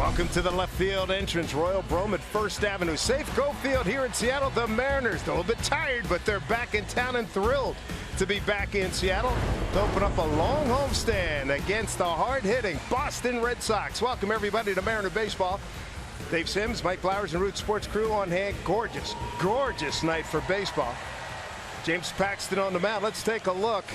Welcome to the left field entrance, Royal Brome at First Avenue. Safeco Field here in Seattle. The Mariners, they're a little bit tired, but they're back in town and thrilled to be back in Seattle to open up a long homestand against the hard-hitting Boston Red Sox. Welcome, everybody, to Mariner Baseball. Dave Sims, Mike Flowers, and Root Sports crew on hand. Gorgeous, gorgeous night for baseball. James Paxton on the mound. Let's take a look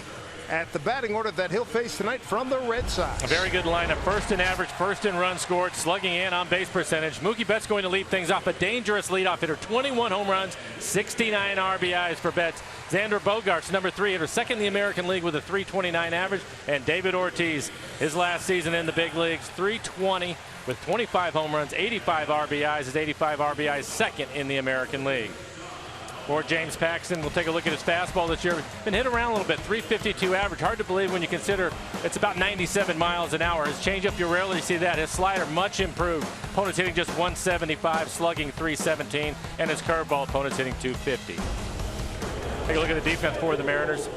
at the batting order that he'll face tonight from the Red Sox. A very good lineup. First in average, first in runs scored, slugging and on base percentage. Mookie Betts going to lead things off. A dangerous leadoff hitter. 21 home runs, 69 RBIs for Betts. Xander Bogaerts, number 3 hitter, second in the American League with a .329 average. And David Ortiz, his last season in the big leagues, .320 with 25 home runs, 85 RBIs. His 85 RBIs, second in the American League. For James Paxton, we'll take a look at his fastball this year. Been hit around a little bit, .352 average. Hard to believe when you consider it's about 97 miles an hour. His changeup, you rarely see that. His slider, much improved. Opponents hitting just .175, slugging .317, and his curveball, opponents hitting .250. Take a look at the defense for the Mariners.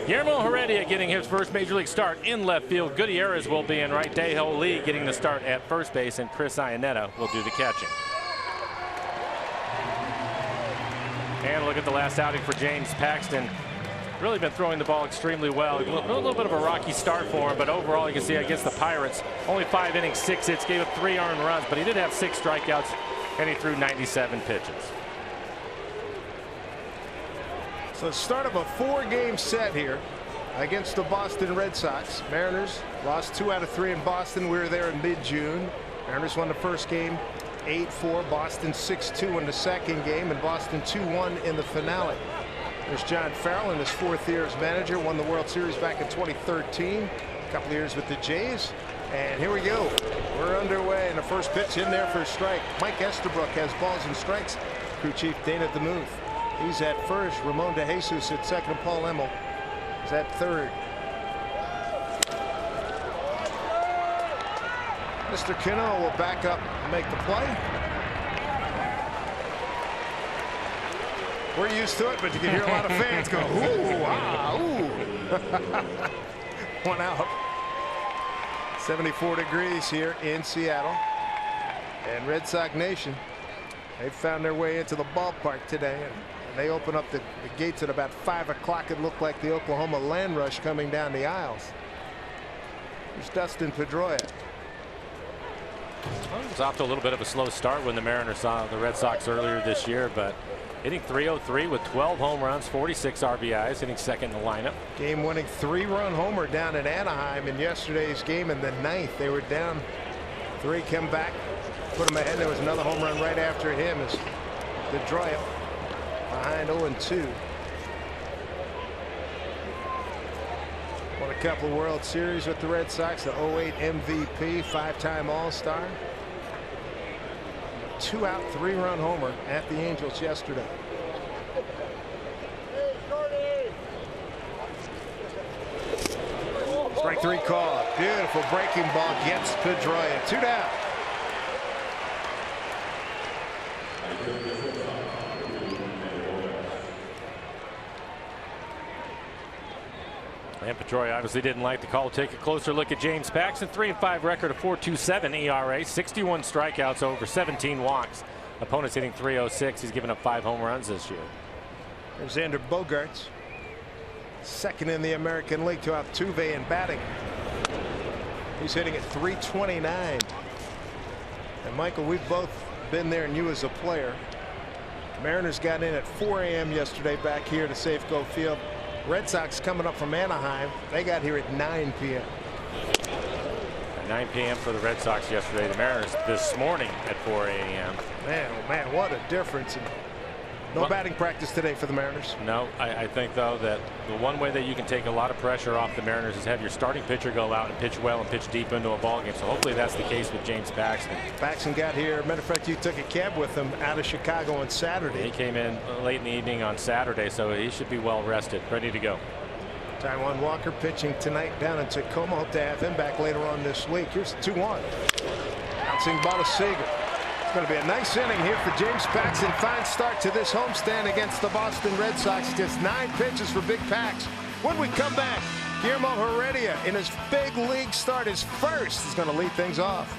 Guillermo Heredia getting his first major league start in left field. Gutierrez will be in right. Daeho Lee getting the start at first base, and Chris Iannetta will do the catching. And look at the last outing for James Paxton. Really been throwing the ball extremely well. A little bit of a rocky start for him, but overall you can see against the Pirates, only 5 innings, 6 hits, gave up 3 earned runs, but he did have 6 strikeouts, and he threw 97 pitches. So the start of a 4-game set here against the Boston Red Sox. Mariners lost 2 out of 3 in Boston. We were there in mid-June. Mariners won the first game 8-4. Boston 6-2 in the second game, and Boston 2-1 in the finale. There's John Farrell in his 4th year as manager. Won the World Series back in 2013. A couple of years with the Jays. And here we go. We're underway, and the first pitch in there for a strike. Mike Estabrook has balls and strikes. Crew chief Dana DeMuth. He's at first. Ramon De Jesus at second. And Paul Emmel is at third. Mr. Cano will back up and make the play. We're used to it, but you can hear a lot of fans go, ooh, ah, ooh. 1 out. 74 degrees here in Seattle. And Red Sox Nation, they found their way into the ballpark today. And they open up the gates at about 5 o'clock. It looked like the Oklahoma land rush coming down the aisles. Here's Dustin Pedroia. Well, it was off to a little bit of a slow start when the Mariners saw the Red Sox earlier this year, but hitting .303 with 12 home runs, 46 RBIs, hitting second in the lineup. Game-winning 3-run homer down in Anaheim in yesterday's game in the 9th. They were down 3, come back, put them ahead. There was another home run right after him as Pedroia behind 0-2. Won a couple of World Series with the Red Sox, the 08 MVP, 5-time All-Star. 2-out, 3-run homer at the Angels yesterday. Strike 3 call. Beautiful breaking ball gets Pedroia. 2 down. And Pedroia obviously didn't like the call. Take a closer look at James Paxton. 3-5 record, a 4.27 ERA, 61 strikeouts, over 17 walks. Opponents hitting .306. He's given up 5 home runs this year. There's Xander Bogaerts, second in the American League to Altuve in batting. He's hitting at .329. And Michael, we've both been there, and you as a player. Mariners got in at 4 a.m. yesterday back here to Safeco Field. Red Sox coming up from Anaheim. They got here at 9 p.m. At 9 p.m. for the Red Sox yesterday. The Mariners this morning at 4 a.m. Man, oh man, what a difference. And no batting practice today for the Mariners. No, I think, though, that the one way that you can take a lot of pressure off the Mariners is have your starting pitcher go out and pitch well and pitch deep into a ball game. So hopefully that's the case with James Paxton. Paxton got here. Matter of fact, you took a cab with him out of Chicago on Saturday. He came in late in the evening on Saturday, so he should be well rested, ready to go. Taijuan Walker pitching tonight down in Tacoma. Hope to have him back later on this week. Here's the 2-1. Bouncing ball to Seager. It's going to be a nice inning here for James Paxton. Fine start to this homestand against the Boston Red Sox. Just 9 pitches for Big Pax. When we come back, Guillermo Heredia in his big league start, his first, is going to lead things off.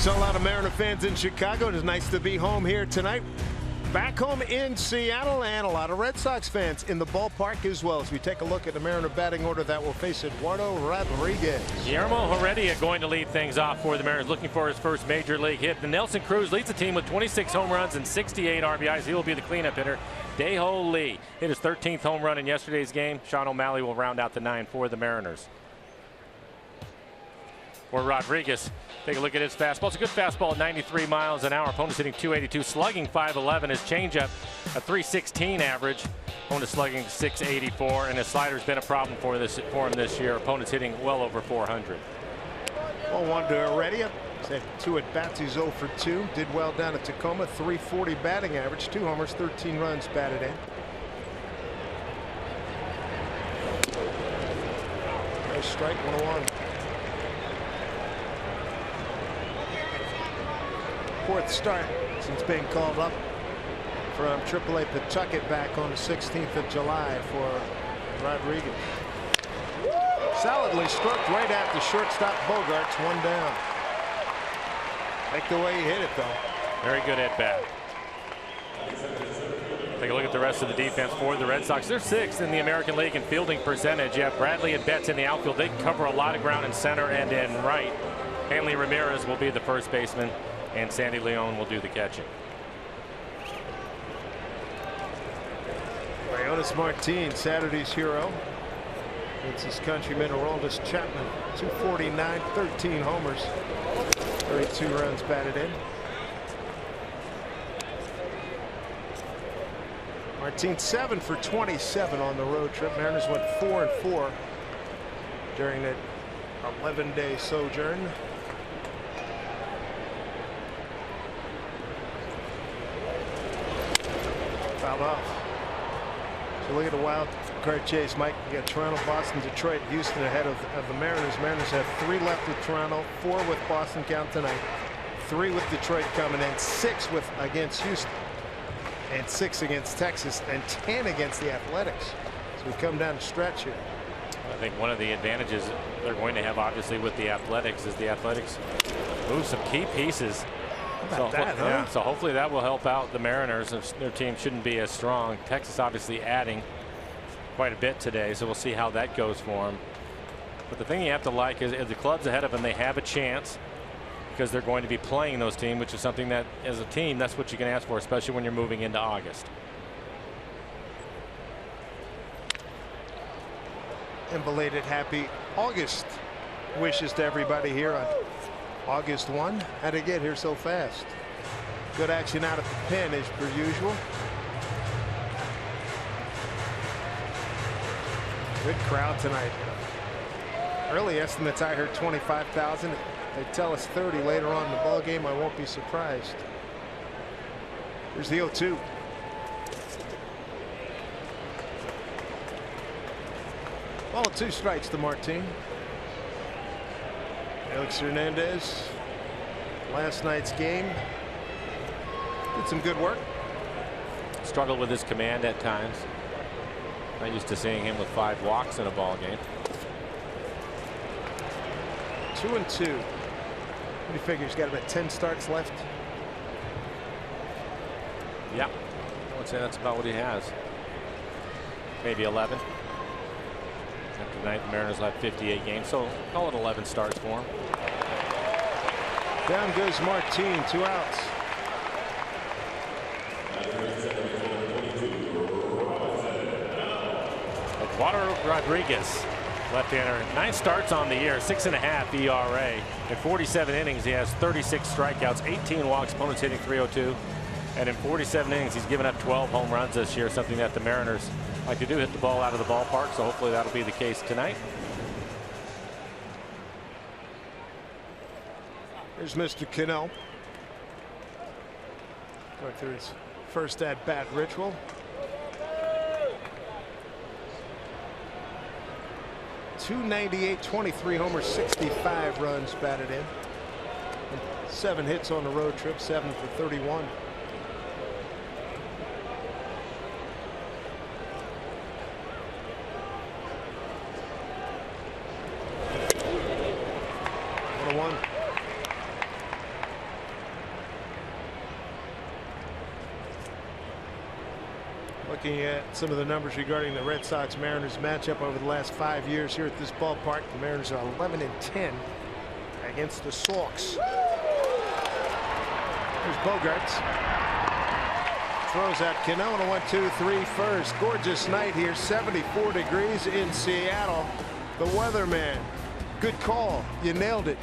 There's a lot of Mariner fans in Chicago. It is nice to be home here tonight. Back home in Seattle, and a lot of Red Sox fans in the ballpark as well, as we take a look at the Mariner batting order that will face Eduardo Rodriguez. Guillermo Heredia going to lead things off for the Mariners, looking for his first major league hit. The Nelson Cruz leads the team with 26 home runs and 68 RBIs. He will be the cleanup hitter. Dae-Ho Lee hit his 13th home run in yesterday's game. Sean O'Malley will round out the 9 for the Mariners. For Rodriguez, take a look at his fastball. It's a good fastball at 93 miles an hour. Opponent's hitting .282, slugging .511. His changeup, a .316 average. Opponent slugging .684, and his slider's been a problem for him this year. Opponent's hitting well over .400. Well, 1 to Heredia. He's had 2 at bats. He's 0 for 2. Did well down at Tacoma. .340 batting average. 2 homers, 13 runs batted in. Nice strike, 1-1. Fourth start since being called up from AAA Pawtucket back on the 16th of July for Rodriguez. Solidly struck right at the shortstop Bogaerts, 1 down. Like the way he hit it, though. Very good at bat. Take a look at the rest of the defense for the Red Sox. They're 6th in the American League in fielding percentage. You have Bradley and Betts in the outfield. They cover a lot of ground in center and in right. Hanley Ramirez will be the first baseman, and Sandy Leon will do the catching. Leonys Martin, Saturday's hero. It's his countryman Aroldis Chapman. 249, 13 homers, 32 runs batted in. Martin 7 for 27 on the road trip. Mariners went 4-4 during that 11-day sojourn. Fouled off. So look at the wild card chase, Mike. You got Toronto, Boston, Detroit, Houston ahead of the Mariners. Mariners have 3 left with Toronto, 4 with Boston count tonight, 3 with Detroit coming in, 6 against Houston, and 6 against Texas, and 10 against the Athletics. So we come down the stretch here. I think one of the advantages they're going to have, obviously, with the Athletics is the Athletics move some key pieces. So hopefully that will help out the Mariners. Their team shouldn't be as strong. Texas obviously adding quite a bit today, so we'll see how that goes for them. But the thing you have to like is the clubs ahead of them, they have a chance because they're going to be playing those teams, which is something that as a team, that's what you can ask for, especially when you're moving into August. And belated happy August wishes to everybody here on August 1. How'd it get here so fast? Good action out at the pen as per usual. Good crowd tonight. Early estimates I heard 25,000. They tell us 30 later on in the ball game. I won't be surprised. Here's the 0-2. Ball 2 strikes to Martin. Alex Hernandez, last night's game, did some good work. Struggled with his command at times. Not used to seeing him with 5 walks in a ball game. 2-2. What do you figure? He's got about 10 starts left. Yeah, I would say that's about what he has. Maybe 11. After tonight, the Mariners will have 58 games, so call it 11 starts for him. Down goes Martin, 2 outs. Eduardo Rodriguez, left-hander, 9 starts on the year, 6.5 ERA. In 47 innings, he has 36 strikeouts, 18 walks, opponents hitting .302. And in 47 innings, he's given up 12 home runs this year, something that the Mariners like to do, hit the ball out of the ballpark, so hopefully that'll be the case tonight. Here's Mr. Cano. Going through his first at-bat ritual. .298, 23 homers, 65 runs batted in. And 7 hits on the road trip, 7 for 31. Looking at some of the numbers regarding the Red Sox Mariners matchup over the last 5 years here at this ballpark, the Mariners are 11-10 against the Sox. Here's Bogaerts. Throws out Cano on a 1-2-3 first. Gorgeous night here, 74 degrees in Seattle. The weatherman, good call. You nailed it.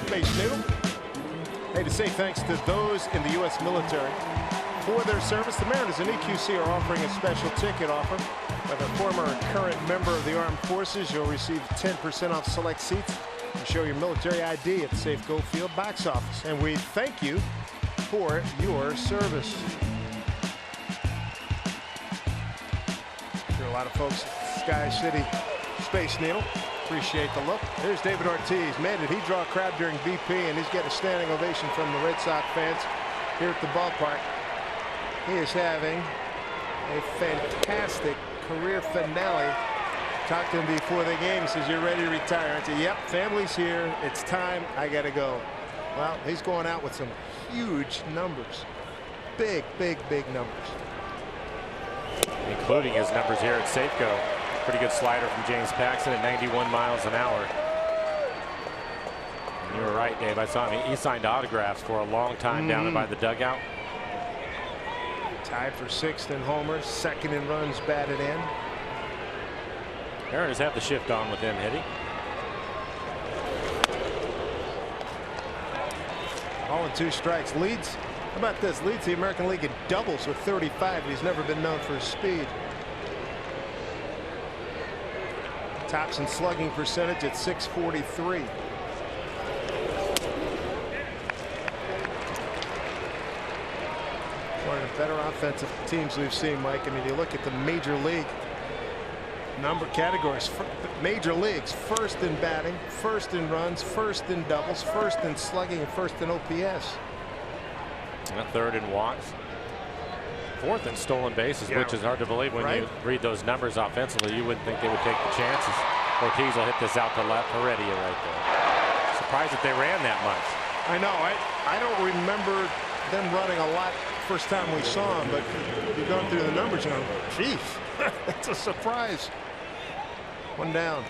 Space Needle. Hey, to say thanks to those in the U.S. military for their service. The Mariners and EQC are offering a special ticket offer. Whether former or current member of the armed forces, you'll receive 10% off select seats. You show your military ID at the Safeco Field box office. And we thank you for your service. I'm sure a lot of folks at Sky City Space Needle appreciate the look. There's David Ortiz. Made it. He drew a crowd during BP, and he's getting a standing ovation from the Red Sox fans here at the ballpark. He is having a fantastic career finale. Talked to him before the game. He says, "You're ready to retire." I said, "Yep, family's here. It's time. I got to go." Well, he's going out with some huge numbers. Big, big, big numbers. Including his numbers here at Safeco. Pretty good slider from James Paxton at 91 miles an hour. And you were right, Dave. I saw him. He signed autographs for a long time down by the dugout. Tied for 6th in homers, 2nd in runs batted in. Mariners have the shift on with him hitting. 0-2 strikes. Leads. How about this? Leads the American League in doubles with 35. He's never been known for his speed. Tops in slugging percentage at .643. One of the better offensive teams we've seen, Mike. I mean, you look at the major league number categories. Major leagues: 1st in batting, 1st in runs, 1st in doubles, 1st in slugging, and 1st in OPS. And 3rd in walks. 4th in stolen bases, which is hard to believe when you read those numbers offensively. You wouldn't think they would take the chances. Ortiz will hit this out to left. Heredia right there. Surprised that they ran that much. I know. I don't remember them running a lot first time we saw them, but you're going through the numbers and go, geez, that's a surprise. One down.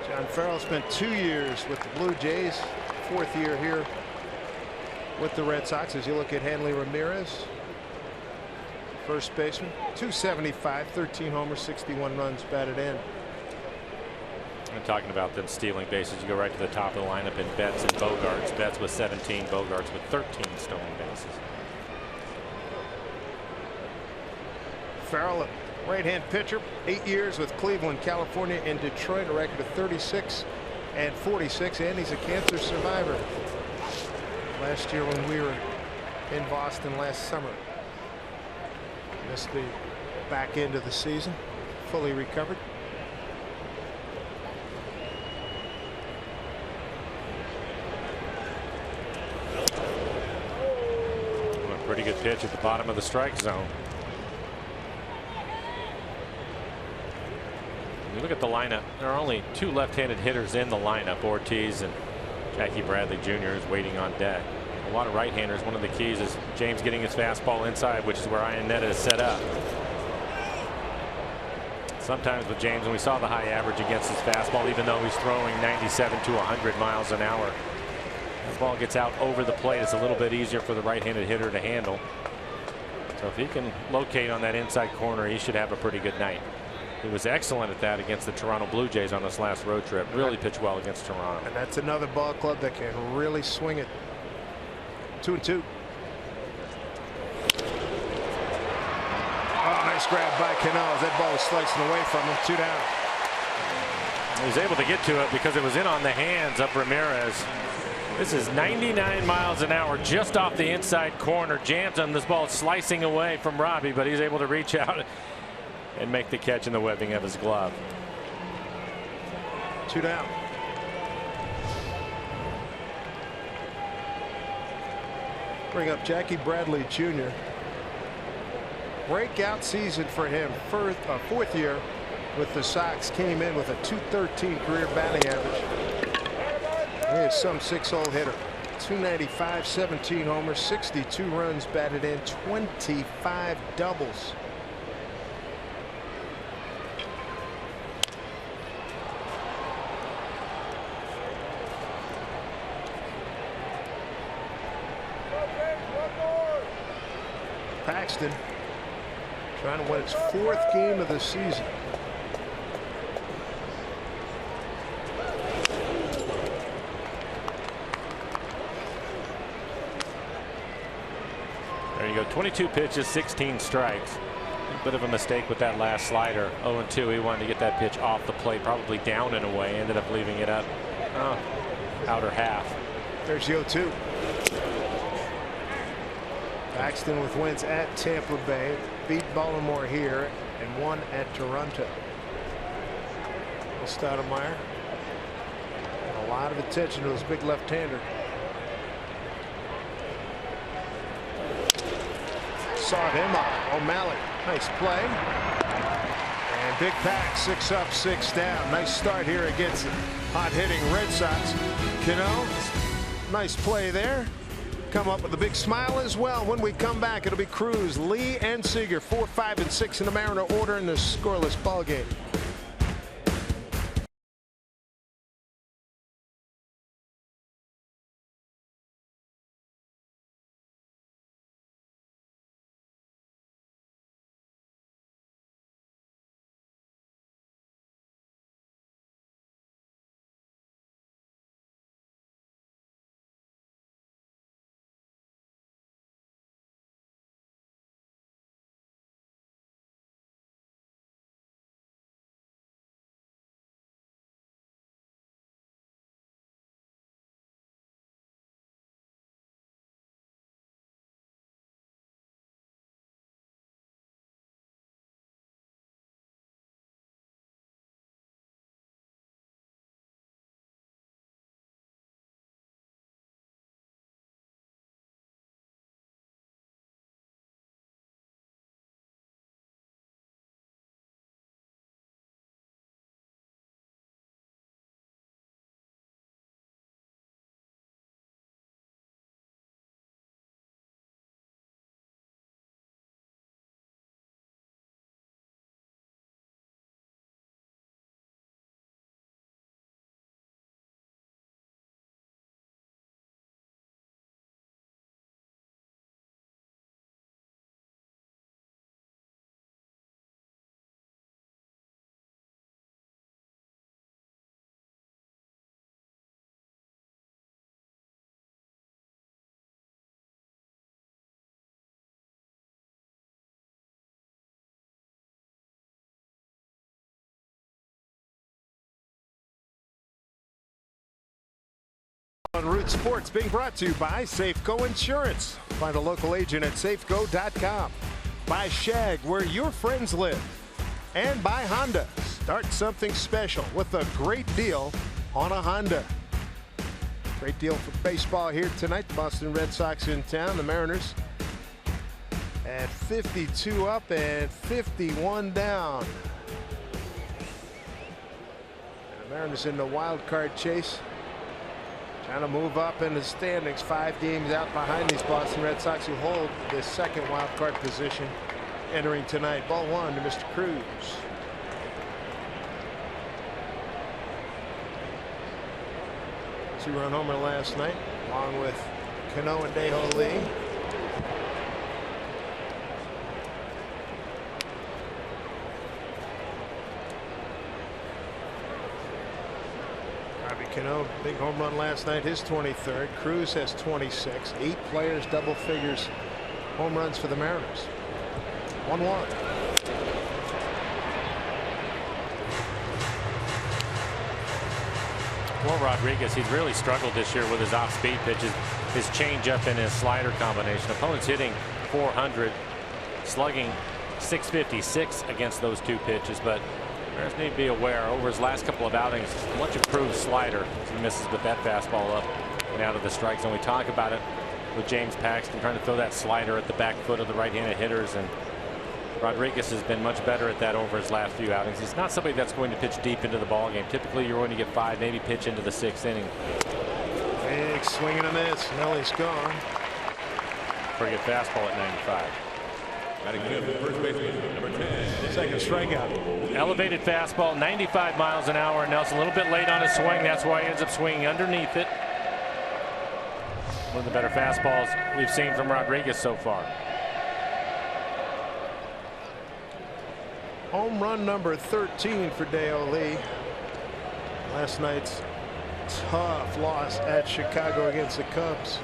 John Farrell spent 2 years with the Blue Jays, 4th year here with the Red Sox. As you look at Hanley Ramirez, first baseman, 275, 13 homers, 61 runs batted in. I'm talking about them stealing bases. You go right to the top of the lineup in Betts and Bogaerts. Betts with 17, Bogaerts with 13 stolen bases. Farrell, a right-hand pitcher, 8 years with Cleveland, California, and Detroit, a record of 36 and 46, and he's a cancer survivor. Last year when we were in Boston last summer, missed the back into the season, fully recovered. A pretty good pitch at the bottom of the strike zone. You look at the lineup, there are only two left-handed hitters in the lineup. Ortiz and Jackie Bradley Jr. is waiting on deck. A lot of right-handers. One of the keys is James getting his fastball inside, which is where Iannetta is set up. Sometimes with James, when we saw the high average against his fastball, even though he's throwing 97 to 100 miles an hour, the ball gets out over the plate. It's a little bit easier for the right-handed hitter to handle. So if he can locate on that inside corner, he should have a pretty good night. He was excellent at that against the Toronto Blue Jays on this last road trip. Really pitched well against Toronto. And that's another ball club that can really swing it. 2-2. Oh, nice grab by Cano. That ball was slicing away from him. 2 down. He was able to get to it because it was in on the hands of Ramirez. This is 99 miles an hour just off the inside corner. Jams him. This ball is slicing away from Robbie, but he's able to reach out and make the catch in the webbing of his glove. 2 down. Bring up Jackie Bradley Jr. Breakout season for him. Fourth year with the Sox. Came in with a .213 career batting average. He is some 6-hole hitter. 295, 17 homers, 62 runs batted in, 25 doubles. Paxton trying to win its 4th game of the season. There you go. 22 pitches, 16 strikes. A bit of a mistake with that last slider. 0-2. He wanted to get that pitch off the plate, probably down and away. Ended up leaving it up outer half. There's the 0-2. Paxton with wins at Tampa Bay, beat Baltimore here, and won at Toronto. Stoudemire. A lot of attention to his big left-hander. Saw him up. O'Malley. Nice play. And Big Pack 6 up, 6 down. Nice start here against hot-hitting Red Sox. Cano, nice play there. Come up with a big smile as well. When we come back, it'll be Cruz, Lee, and Seager, 4, 5, and 6 in the Mariner order in this scoreless ball game. On Root Sports, being brought to you by Safeco Insurance. Find a local agent at safeco.com. by Shag, where your friends live, and by Honda. Start something special with a great deal on a Honda. Great deal for baseball here tonight. The Boston Red Sox in town. The Mariners at 52 up and 51 down. And the Mariners in the wild card chase, trying to move up in the standings, 5 games out behind these Boston Red Sox, who hold the second wild card position entering tonight. Ball 1 to Mr. Cruz. 2-run homer last night, along with Cano and Dae-Ho Lee. Robbie Cano, big home run last night, his 23rd. Cruz has 26. 8 players double figures home runs for the Mariners. 1-1. Well, Rodriguez, he's really struggled this year with his off-speed pitches, his changeup and his slider combination. Opponents hitting .400, slugging .656 against those 2 pitches, but Mariners need to be aware over his last couple of outings, much improved slider. He misses with that fastball up and out of the strike zone. We talk about it with James Paxton, trying to throw that slider at the back foot of the right-handed hitters, and Rodriguez has been much better at that over his last few outings. He's not somebody that's going to pitch deep into the ball game. Typically, you're going to get 5, maybe pitch into the 6th inning. Big swing and a miss. Nelly's gone. Pretty good fastball at 95. First baseman, number 10. Second strikeout. Elevated fastball, 95 miles an hour. Nelson a little bit late on his swing. That's why he ends up swinging underneath it. One of the better fastballs we've seen from Rodriguez so far. Home run number 13 for Dae-Ho Lee. Last night's tough loss at Chicago against the Cubs.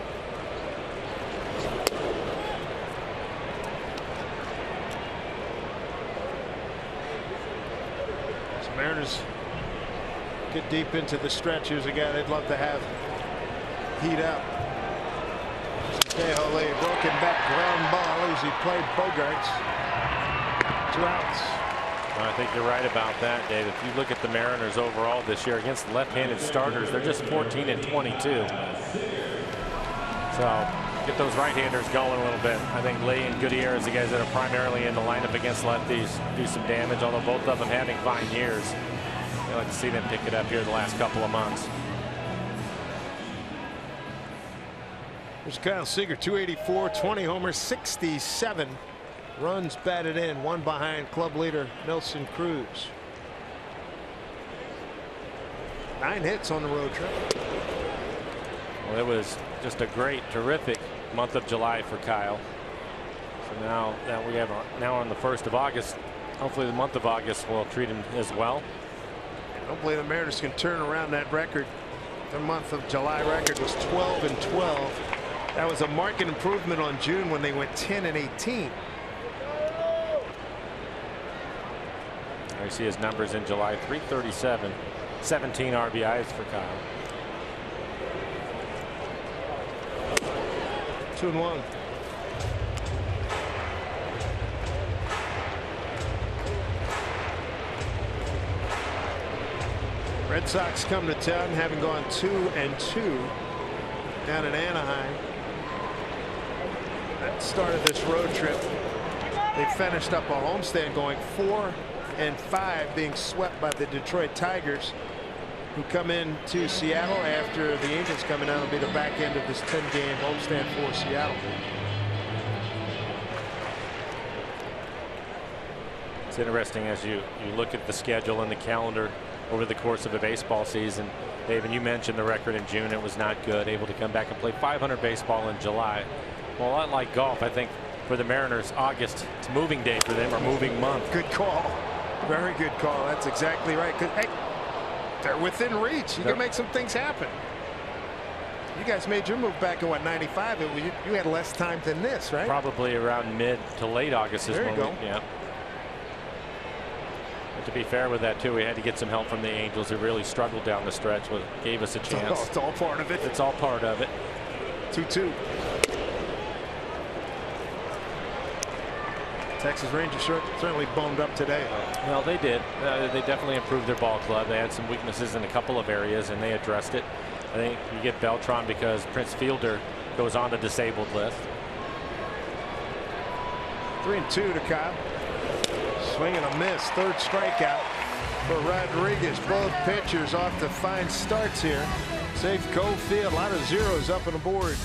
So Mariners get deep into the stretch. Here's a guy they'd love to have heat up. Dae-Ho Lee, broken back ground ball as he played Bogaerts. 2 outs. I think you're right about that, Dave. If you look at the Mariners overall this year against left-handed starters, they're just 14 and 22. So get those right-handers going a little bit. I think Lee and Gutierrez, the guys that are primarily in the lineup against lefties, do some damage, although both of them having fine years. I'd like to see them pick it up here the last couple of months. There's Kyle Seager, 284, 20 homers, 67 runs batted in, 1 behind club leader Nelson Cruz. 9 hits on the road trip. Well, it was just a great, terrific month of July for Kyle. So now that we have now on the 1st of August, hopefully the month of August will treat him as well. Hopefully the Mariners can turn around that record. Their month of July record was 12 and 12. That was a marked improvement on June when they went 10 and 18. There you see his numbers in July: 337, 17 RBIs for Kyle. 2-1. Red Sox come to town, having gone 2-2 down in Anaheim. That started this road trip. They finished up a homestand going 4-5, being swept by the Detroit Tigers, who come in to Seattle after the Angels coming out. Will be the back end of this 10-game homestand for Seattle. It's interesting as you look at the schedule and the calendar over the course of a baseball season. Dave, and you mentioned the record in June. It was not good. Able to come back and play 500 baseball in July. Well, a lot like golf, I think for the Mariners, August, it's moving day for them, or moving month. Good call. Very good call. That's exactly right. Hey, they're within reach. You can make some things happen. You guys made your move back in what, 95? You had less time than this, right? Probably around mid to late August is when we, yeah. But to be fair with that too, we had to get some help from the Angels, who really struggled down the stretch. Gave us a chance. Oh, it's all part of it. It's all part of it. 2-2. Texas Rangers certainly boned up today. Well, they did. They definitely improved their ball club. They had some weaknesses in a couple of areas, and they addressed it. I think you get Beltran because Prince Fielder goes on the disabled list. 3-2 to Kyle. Swing and a miss. Third strikeout for Rodriguez. Both pitchers off to fine starts here. Safeco Field. A lot of zeros up on the board.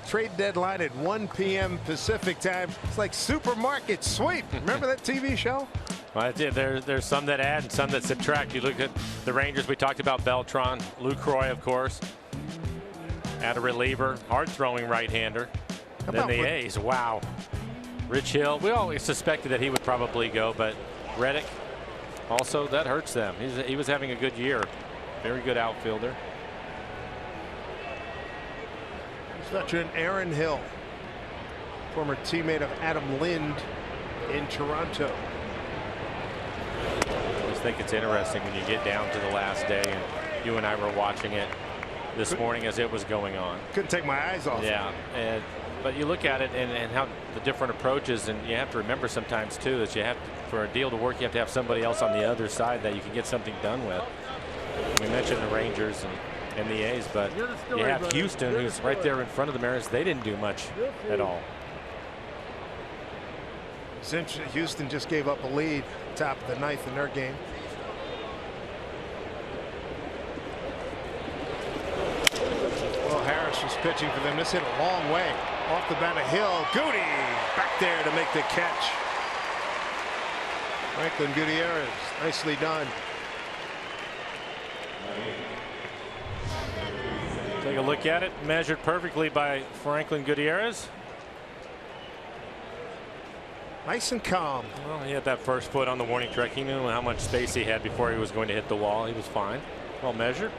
Trade deadline at 1 p.m. Pacific time. It's like supermarket sweep. Remember that TV show? Well, there's some that add and some that subtract. You look at the Rangers. We talked about Beltran, Lucroy, of course. At a reliever, hard throwing right-hander. Then the A's. Wow. Rich Hill. We always suspected that he would probably go, but Reddick also, that hurts them. He was having a good year. Very good outfielder. Veteran Aaron Hill, former teammate of Adam Lind in Toronto. I always think it's interesting when you get down to the last day, and you and I were watching it this morning as it was going on. Couldn't take my eyes off. Yeah, but you look at it and how the different approaches, and you have to remember sometimes too that you have to, for a deal to work, you have to have somebody else on the other side that you can get something done with. We mentioned the Rangers and the A's, but you have Houston, who's right there in front of the Mariners. They didn't do much at all. It's interesting. Houston just gave up a lead top of the ninth in their game. Well, Harris was pitching for them. This hit a long way off the bat of Hill. Goody back there to make the catch. Franklin Gutierrez, nicely done. Take a look at it. Measured perfectly by Franklin Gutierrez. Nice and calm. Well, he had that first foot on the warning track. He knew how much space he had before he was going to hit the wall. He was fine. Well measured.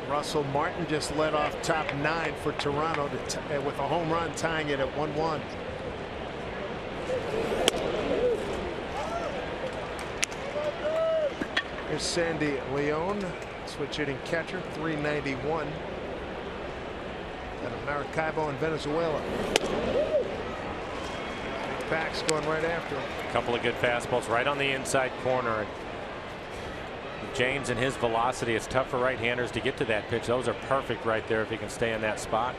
Russell Martin just led off top 9 for Toronto with a home run, tying it at 1-1. Here's Sandy Leon, switch hitting catcher, 391. Out of Maracaibo in Venezuela. Backs going right after him. A couple of good fastballs right on the inside corner. James and his velocity, it's tough for right-handers to get to that pitch. Those are perfect right there if he can stay in that spot.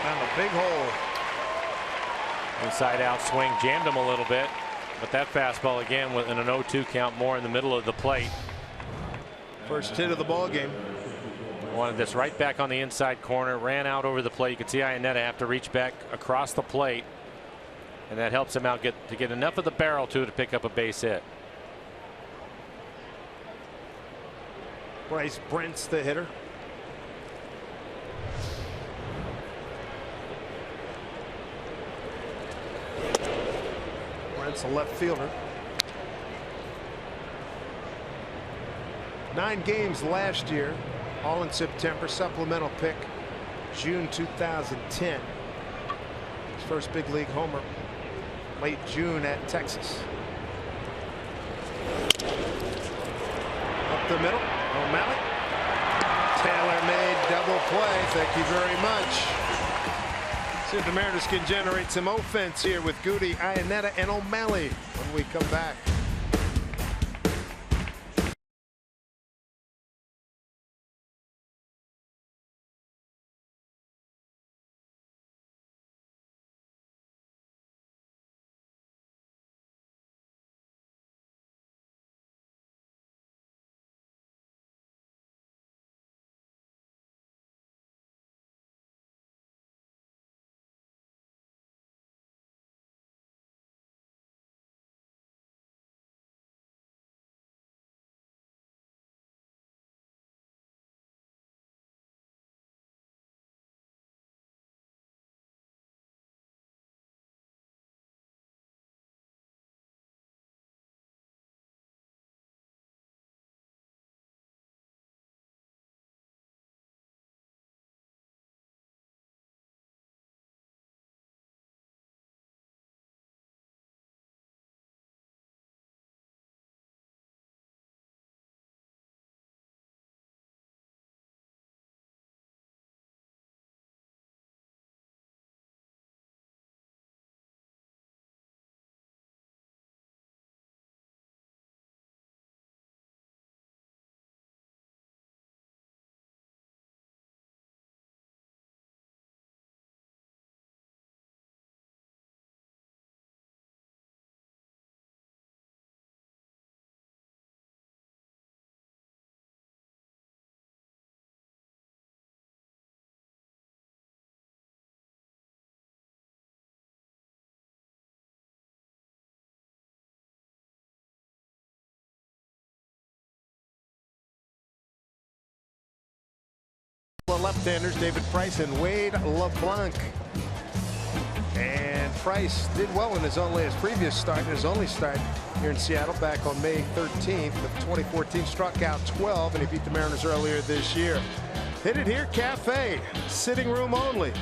Found a big hole. Inside out swing, jammed him a little bit, but that fastball again with an 0-2 count, more in the middle of the plate. First hit of the ball game. Wanted this right back on the inside corner, ran out over the plate. You could see Iannetta have to reach back across the plate, and that helps him out to get enough of the barrel to pick up a base hit. Bryce Brent's the hitter. Brent's a left fielder. 9 games last year, all in September. Supplemental pick June 2010. His first big league homer late June at Texas. Up the middle, O'Malley. Tailor-made double play. Thank you very much. See if the Mariners can generate some offense here with Goody, Iannetta, and O'Malley when we come back. Left-handers David Price and Wade LeBlanc. And Price did well in his previous start, his only start here in Seattle back on May 13th of 2014. Struck out 12, and he beat the Mariners earlier this year. Hit it here, Cafe, sitting room only.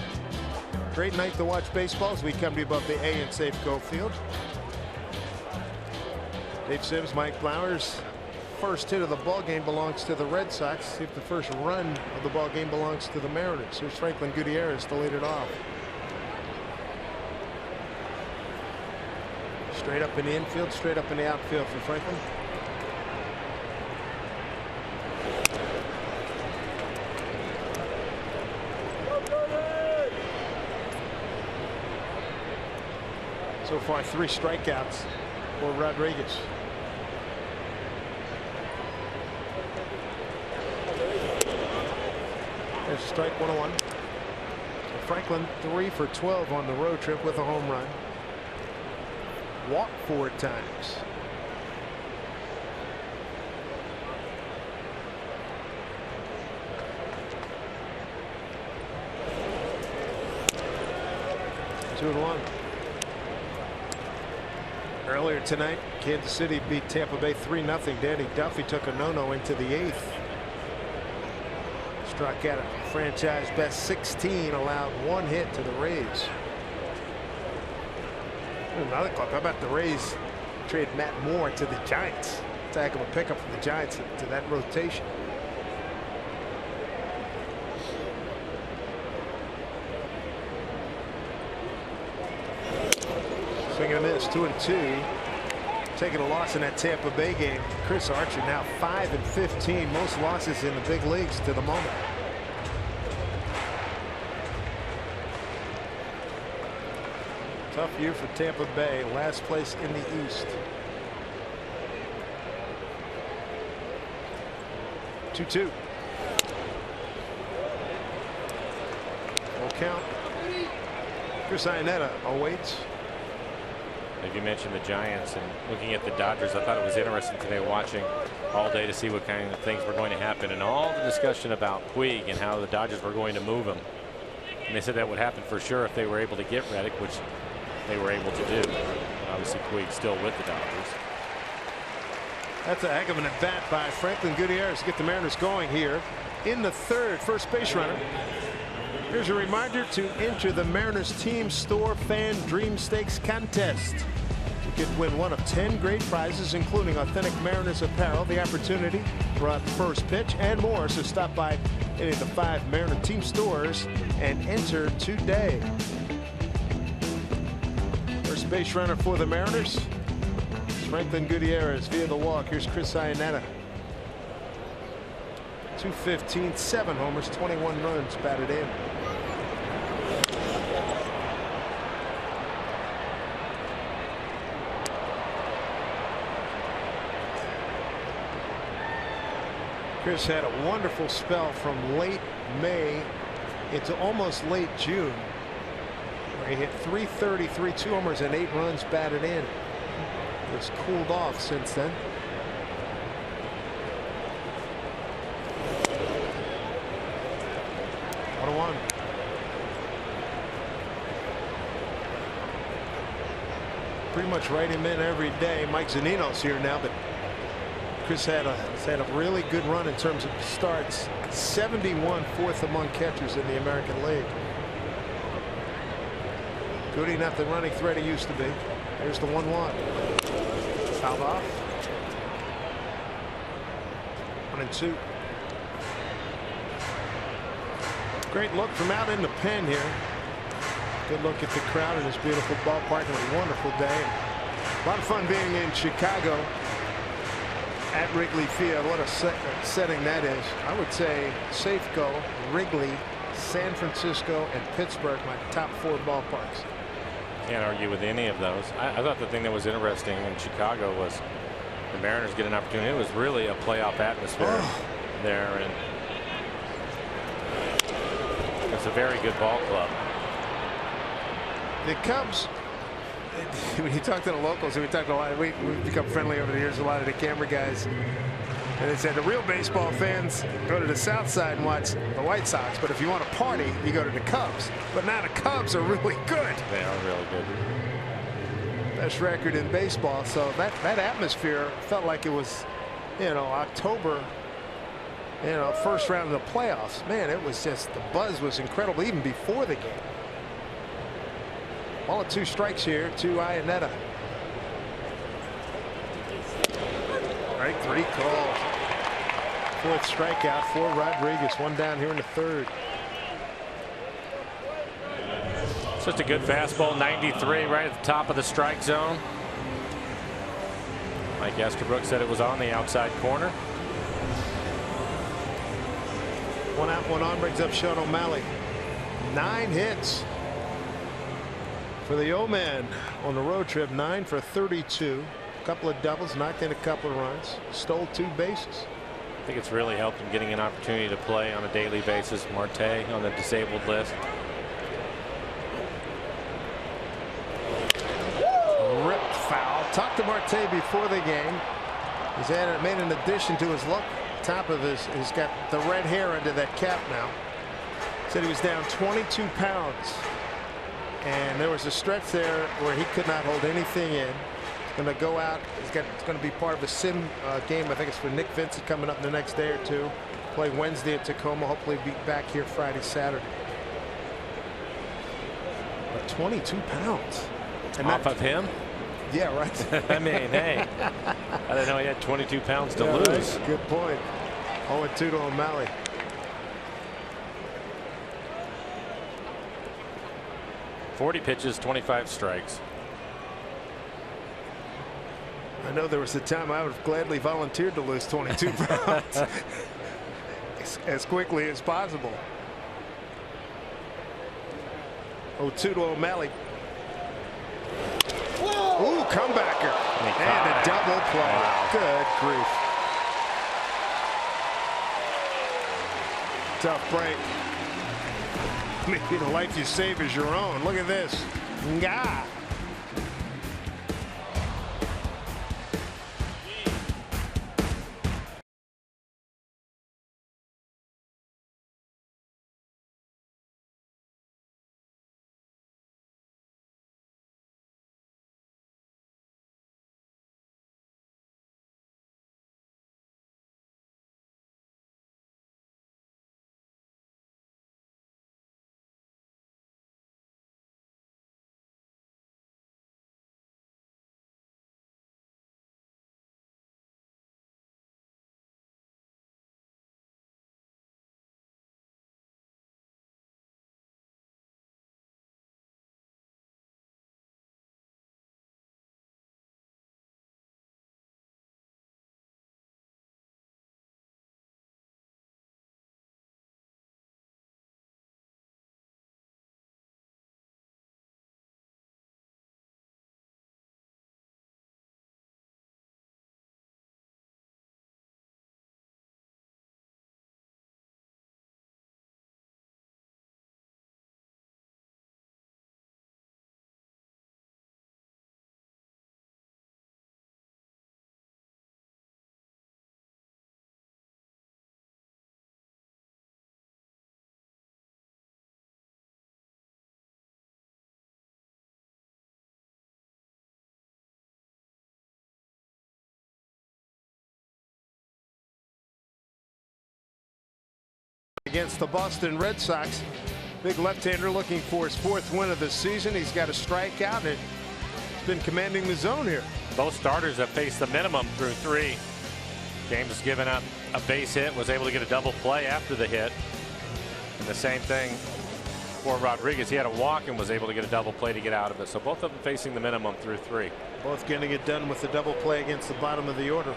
Great night to watch baseball as we come to you above the A in Safeco Field. Dave Sims, Mike Flowers. First hit of the ball game belongs to the Red Sox. See if the first run of the ball game belongs to the Mariners. Here's Franklin Gutierrez to lead it off. Straight up in the infield, straight up in the outfield for Franklin. So far, 3 strikeouts for Rodriguez. There's strike 101. So Franklin 3 for 12 on the road trip with a home run. Walked 4 times. Two and 1. Earlier tonight, Kansas City beat Tampa Bay 3-0. Danny Duffy took a no-no into the 8th. Struck out a franchise best 16, allowed 1 hit to the Rays. Another club. How about the Rays trade Matt Moore to the Giants? It's a heck of a pickup for the Giants to that rotation. Swing and a miss, 2-2. Taking a loss in that Tampa Bay game. Chris Archer now 5-15, most losses in the big leagues to the moment. Tough year for Tampa Bay, last place in the East. 2-2. Full count. Chris Iannetta awaits. If you mentioned the Giants and looking at the Dodgers, I thought it was interesting today watching all day to see what kind of things were going to happen, and all the discussion about Puig and how the Dodgers were going to move him. And they said that would happen for sure if they were able to get Reddick, which they were able to do. Obviously, Puig still with the Dodgers. That's a heck of an at bat by Franklin Gutierrez to get the Mariners going here in the third. First base runner. Here's a reminder to enter the Mariners Team Store Fan Dream Stakes contest. You could win one of 10 great prizes, including authentic Mariners apparel, the opportunity for a first pitch, and more. So stop by any of the 5 Mariner Team stores and enter today. First base runner for the Mariners, Franklin Gutierrez via the walk. Here's Chris Iannetta. 215, 7 homers, 21 runs batted in. Chris had a wonderful spell from late May into almost late June, where he hit .333, 2 homers and 8 runs batted in. It's cooled off since then. One. Pretty much write him in every day. Mike Zunino's here now, but Chris had a really good run in terms of starts. 71, 4th among catchers in the American League. Goody not the running threat he used to be. Here's the 1-1. Fouled off. 1-2. Great look from out in the pen here. Good look at the crowd in this beautiful ballpark. It was a wonderful day. A lot of fun being in Chicago at Wrigley Field. What a setting that is. I would say Safeco, Wrigley, San Francisco, and Pittsburgh, my top 4 ballparks. Can't argue with any of those. I thought the thing that was interesting in Chicago was the Mariners get an opportunity. It was really a playoff atmosphere there, and it's a very good ball club. The Cubs, when you talk to the locals, we talk a lot. We've become friendly over the years. A lot of the camera guys, and they said the real baseball fans go to the South Side and watch the White Sox. But if you want to party, you go to the Cubs. But now the Cubs are really good. They are really good. Best record in baseball. So that atmosphere felt like it was, October. First round of the playoffs. Man, it was just, the buzz was incredible even before the game. 1-2 strikes here to Iannetta. Strike 3 called. 4th strikeout for Rodriguez. 1 down here in the 3rd. It's just a good fastball. 93 right at the top of the strike zone. Mike Estabrook said it was on the outside corner. 1 out, 1 on, brings up Sean O'Malley. 9 hits for the old man on the road trip. 9 for 32. A couple of doubles, knocked in a couple of runs, stole 2 bases. I think it's really helped him getting an opportunity to play on a daily basis. Marte on the disabled list. Ripped foul. Talked to Marte before the game. He's made an addition to his look. Top of he's got the red hair under that cap now. Said he was down 22 pounds, and there was a stretch there where he could not hold anything in. He's going to go out. It's going to be part of a sim game. I think it's for Nick Vincent coming up the next day or 2. Play Wednesday at Tacoma. Hopefully be back here Friday, Saturday. But 22 pounds. And off of him? Yeah, right. I mean, hey, I didn't know he had 22 pounds to lose. Right. Good point. 0-2 to O'Malley. .40 pitches, 25 strikes. I know there was a time I would have gladly volunteered to lose 22 pounds as quickly as possible. 0-2 to O'Malley. Ooh, comebacker. And a double play. Wow. Good grief. Tough break. Maybe the life you save is your own. Look at this. Nga. against the Boston Red Sox. Big left-hander looking for his 4th win of the season. He's got a strikeout and he's been commanding the zone here. Both starters have faced the minimum through 3. James has given up a base hit, was able to get a double play after the hit. And the same thing for Rodriguez. He had a walk and was able to get a double play to get out of it. So both of them facing the minimum through 3. Both getting it done with the double play against the bottom of the order.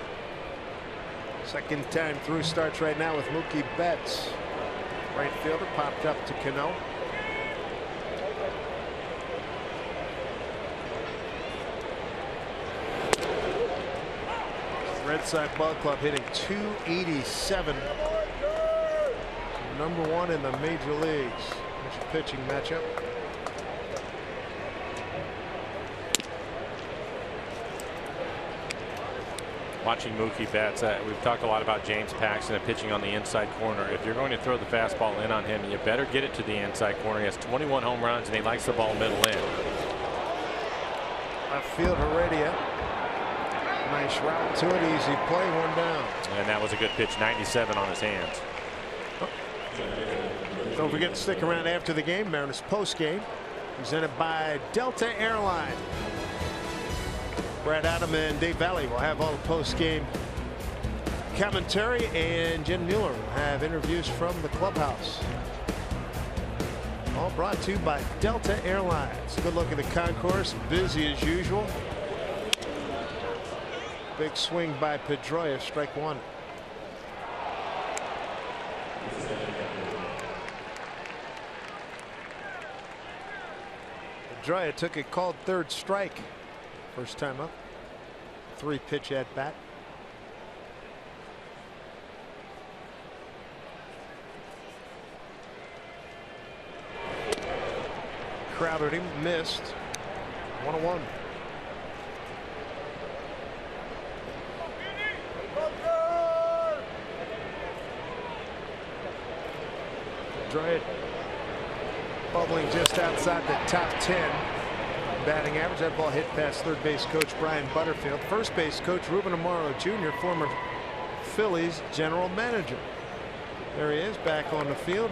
Second time through starts right now with Mookie Betts. Right fielder popped up to Cano. Red Sox Ball Club hitting .287. Number 1 in the major leagues. There's your pitching matchup. Watching Mookie Betts, we've talked a lot about James Paxton and pitching on the inside corner. If you're going to throw the fastball in on him, you better get it to the inside corner. He has 21 home runs and he likes the ball middle in. Left field, Heredia. Nice route to it, easy play, 1 down. And that was a good pitch, 97 on his hands. Don't forget to stick around after the game. Mariners post game presented by Delta Airline. Brad Adam and Dave Valley will have all the post game commentary, and Jen Mueller will have interviews from the clubhouse. All brought to you by Delta Airlines. Good look at the concourse, busy as usual. Big swing by Pedroia, strike 1. Pedroia took a called 3rd strike. First time up. 3-pitch at bat. Crowded him, missed. 1-1. Pedroia bubbling just outside the top 10 batting average. That ball hit past third base coach Brian Butterfield. First base coach Ruben Amaro Jr., former Phillies general manager. There he is back on the field.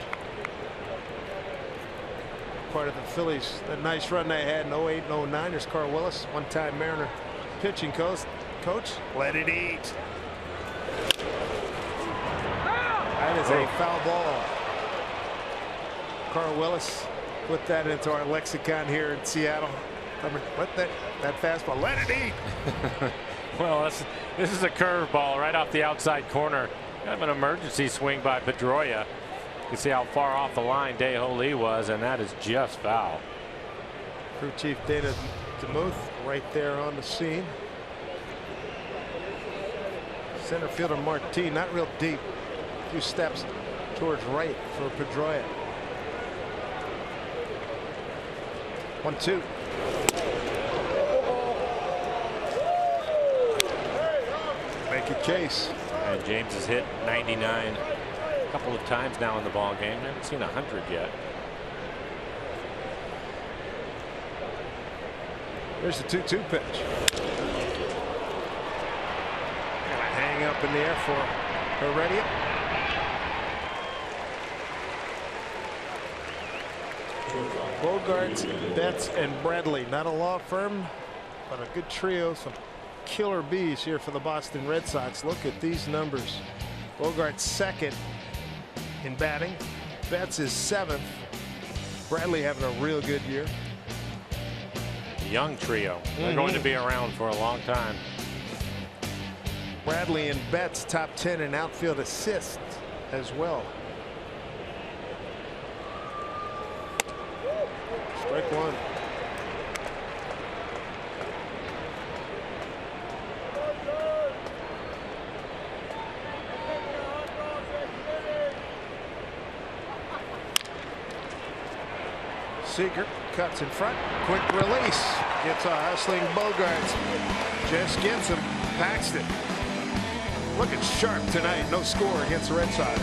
Part of the Phillies, that nice run they had in 08 and 09. There's Carl Willis, one-time Mariner pitching coach. Let it eat. That is a foul ball. Carl Willis put that into our lexicon here in Seattle. Let that fastball, let it eat. Well, this is a curveball right off the outside corner. Kind of an emergency swing by Pedroia. You can see how far off the line Dae-Ho Lee was, and that is just foul. Crew chief Dana DeMuth right there on the scene. Center fielder Martin, not real deep. A few steps towards right for Pedroia. 1-2. Make a case. And James has hit 99 a couple of times now in the ball game. I haven't seen 100 yet. There's the 2-2 pitch. And a hang up in the air for Heredia. Bogaerts, Betts, and Bradley. Not a law firm, but a good trio. Some killer bees here for the Boston Red Sox. Look at these numbers. Bogaerts 2nd in batting. Betts is 7th. Bradley having a real good year. Young trio. They're going to be around for a long time. Bradley and Betts top 10 in outfield assists as well. Strike 1. Seager cuts in front. Quick release. Gets a hustling Bogaerts. Just gets him. Paxton looking sharp tonight. No score against the Red Sox.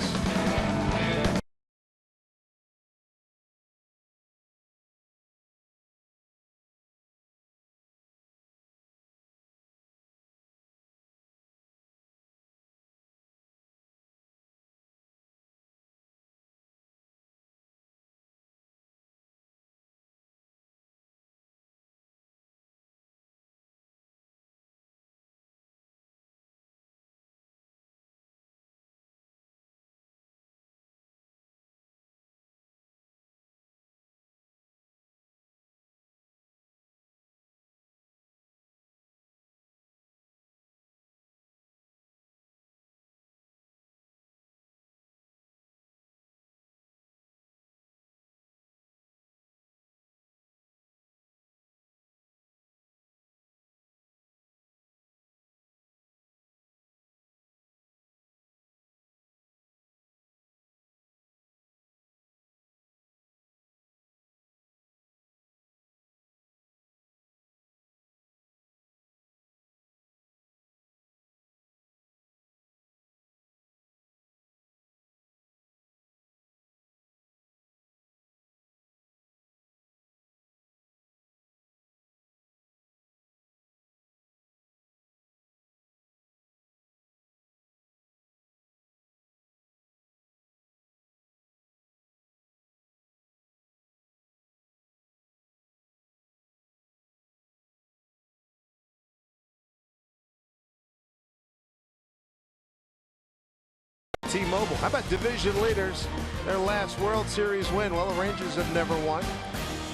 T-Mobile. How about division leaders? Their last World Series win. Well, the Rangers have never won.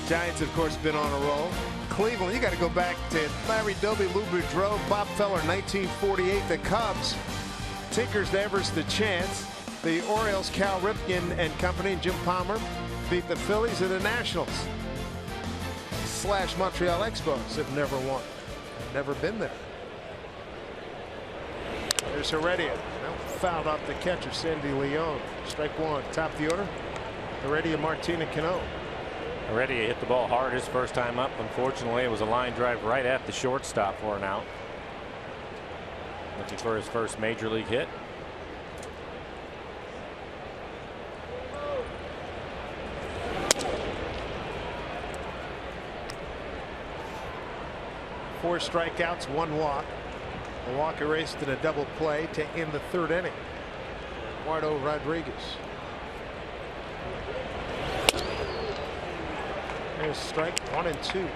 Giants, of course, been on a roll. Cleveland, you got to go back to Larry Doby, Lou Boudreau, Bob Feller, 1948. The Cubs, Tinkers, Evers, the Chance. The Orioles, Cal Ripken and company, and Jim Palmer beat the Phillies and the Nationals. / Montreal Expos have never won. Never been there. There's Heredia. Fouled off the catcher, Sandy Leon. Strike one. Top of the order. Heredia, Martina, Cano. Heredia hit the ball hard his first time up. Unfortunately, it was a line drive right at the shortstop for an out. Looking for his first major league hit. Four strikeouts, one walk. A walk erased in a double play to end the third inning. Eduardo Rodriguez. There's strike 1 and 2.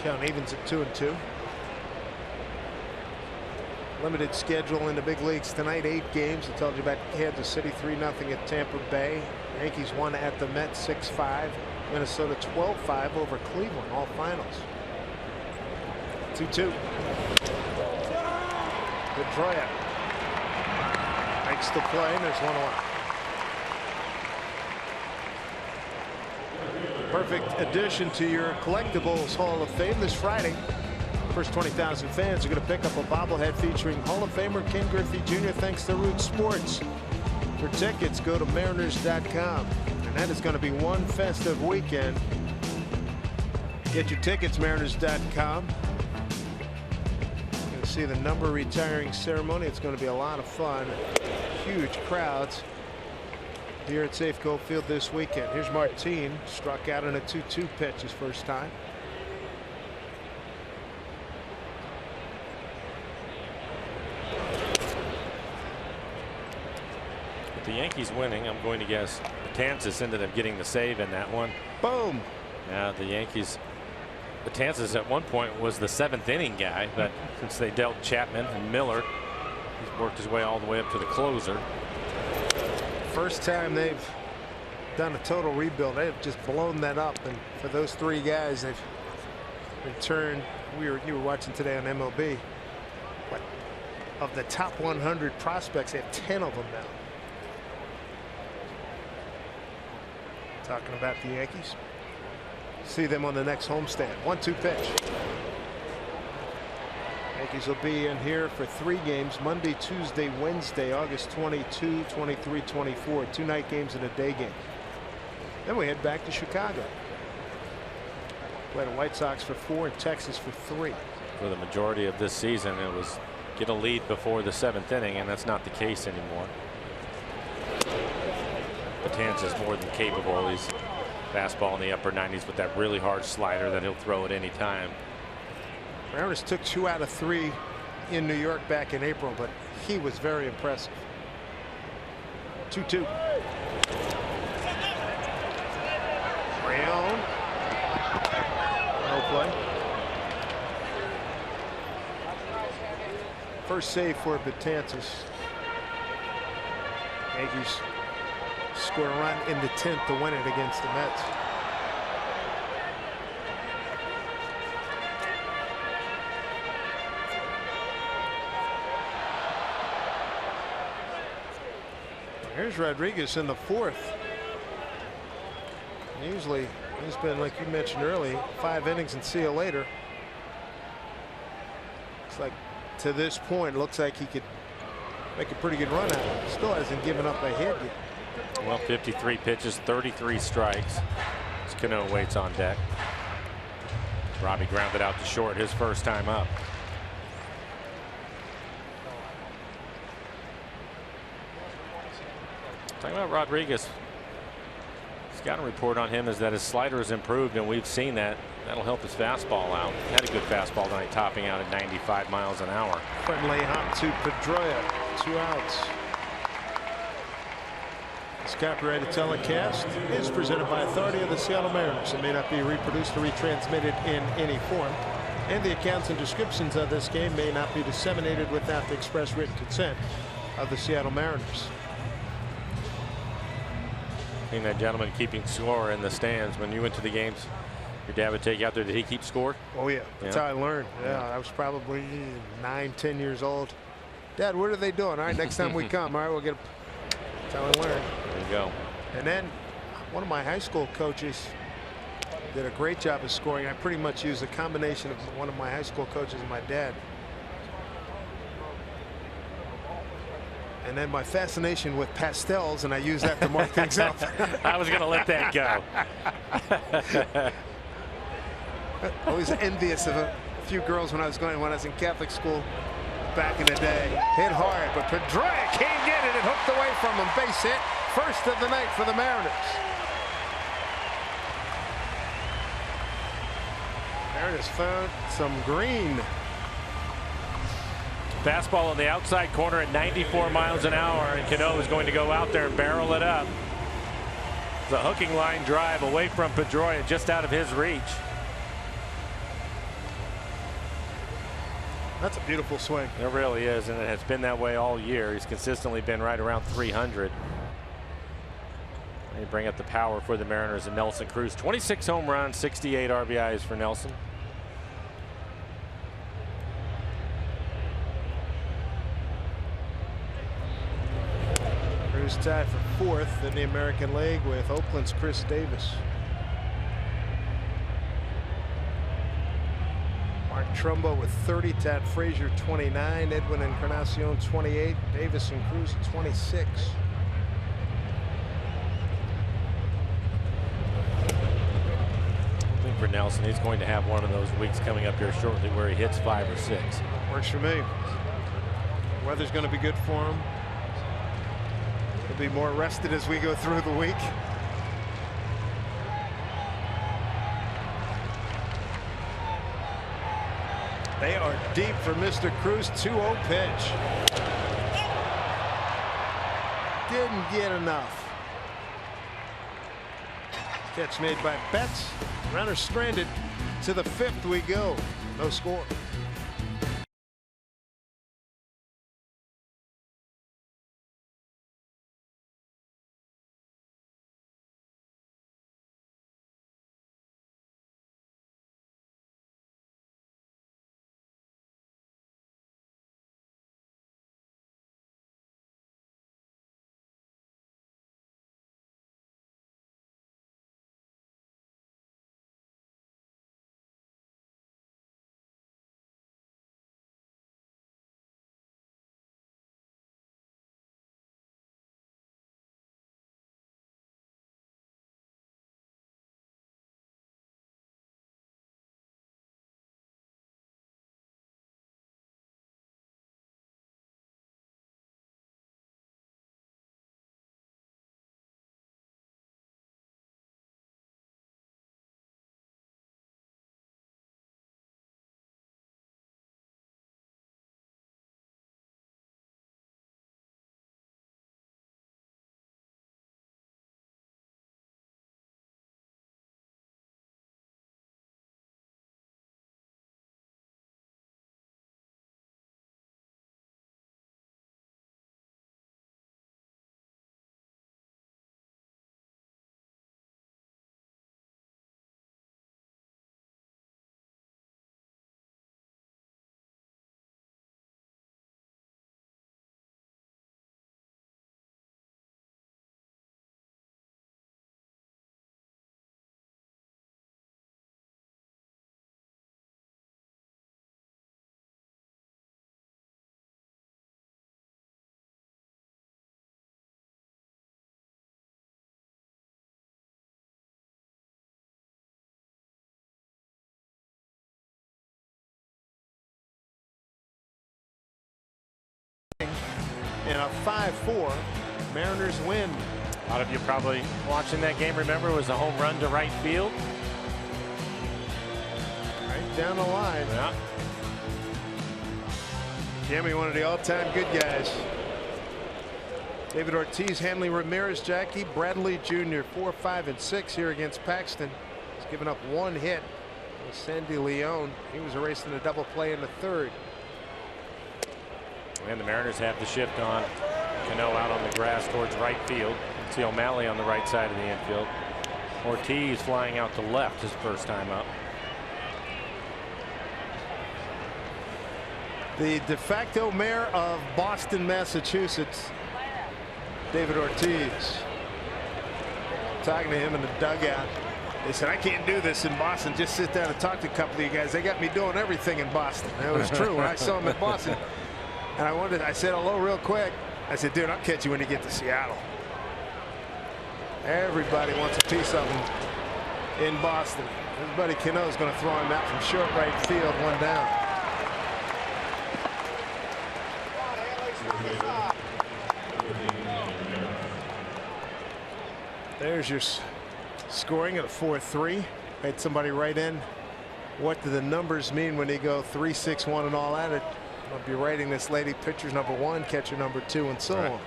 Count evens at 2 and 2. Limited schedule in the big leagues tonight. 8 games. I told you about Kansas City 3-0 at Tampa Bay. Yankees won at the Mets 6-5. Minnesota 12-5 over Cleveland. All finals. 2-2. Pedroia makes the play, and there's 1 away. Perfect addition to your collectibles Hall of Fame this Friday. First 20,000 fans are going to pick up a bobblehead featuring Hall of Famer Ken Griffey Jr. thanks to Root Sports. For tickets, go to Mariners.com. And that is going to be one festive weekend. Get your tickets, Mariners.com. You'll see the number retiring ceremony. It's going to be a lot of fun. Huge crowds here at Safeco Field this weekend. Here's Martin, struck out in a 2-2 pitch his first time. With the Yankees winning, I'm going to guess Betances ended up getting the save in that one. Boom. Yeah, the Yankees. Betances at one point was the 7th inning guy, but since they dealt Chapman and Miller, he's worked his way all the way up to the closer. First time they've done a total rebuild. They've just blown that up, and for those 3 guys, they've returned. You were watching today on MLB. But of the top 100 prospects, they have 10 of them now. Talking about the Yankees. See them on the next homestand. 1-2 pitch. Yankees will be in here for 3 games, Monday, Tuesday, Wednesday, August 22, 23, 24. 2 night games and a day game. Then we head back to Chicago. Play the White Sox for 4 and Texas for 3. For the majority of this season, it was get a lead before the 7th inning, and that's not the case anymore. Betances is more than capable. He's fastball in the upper 90s with that really hard slider that he'll throw at any time. Mariners took 2 out of 3 in New York back in April, but he was very impressive. 2-2. Rayon. No play. First save for Betances. Yankees score a run in the 10th to win it against the Mets. Here's Rodriguez in the 4th. Usually he's been, like you mentioned earlier, 5 innings and see you later. It's like to this point, it looks like he could make a pretty good run out of it. Still hasn't given up a hit yet. Well, 53 pitches, 33 strikes. As Cano waits on deck. Robbie grounded out to short his first time up. Talking about Rodriguez, scouting report on him is that his slider has improved, and we've seen that. That'll help his fastball out. Had a good fastball tonight, topping out at 95 miles an hour. Friendly hop to Pedroia. 2 outs. This copyrighted telecast is presented by authority of the Seattle Mariners. It may not be reproduced or retransmitted in any form, and the accounts and descriptions of this game may not be disseminated without the express written consent of the Seattle Mariners. Being that gentleman keeping score in the stands. When you went to the games, your dad would take you out there. Did he keep score? Oh yeah, that's how I learned. Yeah, I was probably 9, 10 years old. Dad, what are they doing? All right, next time we come, all right, we'll get. That's how I learned. There you go. And then one of my high school coaches did a great job of scoring. I pretty much used a combination of one of my high school coaches and my dad. And then my fascination with pastels, and I use that to mark things up. I was going to let that go. Always envious of a few girls when I was in Catholic school back in the day. Hit hard, but Pedroia can't get it. It hooked away from him. Base hit. First of the night for the Mariners. Mariners found some green. Fastball on the outside corner at 94 miles an hour, and Cano is going to go out there and barrel it up. The hooking line drive away from Pedroia, just out of his reach. That's a beautiful swing. It really is, and it has been that way all year. He's consistently been right around 300. They bring up the power for the Mariners and Nelson Cruz. 26 home runs, 68 RBIs for Nelson. Cruz tied for 4th in the American League with Oakland's Chris Davis. Mark Trumbo with 30, Todd Frazier 29, Edwin Encarnacion 28, Davis and Cruz 26. I think for Nelson, he's going to have one of those weeks coming up here shortly where he hits 5 or 6. Works for me. Weather's going to be good for him. He'll be more rested as we go through the week. They are deep for Mr. Cruz. 2-0 pitch. Didn't get enough. Catch made by Betts. Runner stranded. To the 5th we go. No score. In a 5-4 Mariners win. A lot of you probably watching that game remember it was a home run to right field. Right down the line. Yeah. Jimmy, one of the all-time good guys. David Ortiz, Hanley Ramirez, Jackie Bradley Jr. 4, 5, and 6 here against Paxton. He's given up 1 hit. Sandy Leon, he was erasing a double play in the 3rd. And the Mariners have the shift on. Cano out on the grass towards right field. See O'Malley on the right side of the infield. Ortiz flying out to left his first time up. The de facto mayor of Boston, Massachusetts, David Ortiz. Talking to him in the dugout. They said, I can't do this in Boston. Just sit down and talk to a couple of you guys. They got me doing everything in Boston. That was true when I saw him in Boston. And I said hello real quick. I said, dude, I'll catch you when you get to Seattle. Everybody wants a piece of him in Boston. His buddy Cano is going to throw him out from short right field, 1 down. There's your scoring at a 4-3. Had somebody write in, what do the numbers mean when they go 3, 6, 1 and all at it? I'll be writing this lady pitcher number 1, catcher number 2, and so on.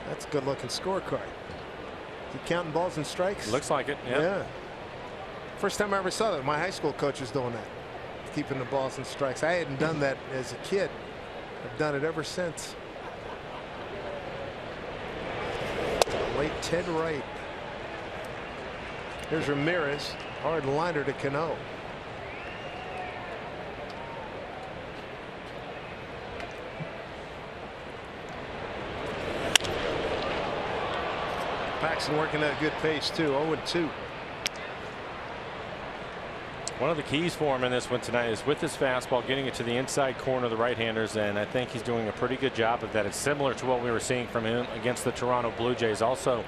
That's a good looking scorecard. You counting balls and strikes? Looks like it. Yeah. First time I ever saw that. My high school coach was doing that, keeping the balls and strikes. I hadn't done that as a kid. I've done it ever since. Late Ted Wright. Here's Ramirez, hard liner to Cano. Paxton working at a good pace too. 0-2. One of the keys for him in this one tonight is with his fastball, getting it to the inside corner of the right-handers, and I think he's doing a pretty good job of that. It's similar to what we were seeing from him against the Toronto Blue Jays. Also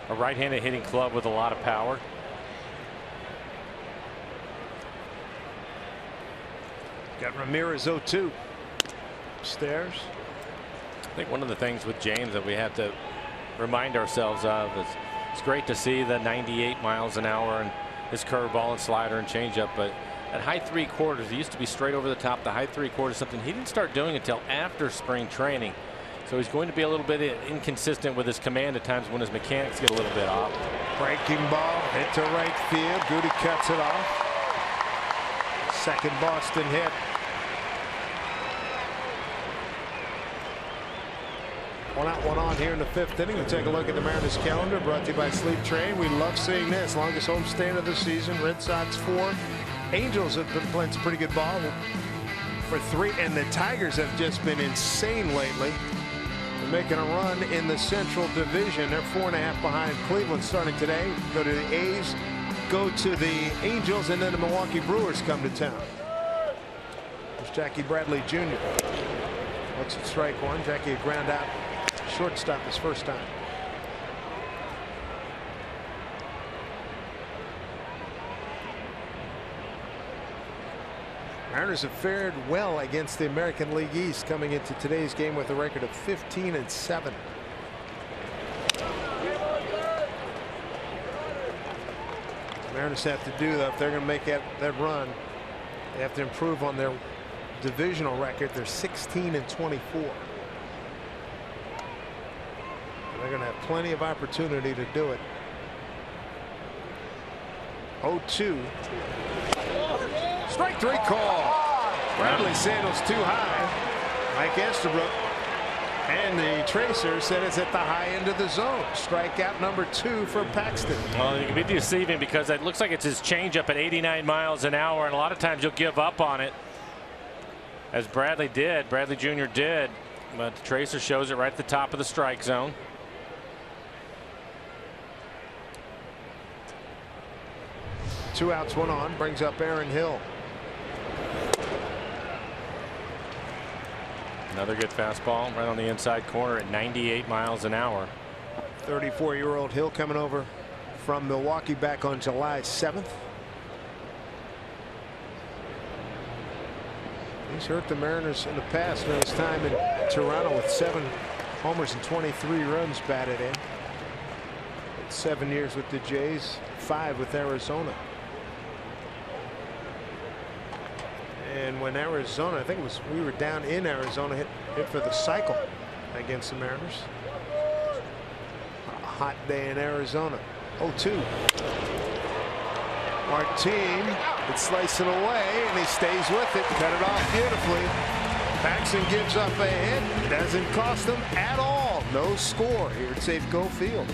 a right-handed hitting club with a lot of power. Got Ramirez 0-2. Stairs. I think one of the things with James that we have to remind ourselves of is it's great to see the 98 miles an hour and his curveball and slider and changeup, but at high 3/4, he used to be straight over the top. The high 3/4, something he didn't start doing until after spring training. So he's going to be a little bit inconsistent with his command at times when his mechanics get a little bit off. Breaking ball hit to right field. Goody cuts it off. Second Boston hit. One out, one on here in the 5th inning. We'll take a look at the Mariners calendar, brought to you by Sleep Train. We love seeing this. Longest homestand of the season. Red Sox 4. Angels have been playing some pretty good ball for 3. And the Tigers have just been insane lately. They're making a run in the Central Division. They're 4.5 behind Cleveland starting today. Go to the A's, go to the Angels, and then the Milwaukee Brewers come to town. There's Jackie Bradley Jr. Looks at strike 1. Jackie a ground out. Shortstop his first time. Mariners have fared well against the American League East coming into today's game with a record of 15-7. Mariners have to do that if they're going to make that run. They have to improve on their divisional record. They're 16-24. They're going to have plenty of opportunity to do it. 0-2. Strike 3 call. Bradley Sandals too high. Mike Estabrook and the tracer said it's at the high end of the zone. Strikeout number 2 for Paxton. Well, it can be deceiving because it looks like it's his changeup at 89 miles an hour, and a lot of times you'll give up on it, as Bradley Jr. did, but the tracer shows it right at the top of the strike zone. Two outs, one on, brings up Aaron Hill. Another good fastball right on the inside corner at 98 miles an hour. 34-year-old Hill coming over from Milwaukee back on July 7th. He's hurt the Mariners in the past during his time in Toronto with 7 homers and 23 runs batted in. 7 years with the Jays, 5 with Arizona. And when Arizona, I think it was, we were down in Arizona, hit for the cycle. against the Mariners. A hot day in Arizona. 0-2. Martin, it's slicing away, and he stays with it. Cut it off beautifully. Paxton gives up a hit. Doesn't cost him at all. No score here at Safeco Field.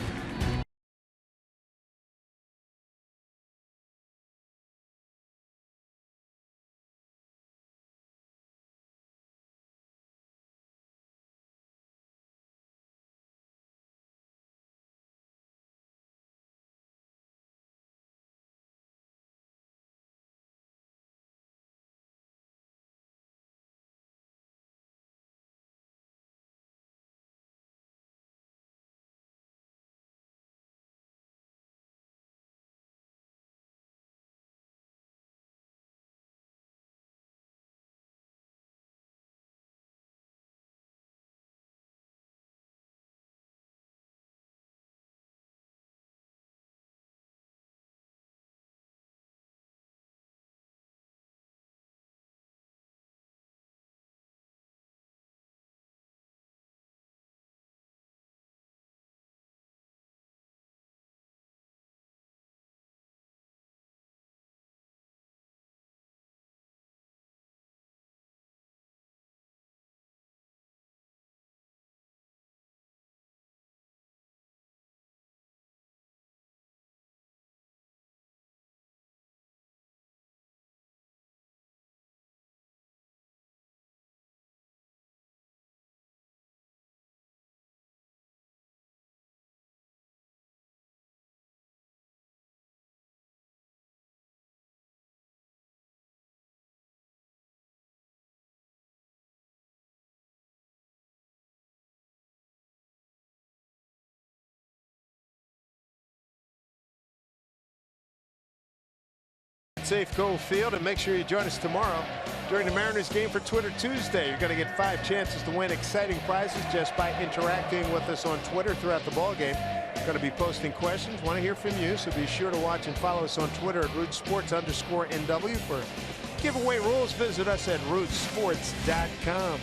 Safeco Field, and make sure you join us tomorrow during the Mariners game for Twitter Tuesday. You're going to get 5 chances to win exciting prizes just by interacting with us on Twitter throughout the ball game. We're going to be posting questions. Want to hear from you, so be sure to watch and follow us on Twitter at RootsSports_NW. For giveaway rules, visit us at RootsSports.com.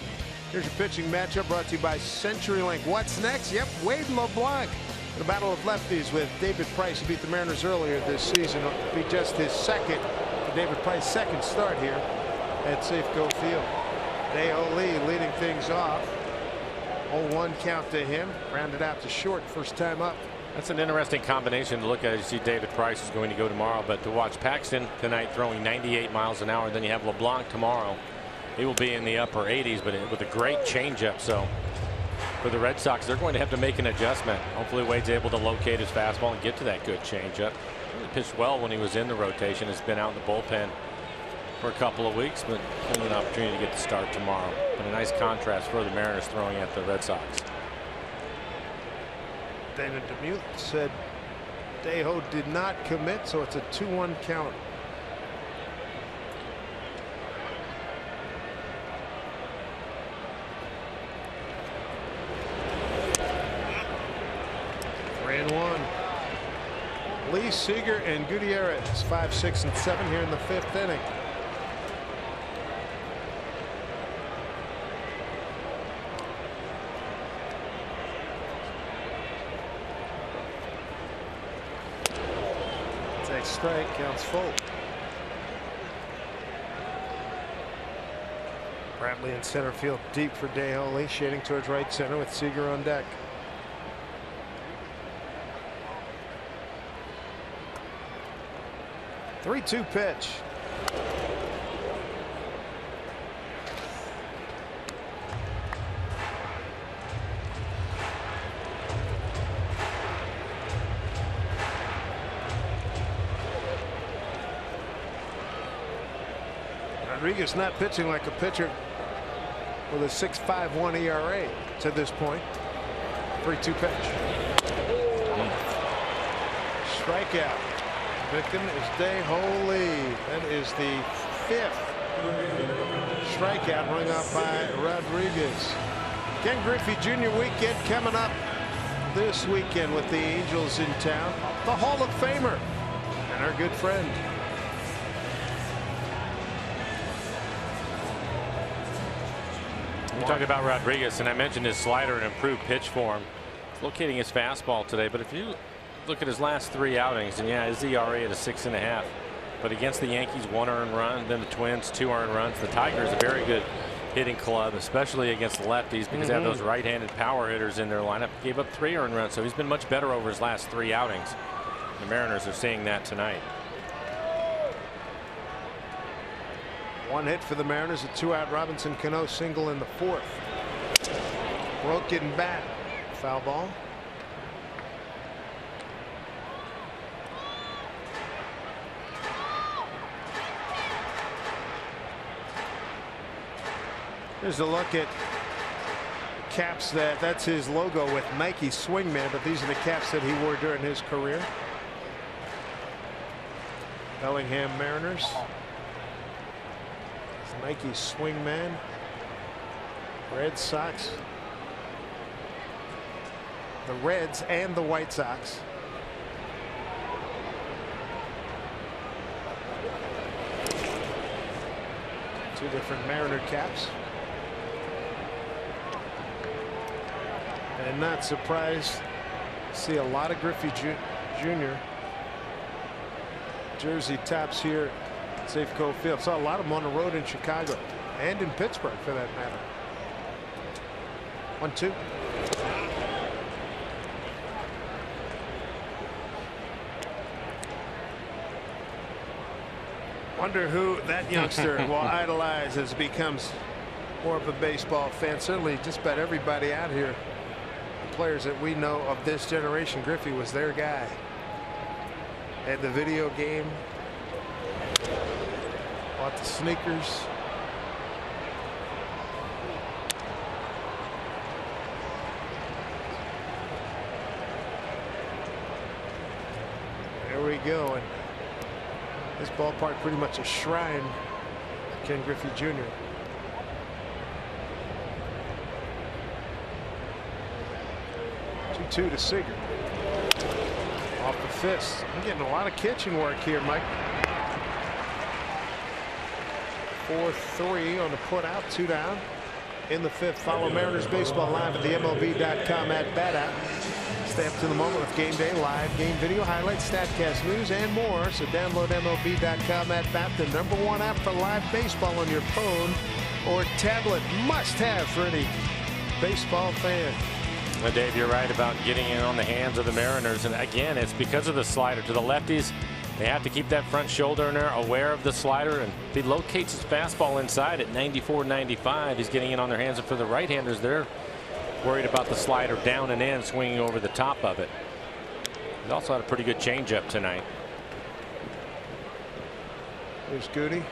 Here's your pitching matchup brought to you by CenturyLink. What's next? Yep, Wade LeBlanc. The battle of lefties with David Price, who beat the Mariners earlier this season. It'll be just his second, David Price's second start here at Safeco Field. Dae-Ho Lee leading things off. 0-1 count to him. Rounded out to short first time up. That's an interesting combination to look at. You see David Price is going to go tomorrow, but to watch Paxton tonight throwing 98 miles an hour. Then you have LeBlanc tomorrow. He will be in the upper 80s, but with a great changeup. So for the Red Sox, they're going to have to make an adjustment. Hopefully Wade's able to locate his fastball and get to that good changeup. He pitched well when he was in the rotation. Has been out in the bullpen for a couple of weeks, but getting an opportunity to get the start tomorrow. But a nice contrast for the Mariners throwing at the Red Sox. Dana Demuth said Dae-Ho did not commit, so it's a 2-1 count. And 1. Lee, Seager, and Gutierrez 5, 6, and 7 here in the 5th inning. It's a strike, counts full. Bradley in center field, deep for Dae-Ho Lee, shading towards right center with Seager on deck. 3-2 pitch. Rodriguez not pitching like a pitcher with a 6.51 ERA to this point. 3-2 pitch. Strikeout. Victim is Dae-Ho Lee. That is the 5th strikeout rung up by Rodriguez. Ken Griffey Jr. weekend coming up this weekend with the Angels in town. The Hall of Famer and our good friend. talk about Rodriguez, and I mentioned his slider and improved pitch form. He's locating his fastball today, but if you look at his last 3 outings, and yeah, his ERA at a 6.5. But against the Yankees, 1 earned run, then the Twins, 2 earned runs. The Tigers, a very good hitting club, especially against the lefties, because they have those right-handed power hitters in their lineup. Gave up 3 earned runs, so he's been much better over his last 3 outings. The Mariners are seeing that tonight. 1 hit for the Mariners, a 2-out Robinson Cano single in the 4th. Broken bat, foul ball. Here's a look at caps that's his logo with Nike Swingman, but these are the caps that he wore during his career. Bellingham Mariners. It's Nike Swingman. Red Sox. The Reds and the White Sox. Two different Mariner caps. And not surprised to see a lot of Griffey Jr. jersey tops here at Safeco Field. Saw a lot of them on the road in Chicago and in Pittsburgh for that matter. 1-2. Wonder who that youngster will idolize as he becomes more of a baseball fan. Certainly just about everybody out here, the players that we know of this generation, Griffey was their guy. Had the video game, bought the sneakers. There we go. And this ballpark pretty much a shrine to Ken Griffey Jr. 2-2 to Seager. Off the fist. I'm getting a lot of kitchen work here, Mike. 4-3 on the put out, 2 down in the 5th. Follow Mariners Baseball live at the MLB.com at Bat App. Stay up to the moment with Game Day Live, game video highlights, StatCast news, and more. So download MLB.com at BAT, the #1 app for live baseball on your phone or tablet. Must have for any baseball fan. Well, Dave, you're right about getting in on the hands of the Mariners. And again, it's because of the slider to the lefties. They have to keep that front shoulder in there, aware of the slider, and if he locates his fastball inside at 94-95, he's getting in on their hands. And for the right-handers, they're worried about the slider down and in, swinging over the top of it. He's also had a pretty good changeup tonight. There's Goody.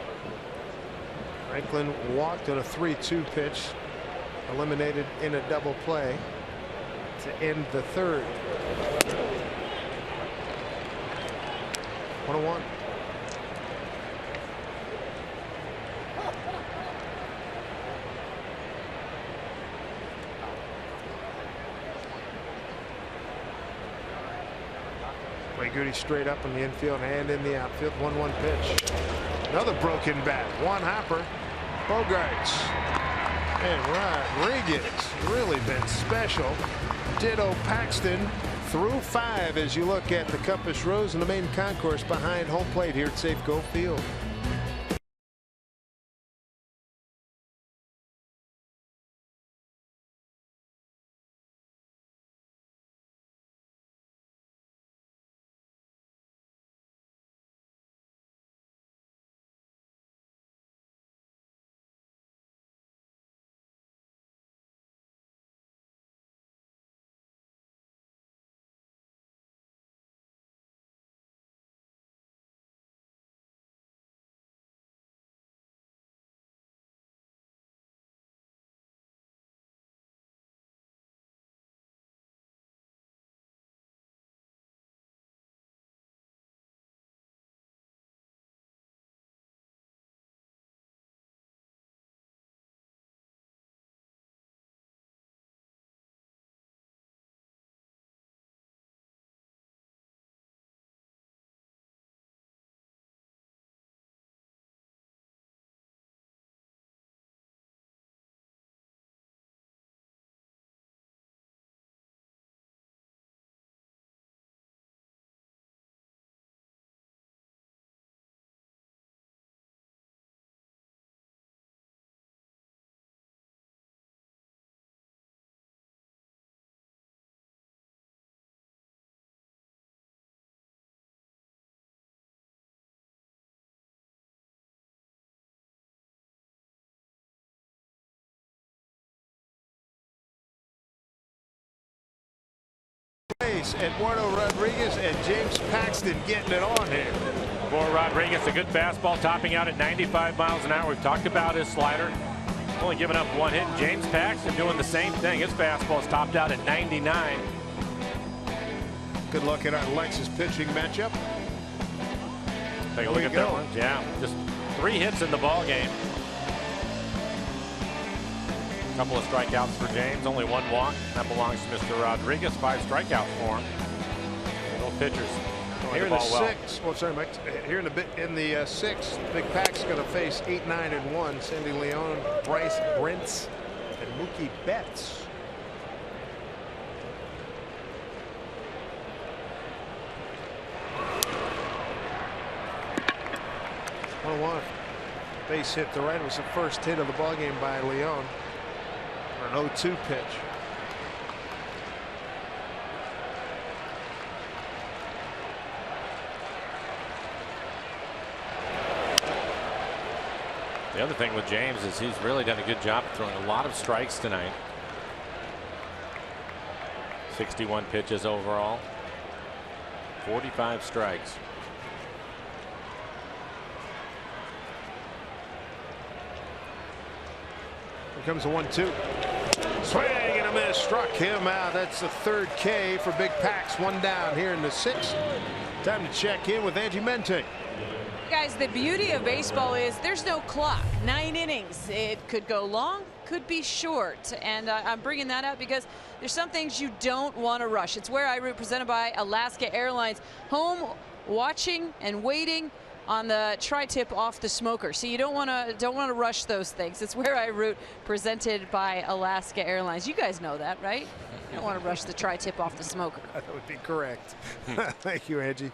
Franklin walked on a 3-2 pitch, eliminated in a double play to end the 3rd. 1-1. Play Goody straight up in the infield and in the outfield. 1-1 pitch. Another broken bat. One hopper. Bogarts and Rodriguez really been special. Ditto Paxton through 5 as you look at the Compass Rose and the main concourse behind home plate here at Safeco Field. Eduardo Rodriguez and James Paxton getting it on here. For Rodriguez, a good fastball topping out at 95 miles an hour. We've talked about his slider. Only giving up one hit. James Paxton doing the same thing. His fastball is topped out at 99. Good luck at our Lexus pitching matchup. Take a look at that one. Yeah, just 3 hits in the ball game. A couple of strikeouts for James, only 1 walk. That belongs to Mr. Rodriguez. 5 strikeouts for him. Both pitchers. Here in the sixth, well, sorry, Mike. Here in the sixth, Big Pac's going to face 8, 9, and 1. Sandy Leon, Bryce Brentz, and Mookie Betts. One base hit to right. It was the first hit of the ball game by Leon. An 0-2 pitch. The other thing with James is he's really done a good job throwing a lot of strikes tonight. 61 pitches overall. 45 strikes. Here comes a 1-2. Swing and a miss. Struck him out. That's the 3rd K for Big Pacs. 1 down here in the 6th. Time to check in with Angie Mente. Guys, the beauty of baseball is there's no clock. 9 innings. It could go long, could be short. And I'm bringing that up because there's some things you don't want to rush. It's Where I Root, presented by Alaska Airlines. Home watching and waiting on the tri-tip off the smoker. So you don't want to rush those things. It's Where I Root, presented by Alaska Airlines. You guys know that, right? You don't want to rush the tri-tip off the smoker. That would be correct. Thank you, Angie.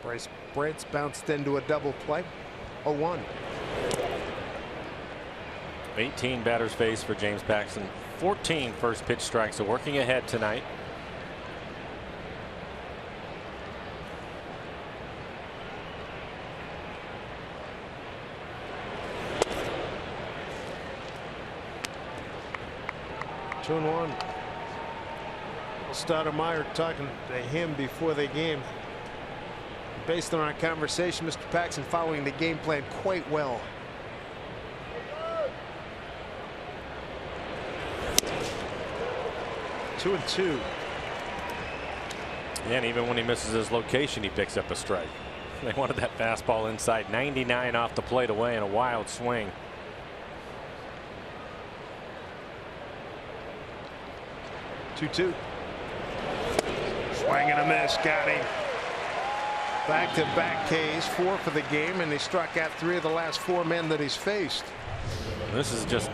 Bryce Brentz bounced into a double play. 0-1. 18 batters faced for James Paxton. 14 first pitch strikes. So working ahead tonight. Two and 1. Stoudemire talking to him before the game. Based on our conversation, Mr. Paxton following the game plan quite well. Two and 2. Yeah, and even when he misses his location, he picks up a strike. They wanted that fastball inside. 99 off the plate away and a wild swing. Two. Swing and a miss. Got him. Back-to-back Ks, 4 for the game, and he struck out 3 of the last 4 men that he's faced. This is just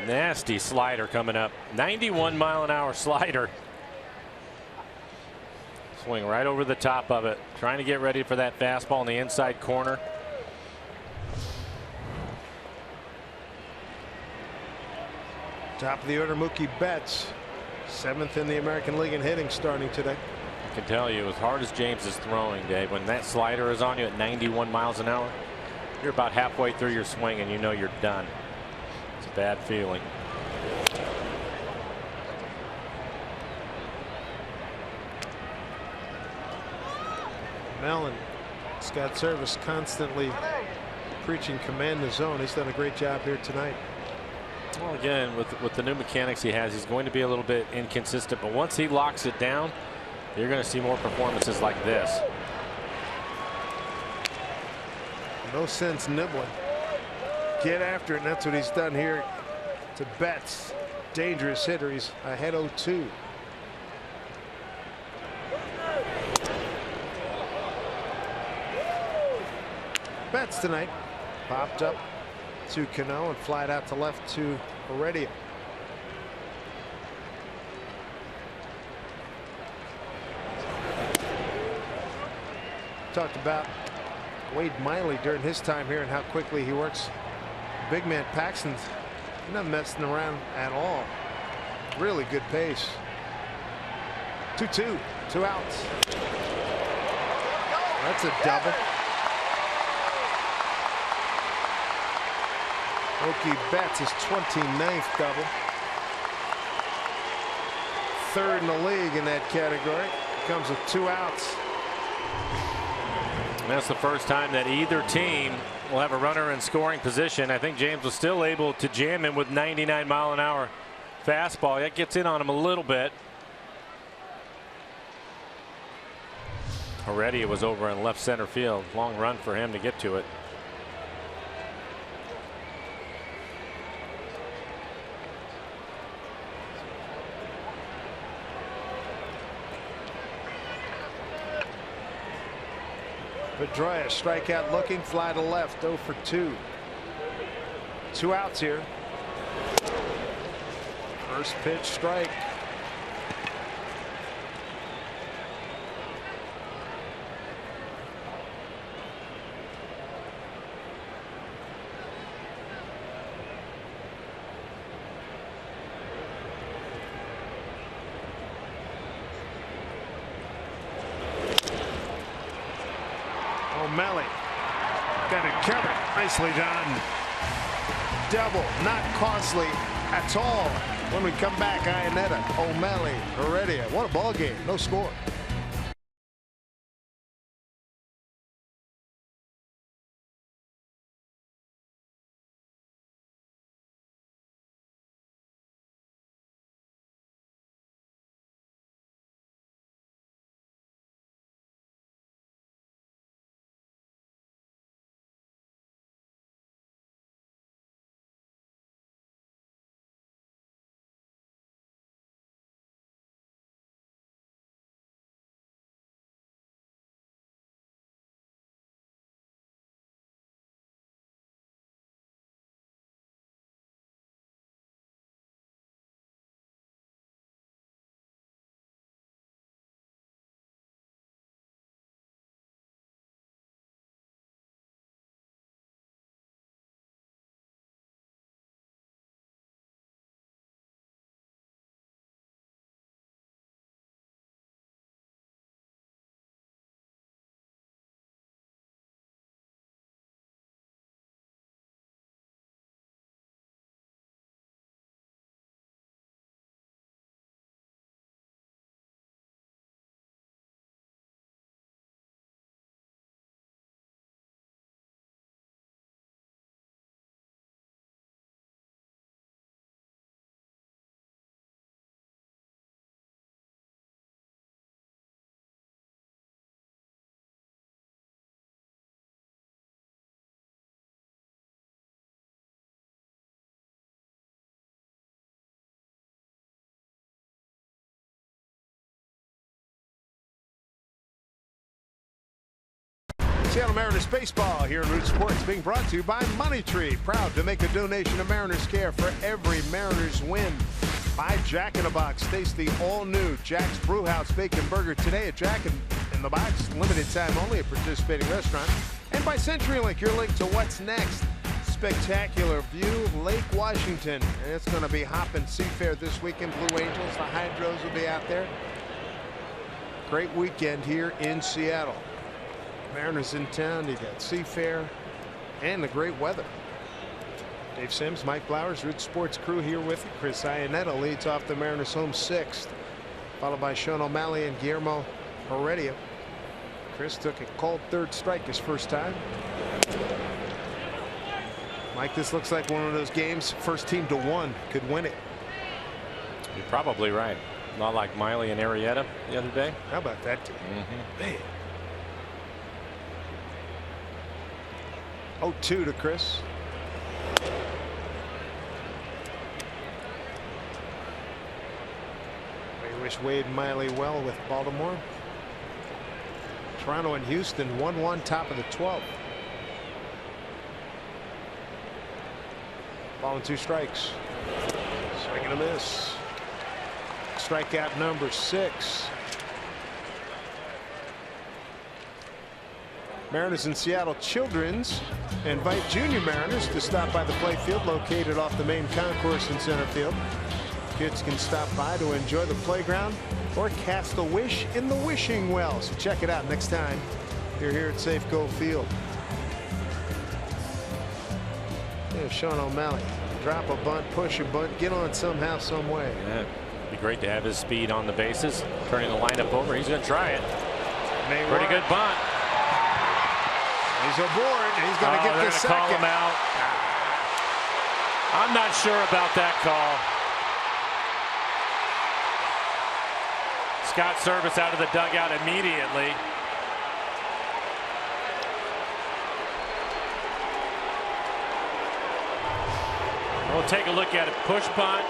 nasty slider coming up. 91-mile-an-hour slider. Swing right over the top of it. Trying to get ready for that fastball in the inside corner. Top of the order, Mookie Betts. 7th in the American League in hitting starting today. I can tell you, as hard as James is throwing, Dave, when that slider is on you at 91 miles an hour, you're about halfway through your swing and you know you're done. It's a bad feeling. Mellon, Scott Servais constantly preaching command the zone. He's done a great job here tonight. Well, again, with the new mechanics he has, he's going to be a little bit inconsistent, but once he locks it down, you're going to see more performances like this. No sense nibbling. Get after it, and that's what he's done here to Betts. Dangerous hitter. He's ahead 0-2. Betts tonight popped up to Cano and flied out to left to Heredia. Talked about Wade Miley during his time here and how quickly he works. Big man Paxton's not messing around at all. Really good pace. 2-2, 2 outs. That's a double. Mookie Betts his 29th double. third in the league in that category. Comes with 2 outs. And that's the first time that either team will have a runner in scoring position. I think James was still able to jam him with 99-mile-an-hour fastball. That gets in on him a little bit. Already it was over in left center field. Long run for him to get to it. Pedroia strikeout looking, fly to left, 0 for 2. 2 outs here. First pitch strike. O'Malley got it covered. Nicely done. Double, not costly at all. When we come back, Iannetta, O'Malley, Heredia. What a ball game. No score. Seattle Mariners baseball here in Root Sports, being brought to you by Money Tree. Proud to make a donation to Mariners Care for every Mariners win. By Jack in the Box. Taste the all-new Jack's Brewhouse Bacon Burger today at Jack in the Box. Limited time only at participating restaurants. And by CenturyLink, your link to what's next. Spectacular view of Lake Washington. And it's going to be hopping Seafair this weekend. Blue Angels, the Hydros will be out there. Great weekend here in Seattle. Mariners in town. You got Seafair and the great weather. Dave Sims, Mike Blowers, Root Sports crew here with you. Chris Iannetta leads off the Mariners home 6th, followed by Sean O'Malley and Guillermo Heredia. Chris took a called third strike his first time. Mike, this looks like one of those games first team to 1 could win it. You're probably right. Not like Miley and Arrieta the other day. How about that team? Man. 0-2 to Chris. We wish Wade Miley well with Baltimore. Toronto and Houston 1-1 top of the 12th. Ball and 2 strikes. Swing and a miss. Strikeout number 6. Mariners in Seattle Children's invite junior Mariners to stop by the play field located off the main concourse in center field. Kids can stop by to enjoy the playground or cast a wish in the wishing well. So check it out next time you're here at Safeco Field. There's Sean O'Malley. Drop a bunt, push a bunt, get on somehow, some way. Yeah. It'd be great to have his speed on the bases, turning the lineup over. He's going to try it. Pretty good bunt. He's aboard. He's going to get the second. Call him out. I'm not sure about that call. Scott Service out of the dugout immediately. We'll take a look at it. Push bunt.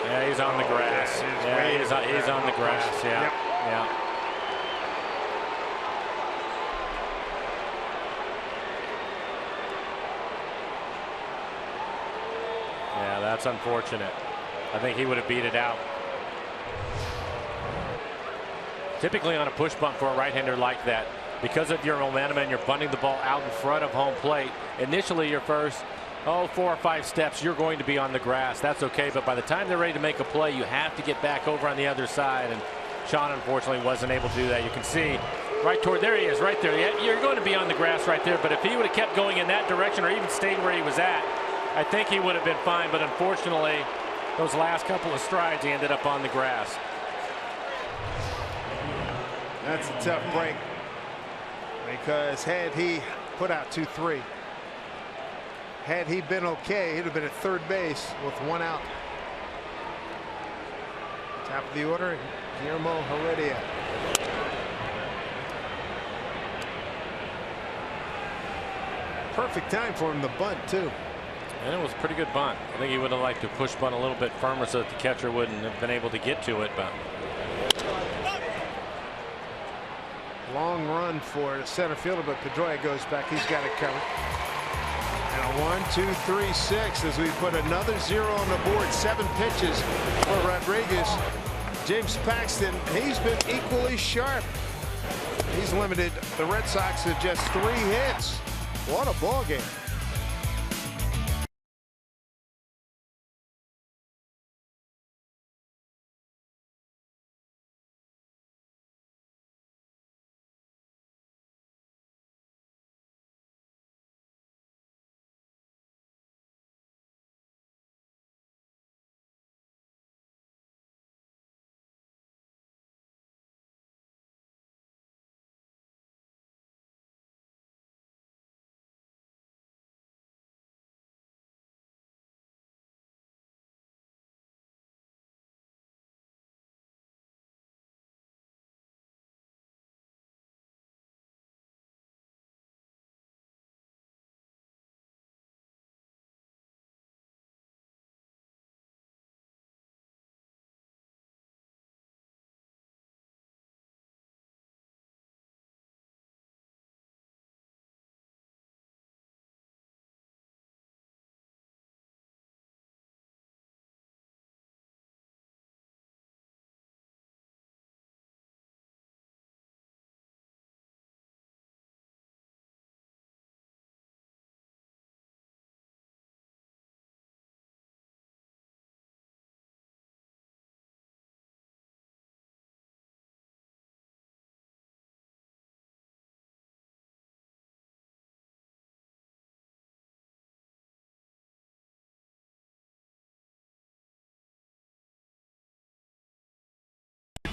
Yeah, he's on the grass. Yeah, he's on the grass. Yeah, yep. Yeah. Yeah, that's unfortunate. I think he would have beat it out. Typically on a push bunt for a right-hander like that, because of your momentum and you're bunting the ball out in front of home plate, initially your first 4 or 5 steps you're going to be on the grass. That's okay, but by the time they're ready to make a play, you have to get back over on the other side, and Sean unfortunately wasn't able to do that. You can see right toward there he is, right there. You're going to be on the grass right there, but if he would have kept going in that direction or even stayed where he was at, I think he would have been fine, but unfortunately those last couple of strides he ended up on the grass. That's a tough break, because had he put out 2-3, had he been okay, he'd have been at third base with 1 out. Top of the order, Guillermo Heredia. Perfect time for him to bunt too. And it was a pretty good bunt. I think he would have liked to push bunt a little bit firmer so that the catcher wouldn't have been able to get to it, but long run for the center fielder, but Pedroia goes back. He's got it covered. And a 1, 2, 3, 6 as we put another 0 on the board. 7 pitches for Rodriguez. James Paxton, he's been equally sharp. He's limited the Red Sox to just 3 hits. What a ball game.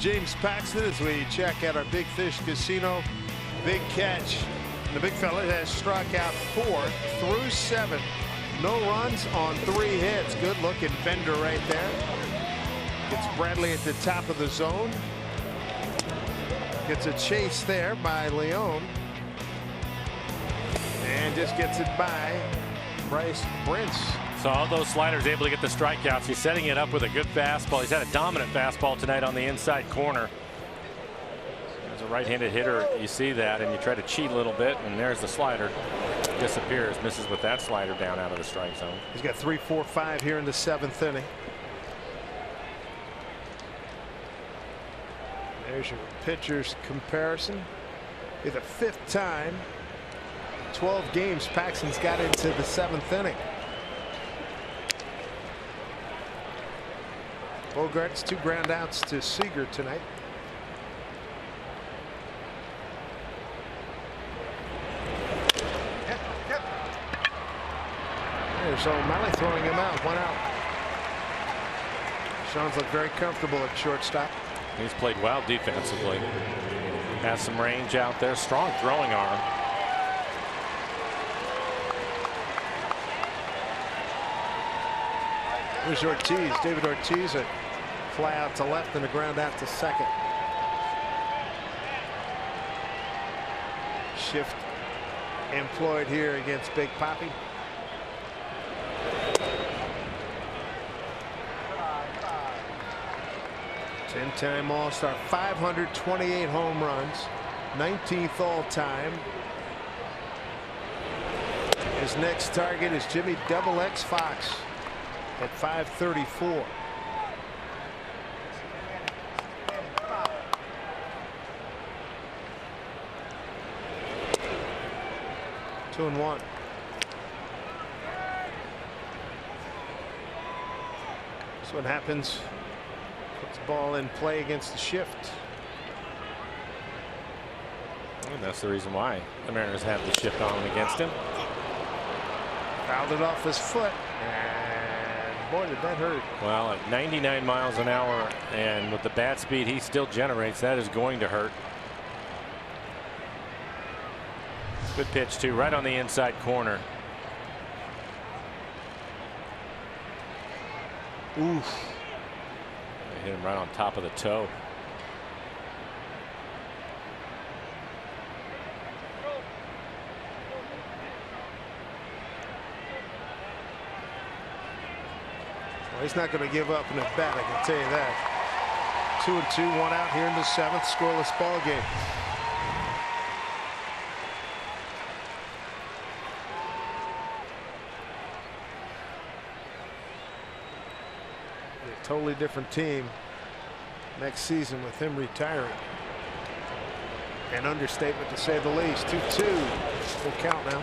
James Paxton as we check out our Big Fish Casino. Big catch. The big fella has struck out 4 through 7. No runs on 3 hits. Good looking bender right there. Gets Bradley at the top of the zone. Gets a chase there by Leon. And just gets it by Bryce Prince. so all those sliders able to get the strikeouts. He's setting it up with a good fastball. He's had a dominant fastball tonight on the inside corner. As a right-handed hitter, you see that, and you try to cheat a little bit, and there's the slider. Disappears, misses with that slider down out of the strike zone. He's got 3, 4, 5 here in the 7th inning. There's your pitchers comparison. It's the 5th time, 12 games, Paxton's got into the 7th inning. Bogaerts 2 ground outs to Seager tonight. There's O'Malley throwing him out. 1 out. Sounds like very comfortable at shortstop. He's played well defensively. Has some range out there. Strong throwing arm. Here's Ortiz. David Ortiz, a fly out to left and a ground out to second. Shift employed here against Big Papi. Ten-time All-Star, 528 home runs, 19th all-time. His next target is Jimmy Double X Fox at 534. Two and one. That's what happens. Puts the ball in play against the shift. And that's the reason why the Mariners have the shift on against him. Fouled it off his foot. And boy, did that hurt. Well, at 99 miles an hour and with the bat speed he still generates, that is going to hurt. Good pitch too, right on the inside corner. Oof. They hit him right on top of the toe. Well, he's not going to give up in at bat, I can tell you that. 2-2, one out here in the seventh, scoreless ball game. A totally different team next season with him retiring. An understatement to say the least. 2-2. Full count now.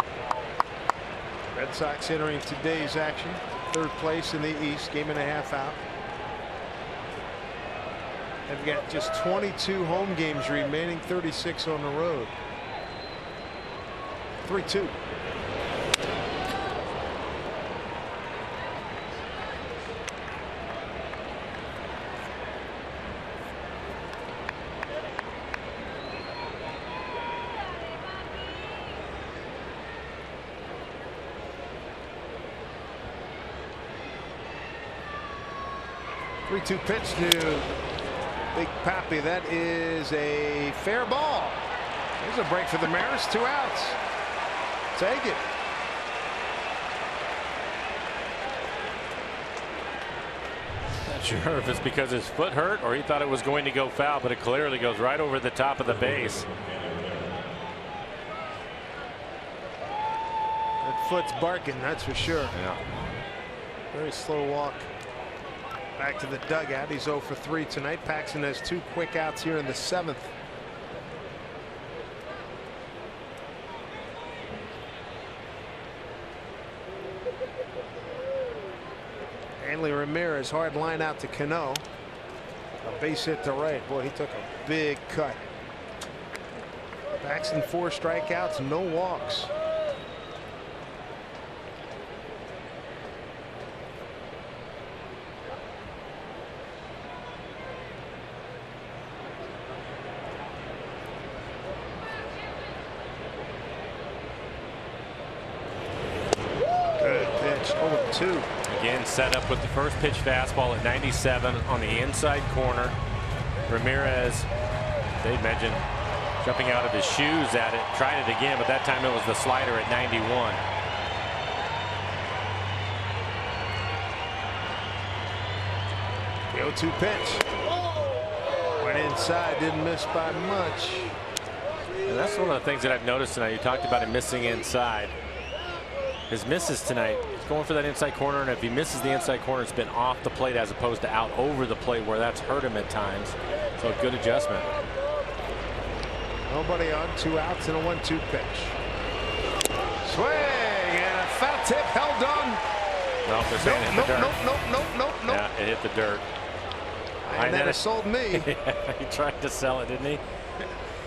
Red Sox entering today's action. Third place in the East, game and a half out. They've got just 22 home games remaining, 36 on the road. 3-2. Three-two pitch to Big Papi. That is a fair ball. There's a break for the Mariners. 2 outs. Take it. Not sure if it's because his foot hurt or he thought it was going to go foul, but it clearly goes right over the top of the base. That foot's barking, that's for sure. Yeah. Very slow walk back to the dugout. He's 0 for 3 tonight. Paxton has 2 quick outs here in the 7th. Hanley Ramirez, hard line out to Cano. A base hit to right. Boy, he took a big cut. Paxton 4 strikeouts, no walks. Again, set up with the first pitch fastball at 97 on the inside corner. Ramirez, Dave mentioned, jumping out of his shoes at it, tried it again, but that time it was the slider at 91. The 0-2 pitch. Went inside, didn't miss by much. And that's one of the things that I've noticed tonight. You talked about him missing inside. His misses tonight, he's going for that inside corner, and if he misses the inside corner, it's been off the plate as opposed to out over the plate, where that's hurt him at times. So a good adjustment. Nobody on, 2 outs and a 1-2 pitch. Swing and a foul tip held on. No, they're saying it hit the dirt. Nope. Yeah, it hit the dirt. And that has sold me. He tried to sell it, didn't he?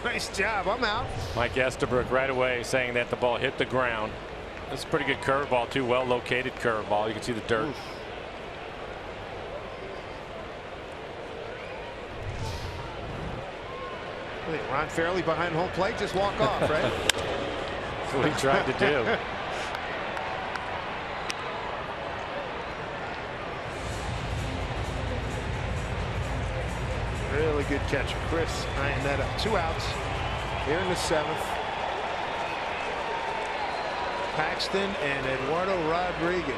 Nice job. I'm out. Mike Estabrook right away saying that the ball hit the ground. That's a pretty good curveball too, well located curveball. You can see the dirt. Ron Fairley behind home plate, just walk off, right? That's what he tried to do. Really good catcher, Chris Iannetta. 2 outs here in the 7th. Paxton and Eduardo Rodriguez.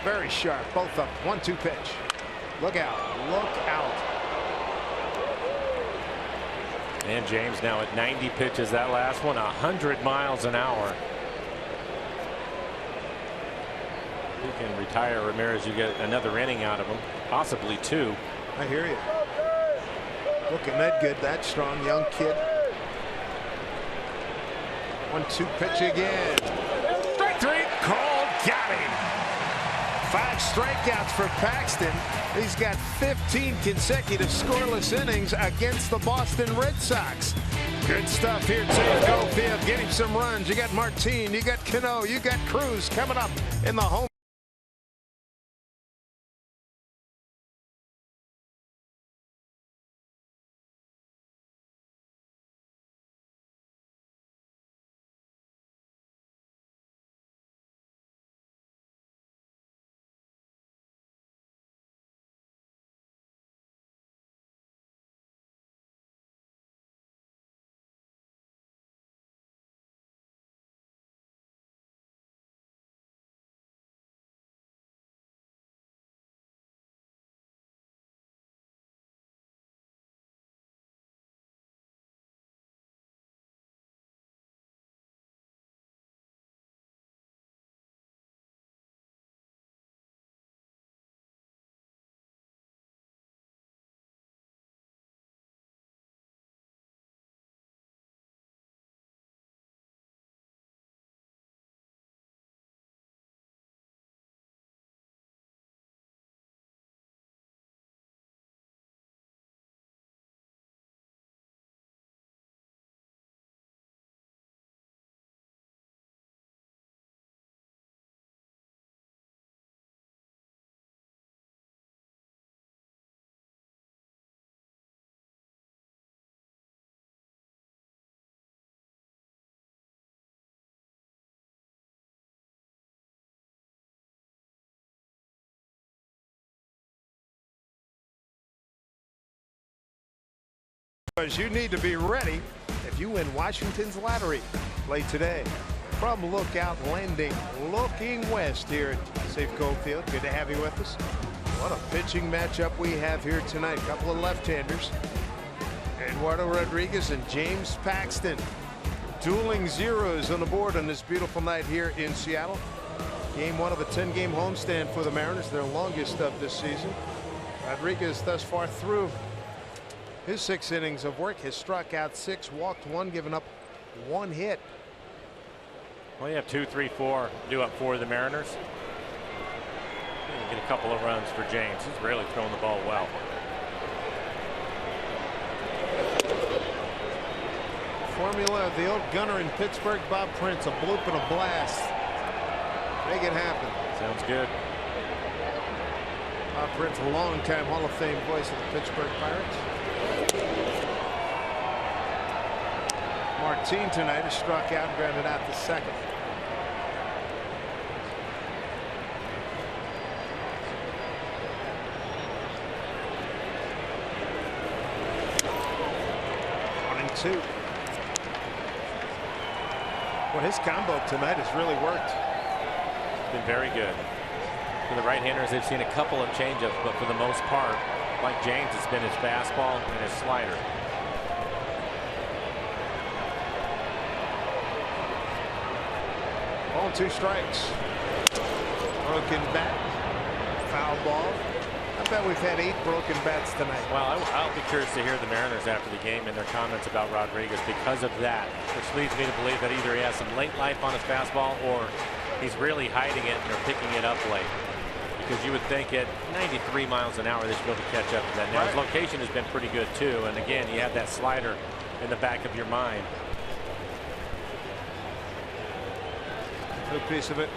Very sharp, both up. 1-2 pitch. Look out, look out. And James now at 90 pitches. That last one 100 miles an hour. You can retire Ramirez. You get another inning out of him, possibly 2. I hear you. Looking that good, that strong young kid. 1-2 pitch again. Strike 3 Called, got him. 5 strikeouts for Paxton. He's got 15 consecutive scoreless innings against the Boston Red Sox. Good stuff here at Safeco Field. Getting some runs. You got Martin, you got Cano, you got Cruz coming up in the home. You need to be ready if you win Washington's lottery. Play today from Lookout Landing, looking west here at Safeco Field. Good to have you with us. What a pitching matchup we have here tonight. A couple of left-handers, Eduardo Rodriguez and James Paxton, dueling zeros on the board on this beautiful night here in Seattle. Game 1 of a 10-game homestand for the Mariners, their longest of this season. Rodriguez thus far through his 6 innings of work has struck out 6, walked 1, given up 1 hit. Well, you have 2, 3, 4 due up for the Mariners. You get a couple of runs for James. He's really throwing the ball well. Formula of the old gunner in Pittsburgh, Bob Prince, a bloop and a blast. Make it happen. Sounds good. Bob Prince, a long-time Hall of Fame voice of the Pittsburgh Pirates. Martin tonight has struck out and grounded out to second. One and two. Well, his combo tonight has really worked. Been very good. For the right-handers, they've seen a couple of changeups, but for the most part, like James, it's been his fastball and his slider. 2 strikes. Broken bat. Foul ball. I bet we've had 8 broken bats tonight. Well, I'll be curious to hear the Mariners after the game and their comments about Rodriguez because of that, which leads me to believe that either he has some late life on his fastball or he's really hiding it and they're picking it up late. Because you would think at 93 miles an hour they should be able to catch up to that. Now his location has been pretty good too, and again you have that slider in the back of your mind. Good piece of it.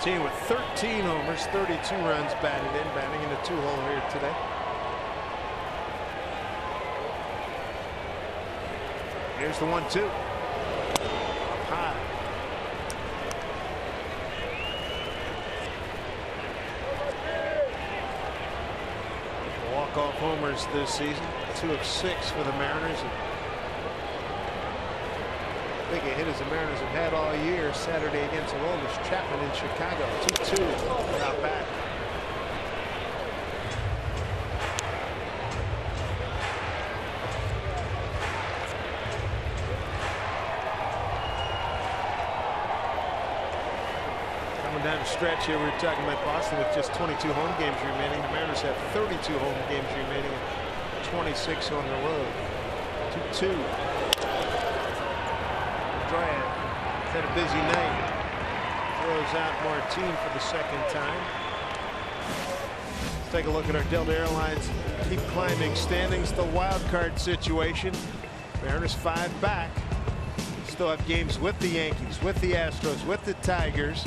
Team with 13 homers, 32 runs batted in, batting in a 2-hole here today. Here's the 1-2. Up high. Walk-off homers this season, 2 of 6 for the Mariners. Big a hit as the Mariners have had all year. Saturday against Aroldis Chapman in Chicago. 2-2 out back. Coming down the stretch here, we were talking about Boston with just 22 home games remaining. The Mariners have 32 home games remaining and 26 on the road. 2-2. Drab had a busy night. Throws out Martin for the second time. Let's take a look at our Delta Airlines keep climbing standings. The wild card situation. Mariners 5 back. Still have games with the Yankees, with the Astros, with the Tigers.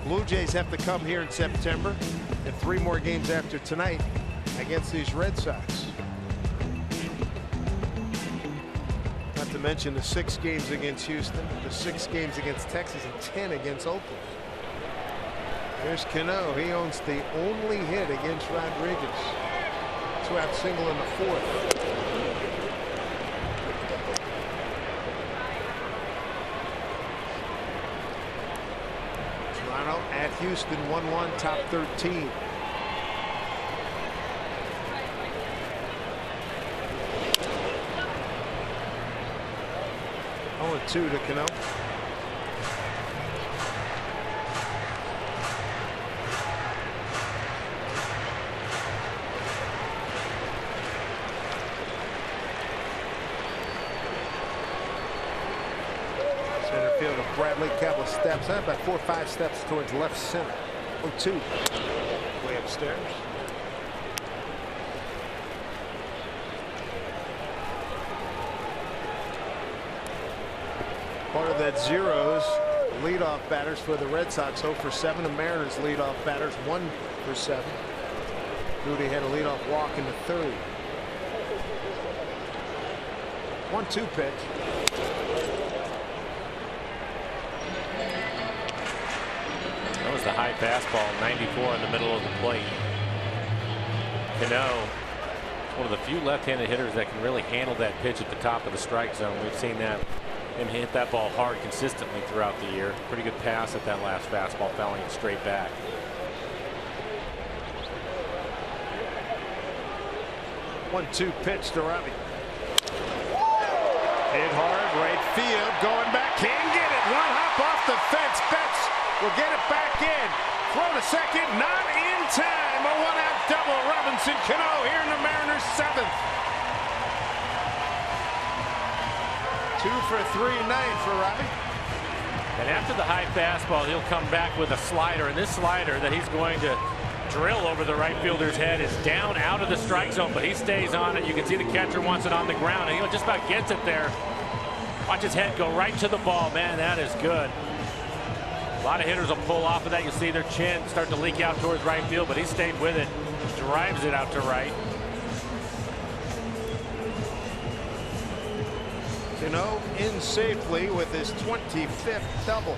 Blue Jays have to come here in September, and 3 more games after tonight against these Red Sox. Not to mention the 6 games against Houston, the 6 games against Texas, and 10 against Oakland. Here's Cano. He owns the only hit against Rodriguez. 2-out single in the 4th. Toronto at Houston 1-1, top 13. Only 2 to Cano. Center field of Bradley. Couple of steps up, about 4 or 5 steps towards left center. 0-2. Way upstairs. Part of that zeros leadoff batters for the Red Sox. 0 for 7. The Mariners leadoff batters 1 for 7. Rudy had a leadoff walk in the 3rd. 1-2 pitch. That was the high fastball, 94 in the middle of the plate. Cano, one of the few left-handed hitters that can really handle that pitch at the top of the strike zone. We've seen that him hit that ball hard consistently throughout the year. Pretty good pass at that last fastball, fouling it straight back. One-two pitch to Robbie. Hit hard, right field, going back, can't get it. One hop off the fence. Betts will get it back in. Throw to second, not in time. A 1-out double. Robinson Cano here in the Mariners' 7th. 2 for 3 night for Robbie. And after the high fastball, he'll come back with a slider, and this slider that he's going to drill over the right fielder's head is down out of the strike zone, but he stays on it. You can see the catcher wants it on the ground, and he just about gets it there. Watch his head go right to the ball. Man, that is good. A lot of hitters will pull off of that. You'll see their chin start to leak out towards right field, but he stayed with it, drives it out to right. Cano in safely with his 25th double.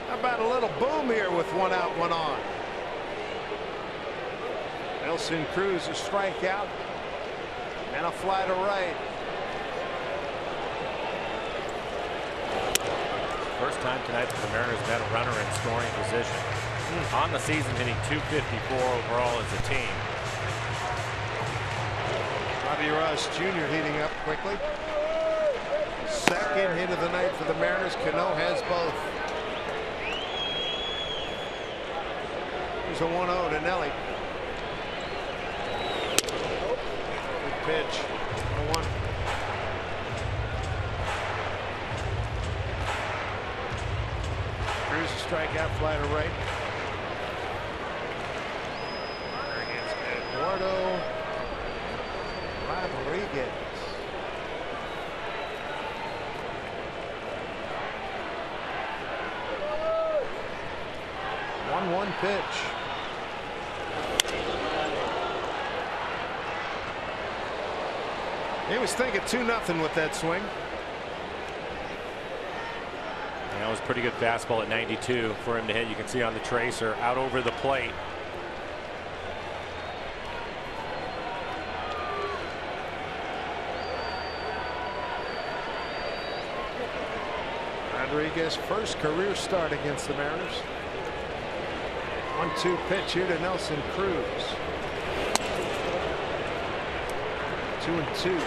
How about a little boom here with 1 out, 1 on? Nelson Cruz a strikeout and a fly to right. First time tonight that the Mariners have had a runner in scoring position. On the season, hitting .254 overall as a team. Robbie Ross Jr. heating up quickly. Second hit of the night for the Mariners. Cano has both. Here's a 1-0 to Nelly. Good pitch. 1-1. Cruz a strikeout, fly to right. Runner against Eduardo Rodriguez. 1-1 pitch. He was thinking 2-0 with that swing. That was a pretty good fastball at 92 for him to hit. You can see on the tracer out over the plate. Rodriguez, first career start against the Mariners. 1-2 pitch here to Nelson Cruz. 2-2.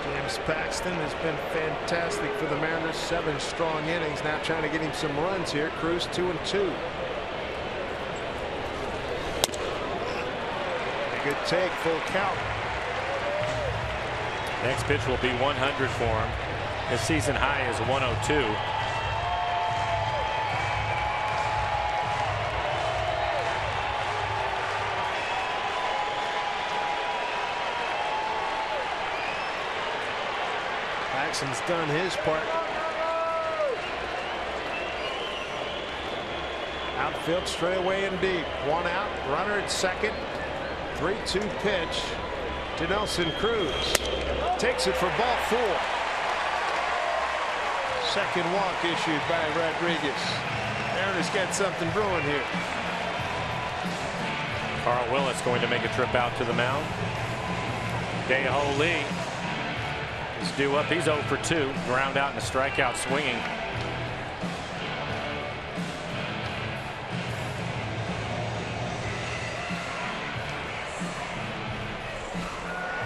James Paxton has been fantastic for the Mariners. 7 strong innings. Now trying to get him some runs here. Cruz 2-2. A good take, full count. Next pitch will be 100 for him. His season high is 102. Paxton's done his part. Outfield straight away and deep. 1 out. Runner at second. 3-2 pitch to Nelson Cruz. Takes it for ball 4. Second walk issued by Rodriguez. Mariners got something brewing here. Carl Willis going to make a trip out to the mound. Dae-Ho Lee is due up. He's 0 for 2. Ground out and a strikeout swinging.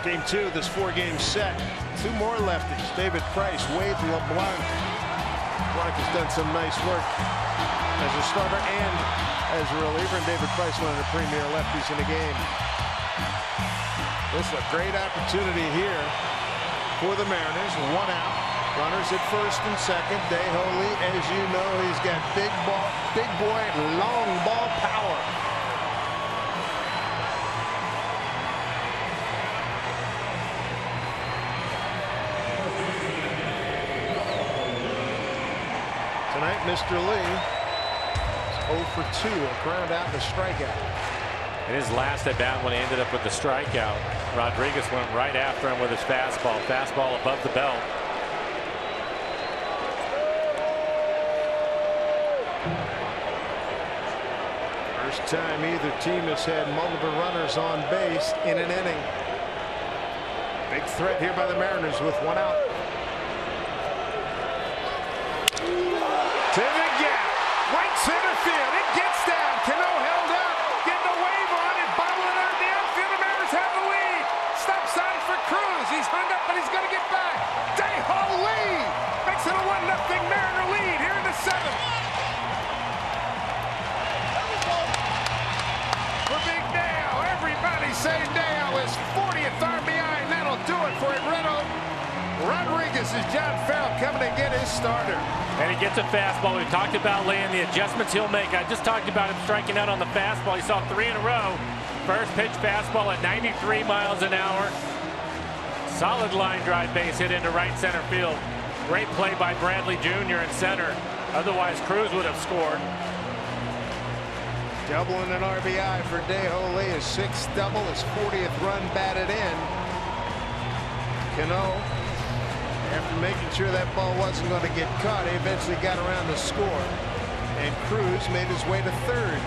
Game 2 of this 4-game set. 2 more lefties. David Price, Wade LeBlanc. LeBlanc has done some nice work as a starter and as a reliever. And David Price, one of the premier lefties in the game. This is a great opportunity here for the Mariners. 1 out. Runners at first and second. Dae-Ho Lee, as you know, he's got big boy, long ball power. Tonight, Mr. Lee is 0 for 2, a ground out and a strikeout. In his last at bat when he ended up with the strikeout, Rodriguez went right after him with his fastball. Fastball above the belt. First time either team has had multiple runners on base in an inning. Big threat here by the Mariners with 1 out. To the gap, right center field. It gets down. Cano held up, getting a wave on it, bobbling out the outfield. The Mariners have the lead. Stop sign for Cruz. He's hung up, but he's going to get back. Dae-Ho Lee makes it a 1-0 Mariner lead here in the 7th. For Big Dale, everybody say Dale is 40th RBI, and that'll do it for Redo. Rodriguez is John Farrell coming to get his starter. And he gets a fastball. We talked about Lee and the adjustments he'll make. I just talked about him striking out on the fastball. He saw 3 in a row. First pitch fastball at 93 miles an hour. Solid line drive base hit into right center field. Great play by Bradley Jr. in center. Otherwise, Cruz would have scored. Doubling an RBI for Dae-Ho Lee. His 6th double, his 40th run batted in. Cano, after making sure that ball wasn't going to get caught, he eventually got around to score. And Cruz made his way to 3rd.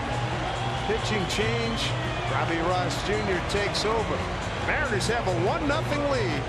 Pitching change. Robbie Ross Jr. takes over. Mariners have a 1-0 lead.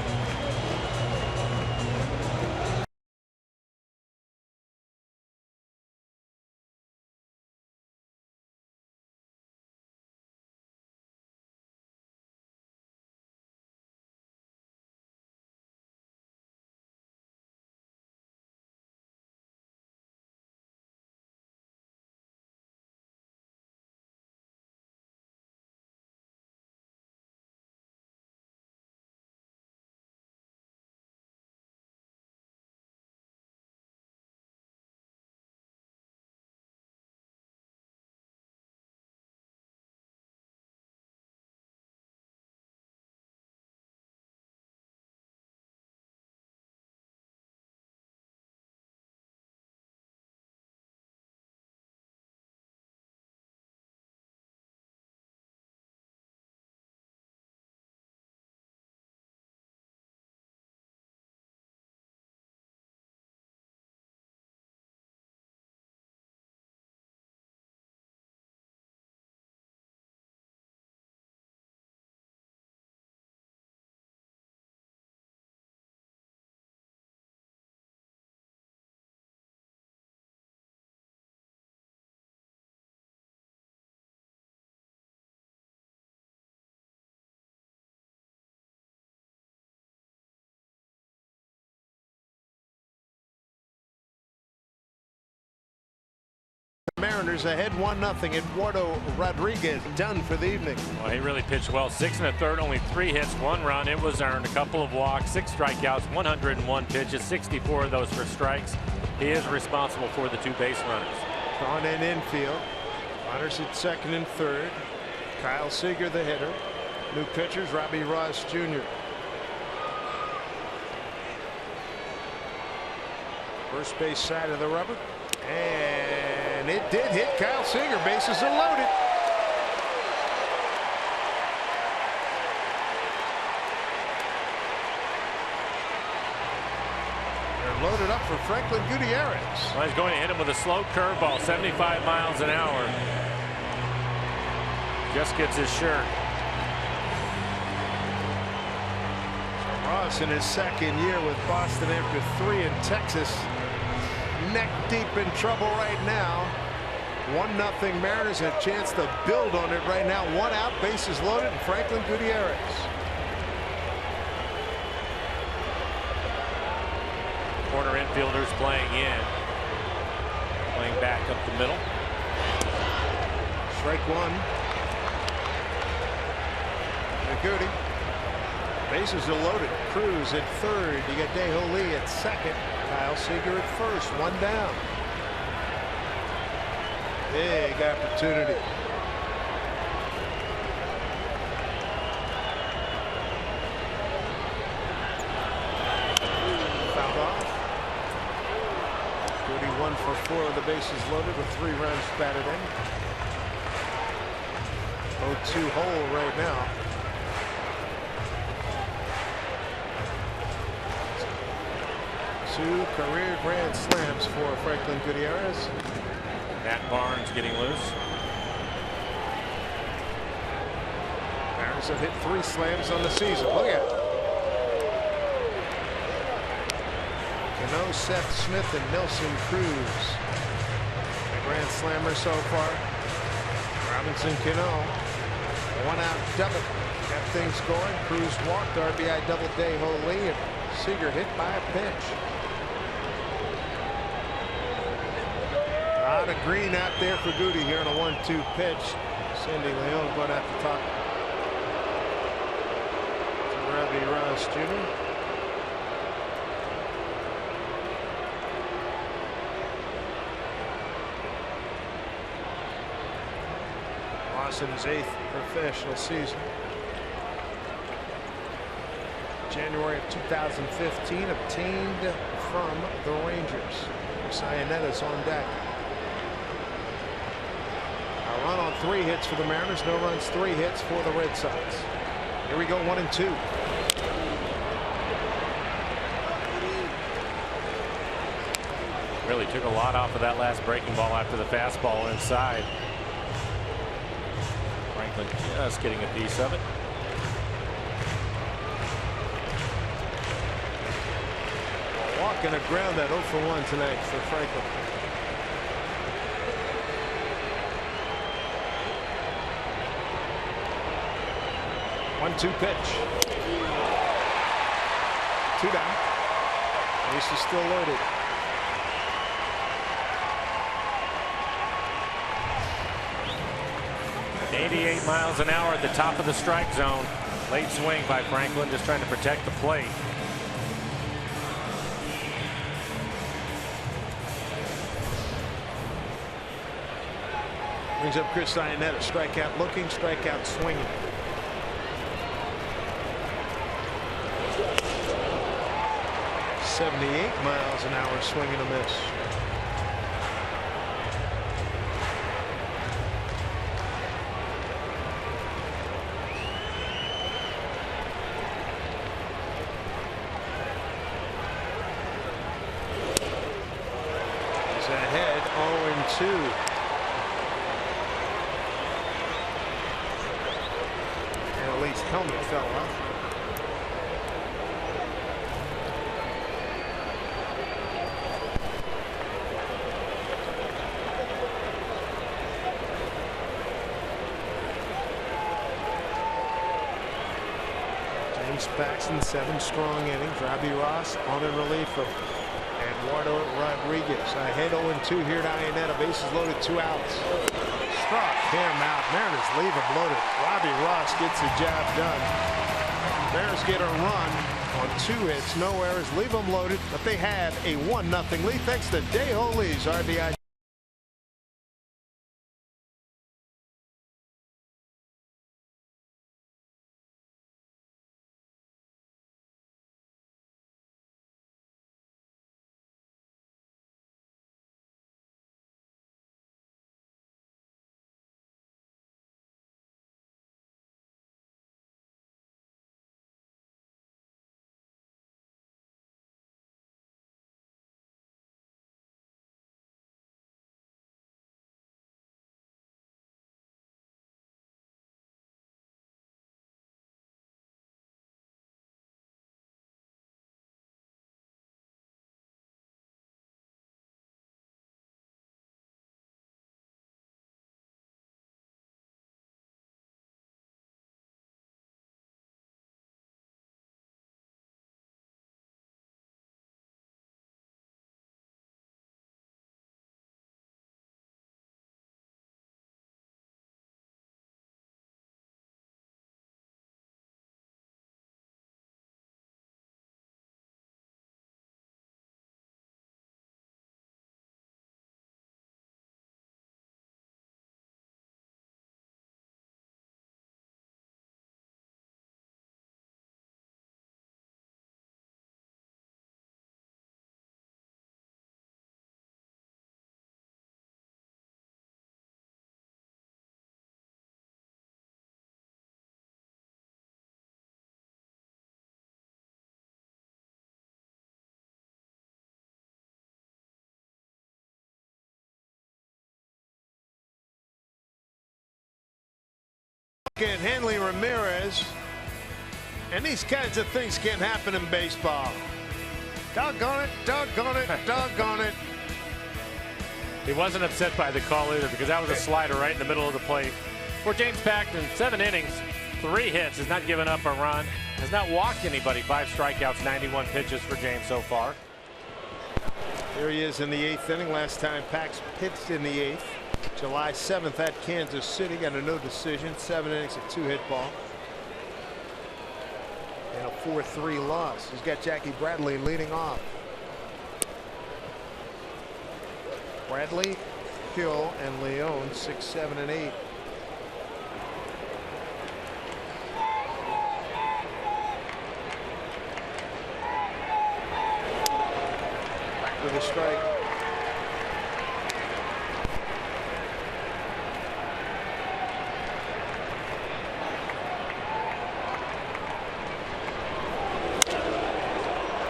Mariners ahead 1-0. Eduardo Rodriguez done for the evening. Well, he really pitched well. 6 1/3, only 3 hits, 1 run. It was earned. A couple of walks, 6 strikeouts, 101 pitches, 64 of those for strikes. He is responsible for the 2 base runners. On and infield. Runners at second and third. Kyle Seager, the hitter. New pitchers, Robbie Ross Jr. First base side of the rubber. And it did hit Kyle Seager. Bases are loaded. They're loaded up for Franklin Gutierrez. Well, he's going to hit him with a slow curveball, 75 miles an hour. Just gets his shirt. Ross in his second year with Boston after 3 in Texas. Neck deep in trouble right now. 1-0 Mariners, a chance to build on it right now. 1 out, bases loaded, and Franklin Gutierrez. Corner infielders playing in. Playing back up the middle. Strike 1. Goody. Bases are loaded. Cruz at third. You got Dae-Ho Lee at second. Kyle Seager at first. 1 down. Big opportunity. Fouled off. Goody 1 for 4 of the bases loaded with 3 runs batted in. 0-2 hole right now. 2 career grand slams for Franklin Gutierrez. Matt Barnes getting loose. Mariners have hit 3 slams on the season. Look at it. Cano, Seth Smith, and Nelson Cruz. A grand slammer so far. Robinson Cano. 1 out double. Got things going. Cruz walked. RBI double. Dae-Ho Lee. And Seager hit by a pitch. A lot of green out there for Goody here on a 1-2 pitch. Sandy Leon going out the top to Robbie Ross Jr. Ross in his 8th professional season. January of 2015, obtained from the Rangers. Sionetta's on deck. A run on 3 hits for the Mariners. No runs, 3 hits for the Red Sox. Here we go, 1-2. Really took a lot off of that last breaking ball after the fastball inside. Franklin just getting a piece of it. Walk and a ground at 0 for 1 tonight for Franklin. One-two pitch. 2 down. Base is still loaded. .88 miles an hour at the top of the strike zone. Late swing by Franklin, just trying to protect the plate. Brings up Chris Ionetta. Strikeout looking, strikeout swinging. .78 miles an hour swing and a miss. He's ahead 0-2. Lee's helmet fell off. James Paxton, 7 strong innings. Robbie Ross on in relief of Eduardo Rodriguez ahead 0-2 here to Iannetta. Bases loaded, 2 outs. Struck him out. Mariners leave him loaded. Robbie Ross gets the job done. Mariners get a run on 2 hits, no errors, leave them loaded, but they have a 1-0 lead thanks to Daeho Lee's RBI. And Hanley Ramirez, and these kinds of things can't happen in baseball. Doggone it, doggone it, doggone it. He wasn't upset by the call either, because that was a slider right in the middle of the plate. For James Paxton, 7 innings, 3 hits, has not given up a run, has not walked anybody, 5 strikeouts, 91 pitches for James so far. Here he is in the 8th inning. Last time Pax pitched in the 8th. July 7th at Kansas City. Got a no decision, 7 innings, a 2-hit ball, and a 4-3 loss. He's got Jackie Bradley leading off. Bradley, Hill, and Leone 6, 7, and 8. Back with a strike.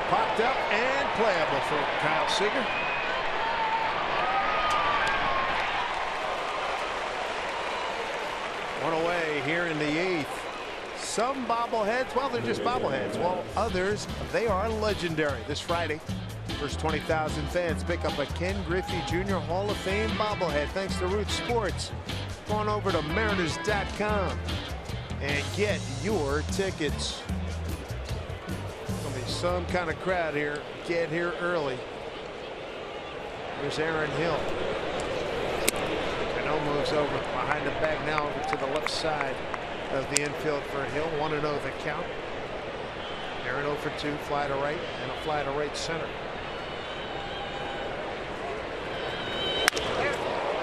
Popped up and playable for Kyle Seager. One away here in the 8th. Some bobbleheads, well, they're just bobbleheads, while others, they are legendary. This Friday, first 20,000 fans pick up a Ken Griffey Jr. Hall of Fame bobblehead thanks to Root Sports. Go on over to Mariners.com and get your tickets. Some kind of crowd here. Get here early. Here's Aaron Hill. Cano moves over behind the bag now over to the left side of the infield for Hill. 1-0 the count. Aaron 0 for 2, fly to right, and a fly to right center.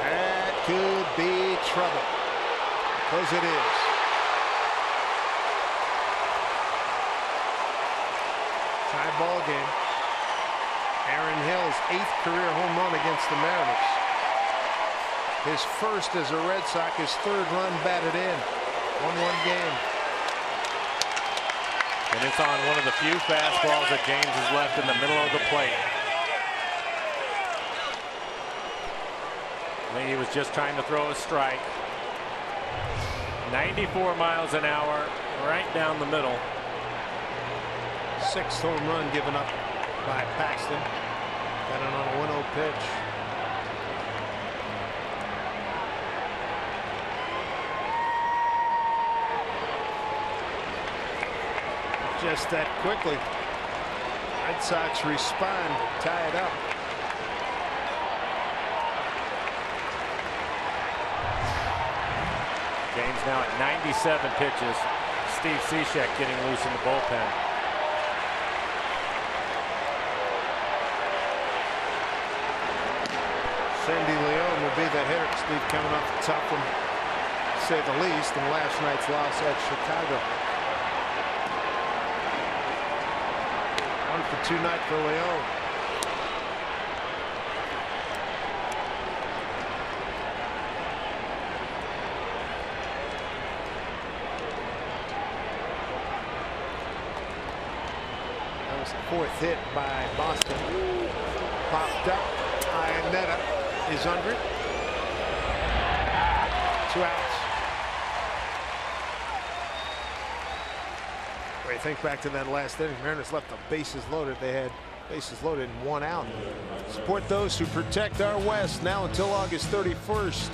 That could be trouble, because it is. Tie ball game. Aaron Hill's 8th career home run against the Mariners. His first as a Red Sox, his 3rd run batted in. 1-1 game. And it's on one of the few fastballs that James has left in the middle of the plate. I think he was just trying to throw a strike. 94 miles an hour, right down the middle. 6th home run given up by Paxton. Got it on a 1-0 pitch. Just that quickly. Red Sox respond, tie it up. Game's now at 97 pitches. Steve Cishek getting loose in the bullpen. Sandy Leon will be the hitter. Steve coming off a tough one, to say the least, in last night's loss at Chicago. 1 for 2 night for Leon. That was the 4th hit by Boston. Popped up. Iannetta is under it. 2 outs. When you think back to that last inning, Mariners left the bases loaded. They had bases loaded and 1 out. Support those who protect our West now until August 31st.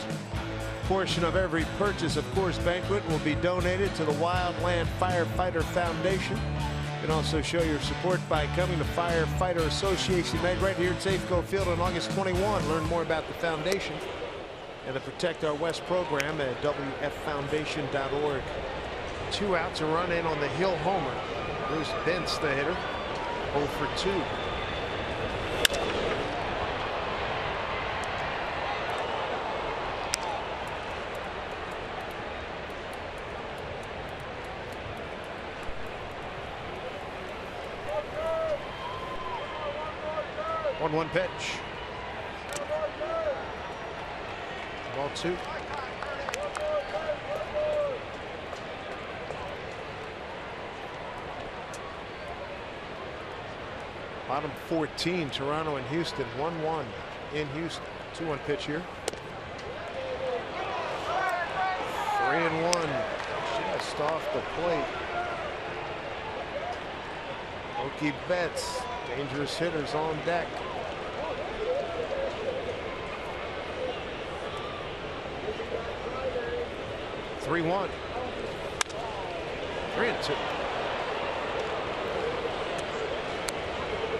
Portion of every purchase of Coors Banquet will be donated to the Wildland Firefighter Foundation. You can also show your support by coming to Firefighter Association Night right here at Safeco Field on August 21. Learn more about the foundation and the Protect Our West program at WFFoundation.org. 2 outs, a run in on the Hill homer. Bruce Bentz, the hitter, 0 for 2. One pitch. Ball 2. Bottom 14, Toronto and Houston, 1-1 in Houston. 2-1 pitch here. 3-1, just off the plate. Mookie Betts, dangerous hitters on deck. 3-1. 3-2.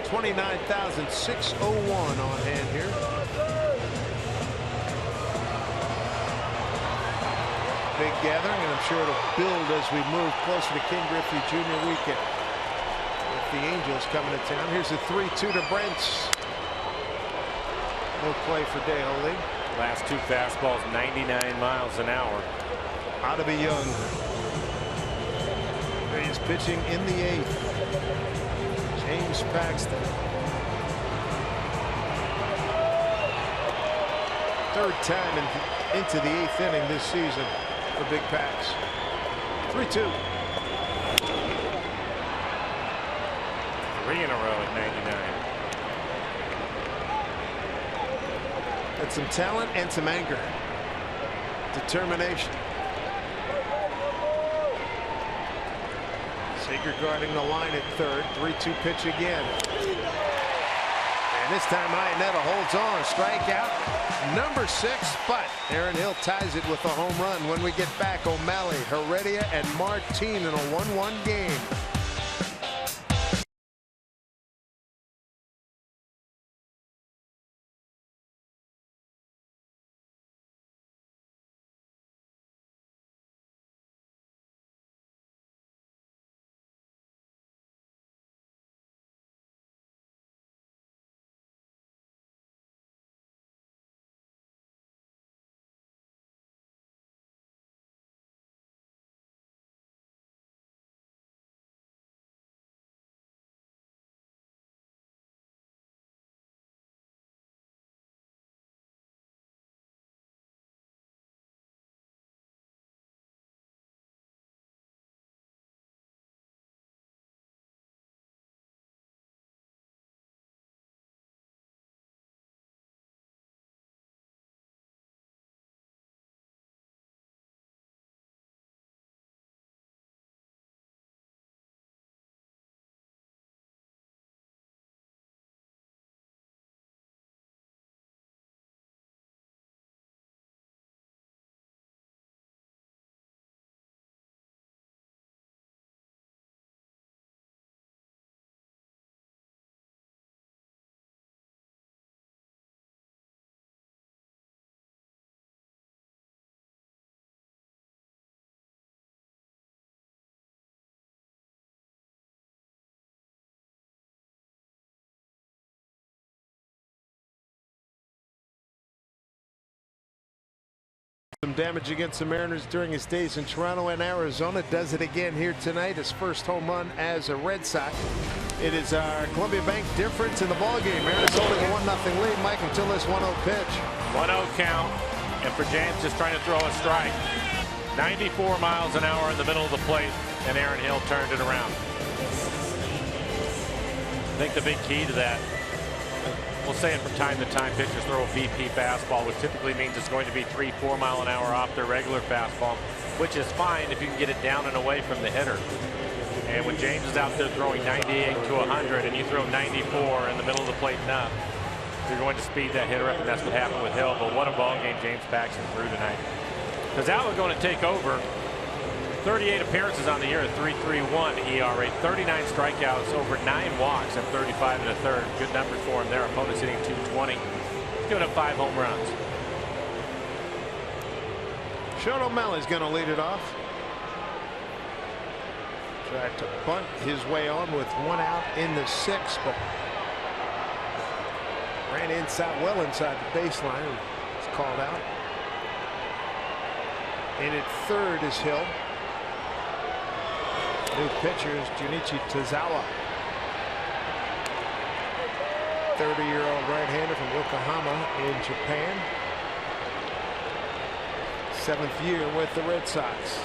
29,601 on hand here. Big gathering, and I'm sure it'll build as we move closer to Ken Griffey Jr. weekend. With the Angels coming to town. Here's a 3-2 to Brents. No play for Dale Lee. Last 2 fastballs, 99 miles an hour. Out to be Young. He is pitching in the 8th. James Paxton. 3rd time into the 8th inning this season for Big Pax. 3-2. 3 in a row at 99. That's some talent and some anger. Determination. Seager guarding the line at 3rd. 3-2 pitch again. And this time Iannetta holds on. Strikeout number 6, but Aaron Hill ties it with a home run. When we get back, O'Malley, Heredia, and Martin in a 1-1 game. Some damage against the Mariners during his days in Toronto and Arizona. Does it again here tonight. His first home run as a Red Sox. It is our Columbia Bank difference in the ballgame. Mariners holding a 1-0 lead, Mike, until this 1-0 pitch. 1-0 count, and for James just trying to throw a strike. 94 miles an hour in the middle of the plate, and Aaron Hill turned it around. I think the big key to that, we'll say it from time to time, pitchers throw a VP fastball, which typically means it's going to be 3-4 mile an hour off their regular fastball, which is fine if you can get it down and away from the hitter. And when James is out there throwing 98 to 100 and you throw 94 in the middle of the plate and up, you're going to speed that hitter up, and that's what happened with Hill. But what a ball game James Paxton threw tonight. Gonzalez going to take over. 38 appearances on the year, a 3.31 ERA, 39 strikeouts, over 9 walks, and 35 1/3. Good numbers for him there. Opponents hitting .220. He's giving up 5 home runs. Sean O'Malley's going to lead it off. Tried to bunt his way on with 1 out in the 6th, but ran well inside the baseline. It's called out. In at third is Hill. New pitcher is Junichi Tozawa. 30-year-old right-hander from Yokohama in Japan. 7th year with the Red Sox.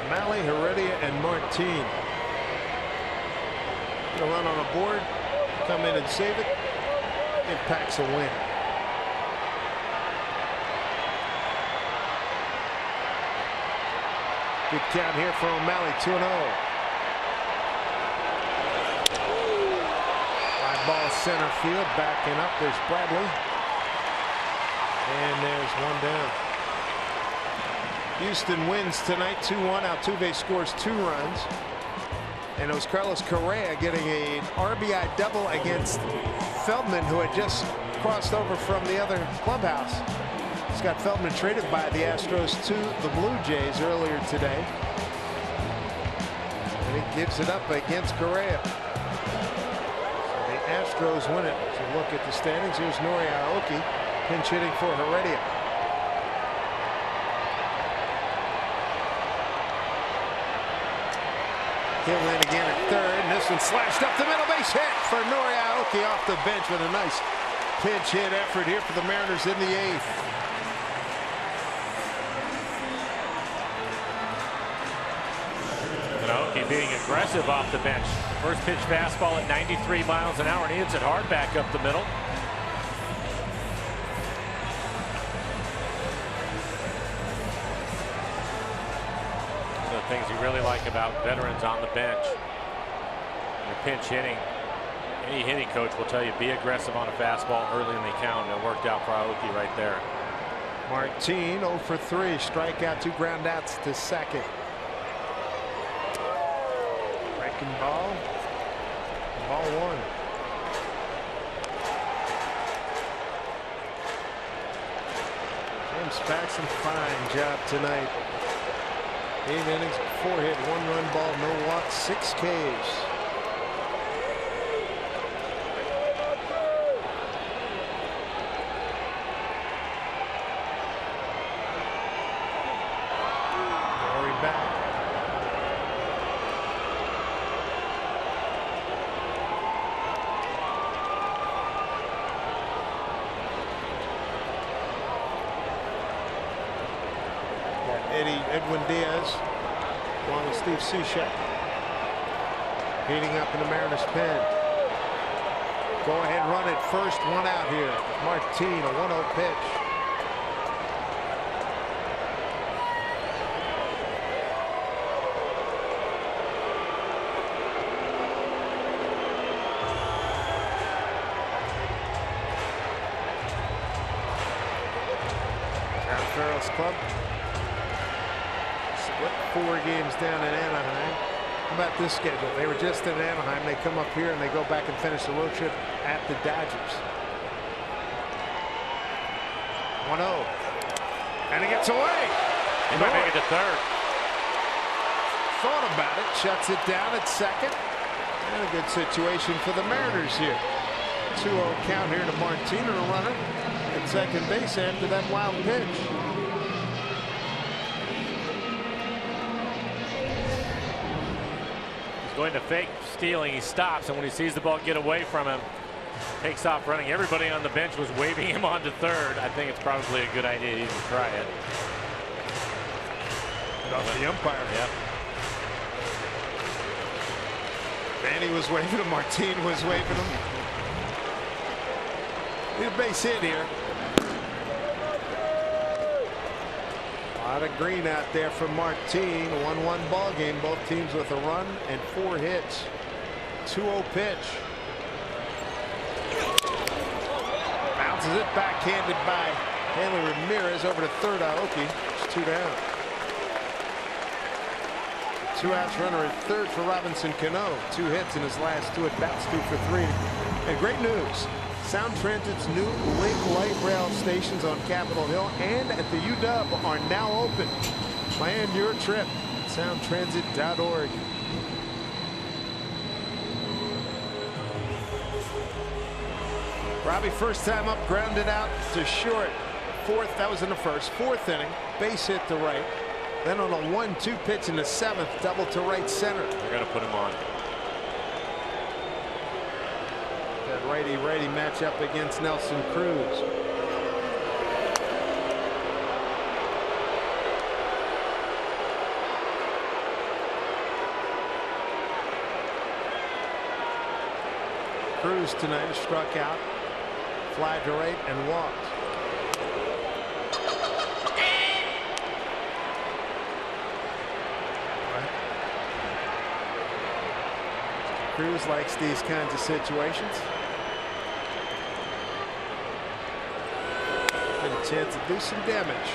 O'Malley, Heredia, and Martin. Gonna run on a board, come in and save it. Give Pax a win. Good count here for O'Malley, 2-0. Fly ball center field, backing up. There's Bradley. And there's one down. Houston wins tonight 2-1. Altuve scores 2 runs. And it was Carlos Correa getting an RBI double against Feldman, who had just crossed over from the other clubhouse. Scott Feldman traded by the Astros to the Blue Jays earlier today. And he gives it up against Correa. So the Astros win it. So look at the standings. Here's Nori Aoki pinch hitting for Heredia. Hill in again at third, and this one slashed up the middle, base hit for Nori Aoki off the bench with a nice pinch hit effort here for the Mariners in the 8th. And Aoki being aggressive off the bench. First pitch fastball at 93 miles an hour, and he hits it hard back up the middle. Things you really like about veterans on the bench. You're pinch hitting. Any hitting coach will tell you be aggressive on a fastball early in the count, and it worked out for Aoki right there. Martin 0 for 3, strikeout, 2 ground outs to second. Breaking ball. Ball 1. James Paxton, fine job tonight. 8 innings, 4 hit, 1 run ball, no walks, 6 Ks. Rory back. Edwin Diaz along with Steve Cishek heating up in the Mariners pen. Go ahead, run it first, 1 out here. Martin, a 1-0 pitch. Aaron Farrell's club. 4 games down in Anaheim. How about this schedule? They were just in Anaheim. They come up here and they go back and finish the road trip at the Dodgers. 1-0. And it gets away. He might make it to third. Thought about it. Shuts it down at second. And a good situation for the Mariners here. 2-0 count here to Martin, and a runner at second base after that wild pitch. He's going to fake stealing. He stops, and when he sees the ball get away from him, takes off running. Everybody on the bench was waving him on to third. I think it's probably a good idea to even try it. Off the umpire. Yep. Manny was waving him. Martin was waving him. Need a base hit here. A lot of green out there from Martin. 1-1 ball game. Both teams with a run and 4 hits. 2-0 pitch. Bounces it backhanded by Hanley Ramirez over to third. Aoki. It's 2 down. 2 outs, runner at third for Robinson Cano. 2 hits in his last 2 at bats, 2 for 3. And great news. Sound Transit's new Link Light Rail stations on Capitol Hill and at the UW are now open. Plan your trip at soundtransit.org. Robbie, first time up, grounded out to short. Fourth, that was in the first. 4th inning, base hit to right. Then on a 1-2 pitch in the 7th, double to right center. They're going to put him on. That righty-righty matchup against Nelson Cruz. Cruz tonight struck out, fly to right, and walked. Cruz likes these kinds of situations. Get a chance to do some damage.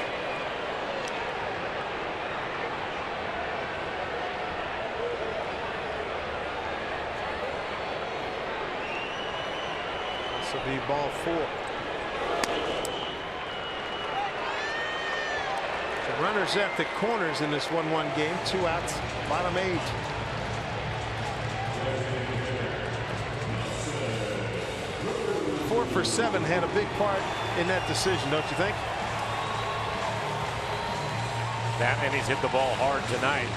This will be ball 4. The runners at the corners in this 1-1 game. 2 outs, bottom 8. For 7 had a big part in that decision, don't you think? That and he's hit the ball hard tonight.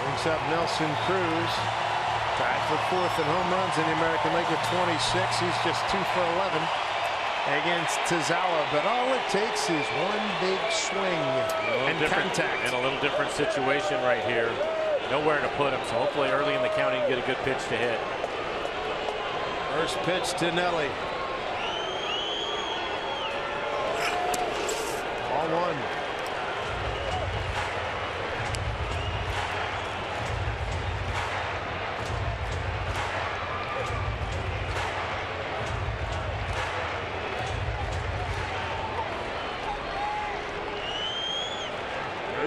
Brings up Nelson Cruz, tied for 4th in home runs in the American League with 26. He's just 2 for 11 against Tazawa, but all it takes is one big swing and contact. In a little different situation right here. Nowhere to put him, so hopefully early in the count he can get a good pitch to hit. First pitch to Nelly. Ball 1.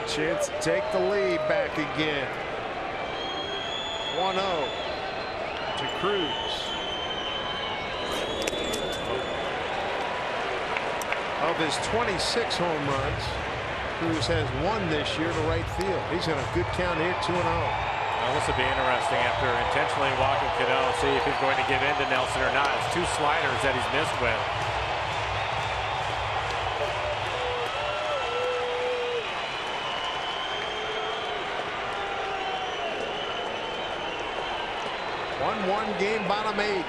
Chance to take the lead back again. 1-0 to Cruz. Of his 26 home runs, Cruz has 1 this year to right field. He's in a good count here, 2-0. Well, this will be interesting after intentionally walking Cano. See if he's going to give in to Nelson or not. It's 2 sliders that he's missed with. One game, bottom 8.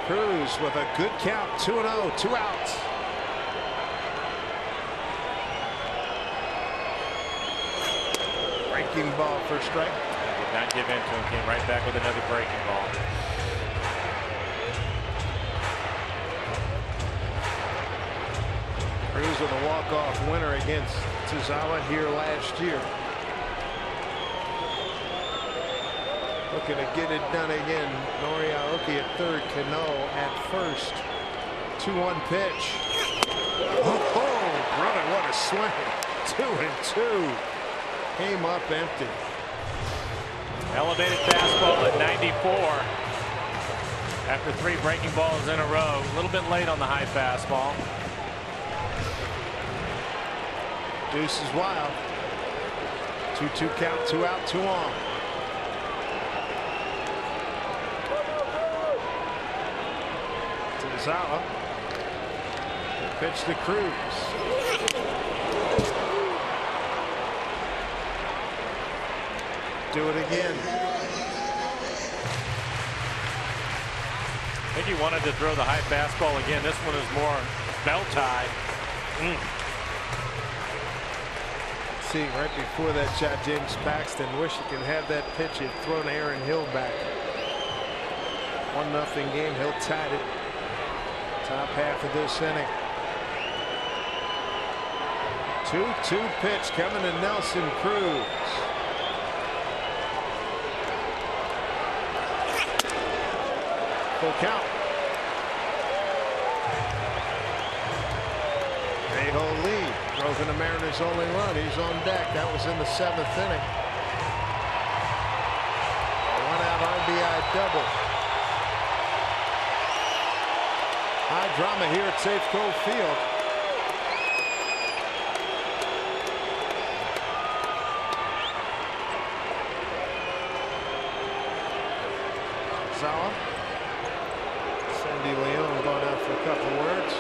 Cruz with a good count, 2-0, 2 outs. Breaking ball for strike. Did not give in to him. Came right back with another breaking ball. Cruz with a walk-off winner against Tazawa here last year. Looking to get it done again. Nori Aoki at third, Cano at first. 2-1 pitch. Oh, brother, what a swing. 2-2. Came up empty. Elevated fastball at 94 after 3 breaking balls in a row. A little bit late on the high fastball. Deuce is wild. 2-2 count, 2 out, 2 on. Tazawa. Pitch to Cruz. Do it again. I think he wanted to throw the high fastball again. This one is more belt tie. See, right before that shot, James Paxton wished he could have that pitch. He had thrown Aaron Hill back. 1-0 game. Hill tied it. Top half of this inning. 2-2 pitch coming to Nelson Cruz. Full count. A-hole lead. Drove in the Mariners' only run. He's on deck. That was in the 7th inning. A 1-out RBI double. High drama here at Safeco Field. Zawa. Sandy Leon going out for a couple of words.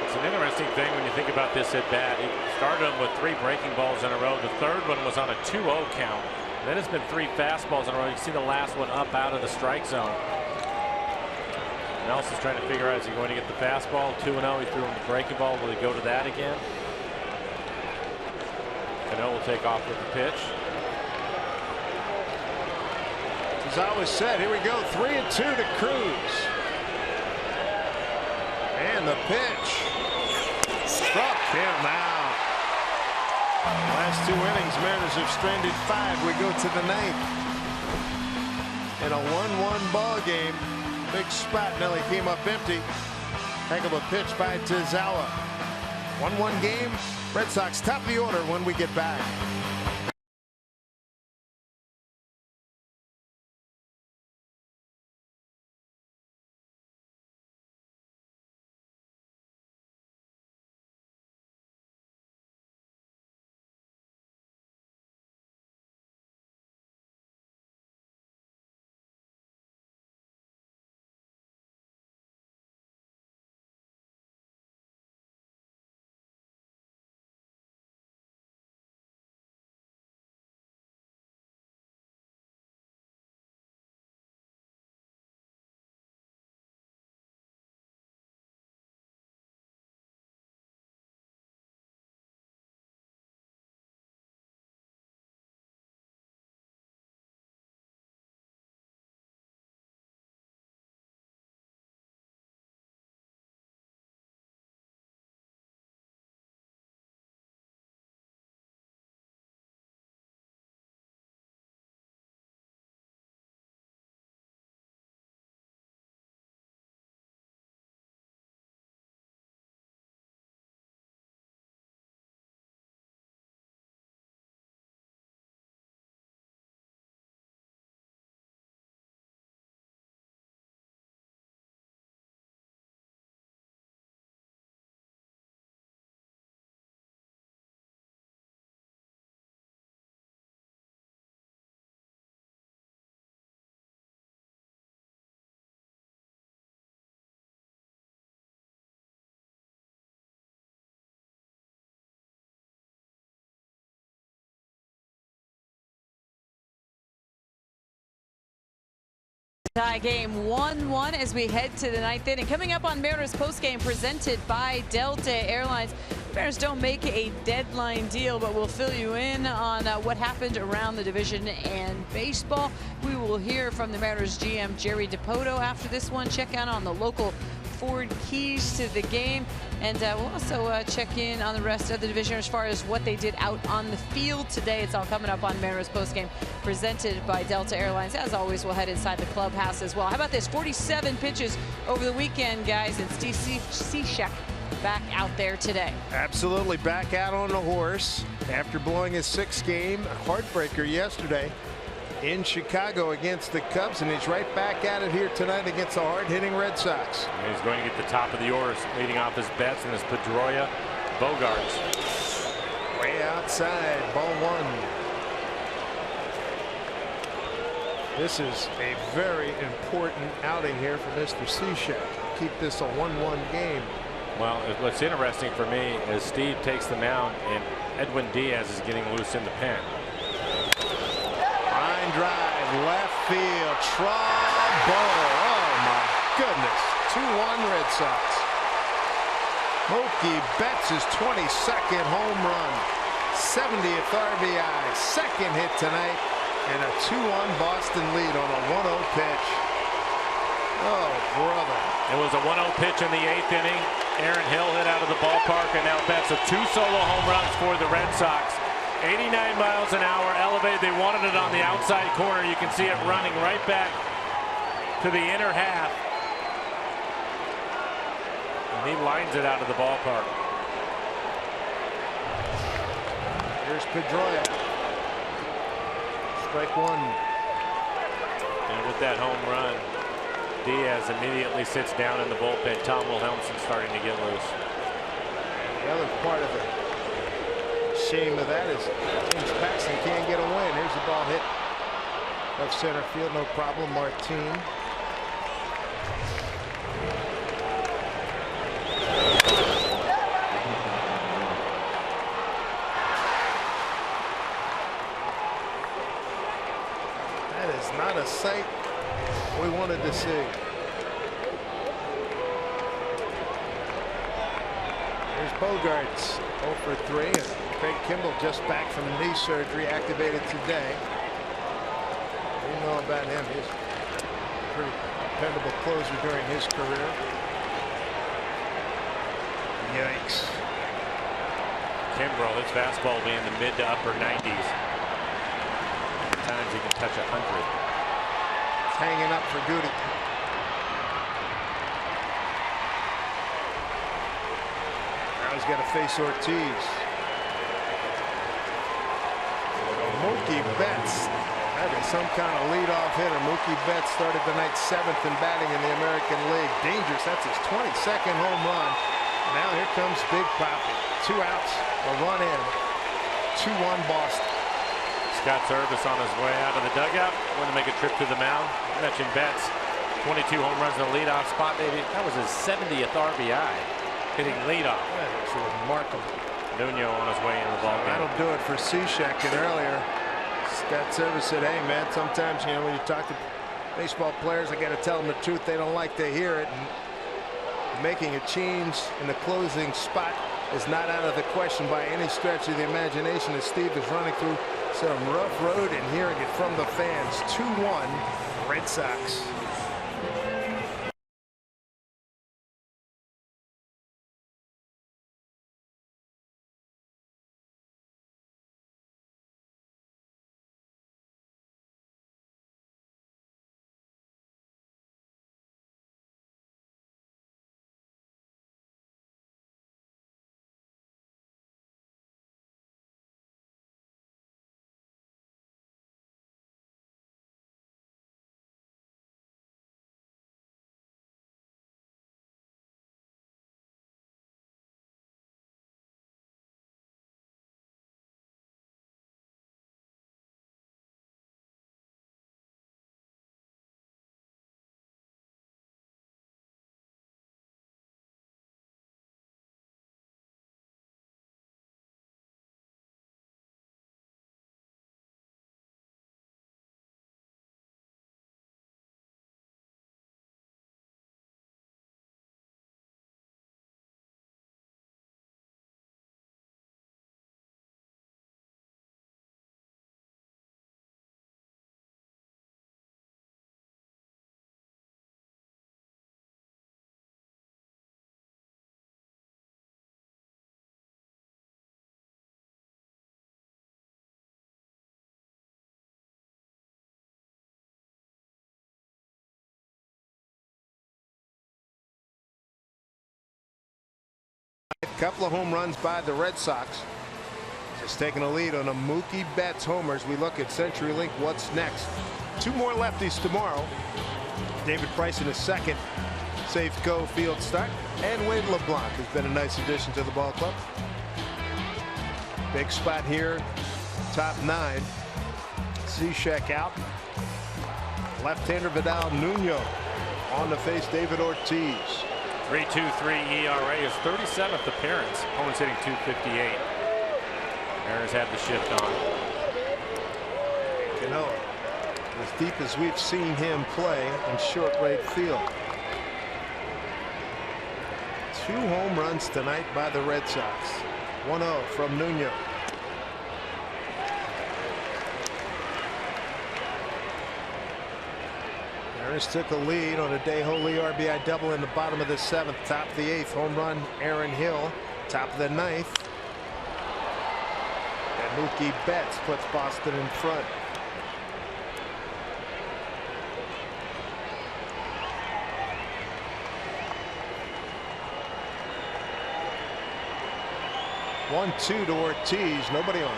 It's an interesting thing when you think about this at bat. He started him with 3 breaking balls in a row. The third one was on a 2-0 count. Then it's been 3 fastballs in a row. You can see the last one up out of the strike zone. Nelson's trying to figure out, is he going to get the fastball? 2-0. He threw him the breaking ball. Will he go to that again? Cano will take off with the pitch. As I was said, here we go. 3-2 to Cruz. And the pitch. Struck him out. Last 2 innings, Mariners have stranded 5. We go to the 9th. In a 1-1 ball game. Big spot. Nelly came up empty. Heck of a pitch by Tazawa. 1-1 game. Red Sox top of the order when we get back. Tie game 1-1 as we head to the 9th inning. Coming up on Mariners postgame presented by Delta Airlines. Mariners don't make a deadline deal, but we'll fill you in on what happened around the division and baseball. We will hear from the Mariners GM Jerry Dipoto after this one. Check out on the local Ford keys to the game, and we'll also check in on the rest of the division as far as what they did out on the field today. It's all coming up on Mariners postgame presented by Delta Airlines. As always, we'll head inside the clubhouse as well. How about this? 47 pitches over the weekend, guys, and Steve Cishek back out there today. Absolutely back out on the horse after blowing his 6th game heartbreaker yesterday. in Chicago against the Cubs, and he's right back at it here tonight against the hard-hitting Red Sox. And he's going to get the top of the orders, leading off his Betts and his Pedroia. Bogaerts way outside, ball one. This is a very important outing here for Mr. Cishek. Keep this a 1-1 game. Well, what's interesting for me is Steve takes the mound and Edwin Diaz is getting loose in the pen. Line drive, left field, trouble. Oh my goodness. 2-1 Red Sox. Mookie Betts' 22nd home run, 70th RBI, second hit tonight, and a 2-1 Boston lead on a 1-0 pitch. Oh, brother. It was a 1-0 pitch in the 8th inning. Aaron Hill hit out of the ballpark, and now Betts with 2 solo home runs for the Red Sox. 89 miles an hour, elevated. They wanted it on the outside corner. You can see it running right back to the inner half. And he lines it out of the ballpark. Here's Pedroia. Strike one. And with that home run, Diaz immediately sits down in the bullpen. Tom Wilhelmsen starting to get loose. The other part of the shame of that is James Paxton can't get a win. Here's the ball hit left center field, no problem. Martin. That is not a sight we wanted to see. Here's Bogaerts, 0 for 3, and Craig Kimbrel just back from knee surgery, activated today. We know about him. He's a pretty dependable closer during his career. Yikes. Kimbrel, his fastball will be in the mid to upper 90s. Times he can touch 100. Hanging up for Goody. Now he's got to face Ortiz. Mookie Betts. That is some kind of leadoff hitter. Mookie Betts started the night 7th in batting in the American League. Dangerous. That's his 22nd home run. Now here comes Big Papi. 2 outs, a run in. 2-1 Boston. Scott Service on his way out of the dugout. Going to make a trip to the mound. You mentioned Betts. 22 home runs in the leadoff spot, baby. That was his 70th RBI. Hitting leadoff. That is remarkable. Nuno on his way into the ball game. That'll do it for Cishek. And earlier, Scott Service said, hey, man, sometimes, you know, when you talk to baseball players, I got to tell them the truth. They don't like to hear it. And making a change in the closing spot is not out of the question by any stretch of the imagination, as Steve is running through some rough road and hearing it from the fans. 2-1 Red Sox. A couple of home runs by the Red Sox. has taken a lead on a Mookie Betts homer as we look at CenturyLink. What's next? 2 more lefties tomorrow. David Price in his second Safeco Field start, and Wade LeBlanc has been a nice addition to the ball club. Big spot here, top 9. Cishek out. Left-hander Vidal Nuno on to face David Ortiz. 3.23 ERA, his 37th appearance. Opponent's hitting .258. Mariners have the shift on. Cano, as deep as we've seen him play in short right field. 2 home runs tonight by the Red Sox. 1-0 from Nuno. Mariners took a lead on a DeJong Lee RBI double in the bottom of the 7th. Top of the 8th, home run Aaron Hill. Top of the 9th. And Mookie Betts puts Boston in front. One-two to Ortiz. Nobody on.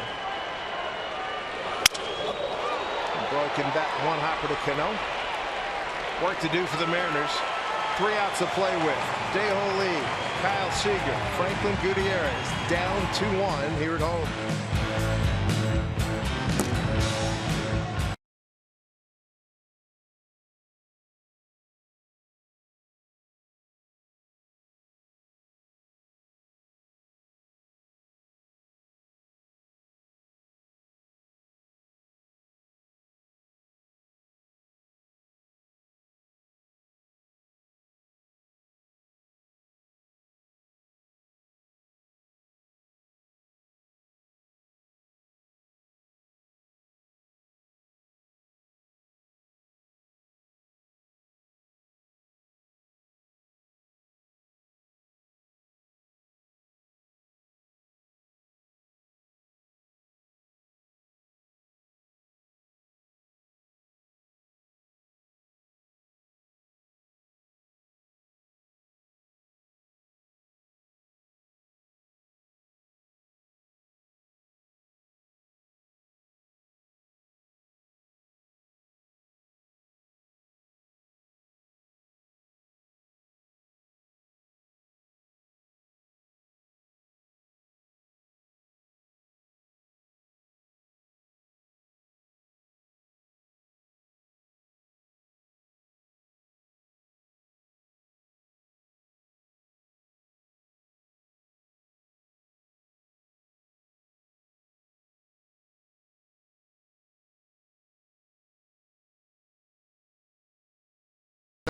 Broken back, 1 hopper to Cano. Work to do for the Mariners. 3 outs to play with. DeJong Lee, Kyle Seager, Franklin Gutierrez down 2-1 here at home.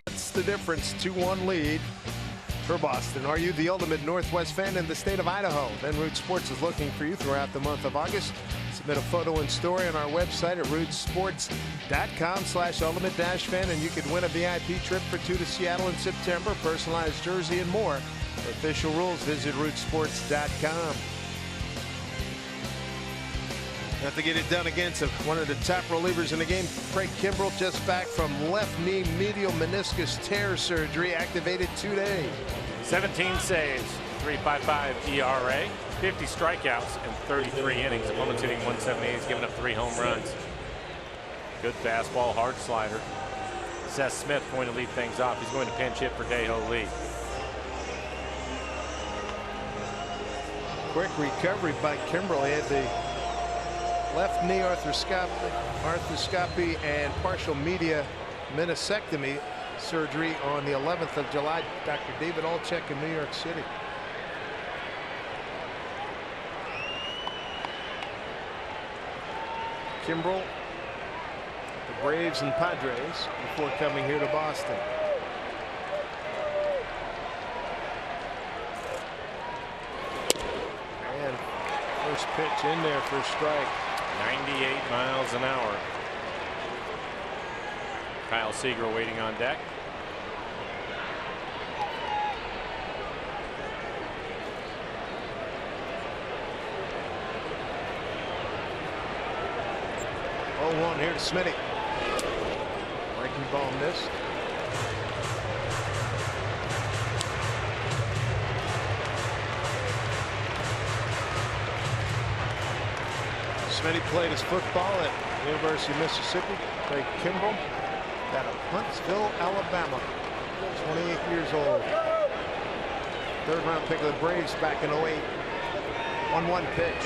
That's the difference. 2-1 lead for Boston. Are you the ultimate Northwest fan in the state of Idaho? Then Root Sports is looking for you throughout the month of August. Submit a photo and story on our website at rootsports.com/ultimate-fan, and you could win a VIP trip for 2 to Seattle in September, personalized jersey, and more. For official rules, visit rootsports.com. Have to get it done against one of the top relievers in the game. Craig Kimbrel just back from left knee medial meniscus tear surgery, activated today. 17 saves, 3.55 ERA, 50 strikeouts, and 33 innings. Opponent's hitting .178. He's given up 3 home runs. Good fastball, hard slider. Seth Smith going to lead things off. He's going to pinch hit for DeJong Lee. Quick recovery by Kimbrel. He had the left knee arthroscopy and partial media meniscectomy surgery on the 11th of July. Dr. David Olczyk in New York City. Kimbrel, the Braves and Padres before coming here to Boston. And first pitch in there for a strike. 98 miles an hour. Kyle Seager waiting on deck. Oh, 1 here to Smitty. Breaking ball missed. Smitty played his football at the University of Mississippi. Craig Kimbrell out of Huntsville, Alabama. 28 years old. Third round pick of the Braves back in 08. 1-1 pitch.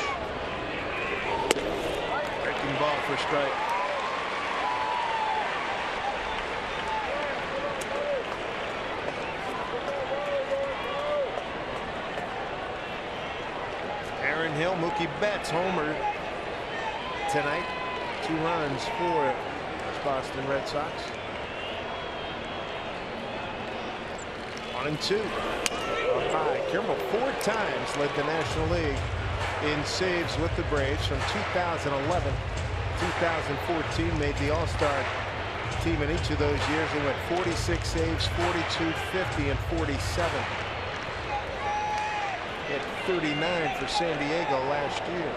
Breaking ball for strike. Aaron Hill, Mookie Betts homer tonight. 2 runs for the Boston Red Sox. 1-2. Up high. Kimbrell 4 times led the National League in saves with the Braves from 2011 2014. Made the All-Star team in each of those years and went 46 saves, 42, 50, and 47. Hit 39 for San Diego last year.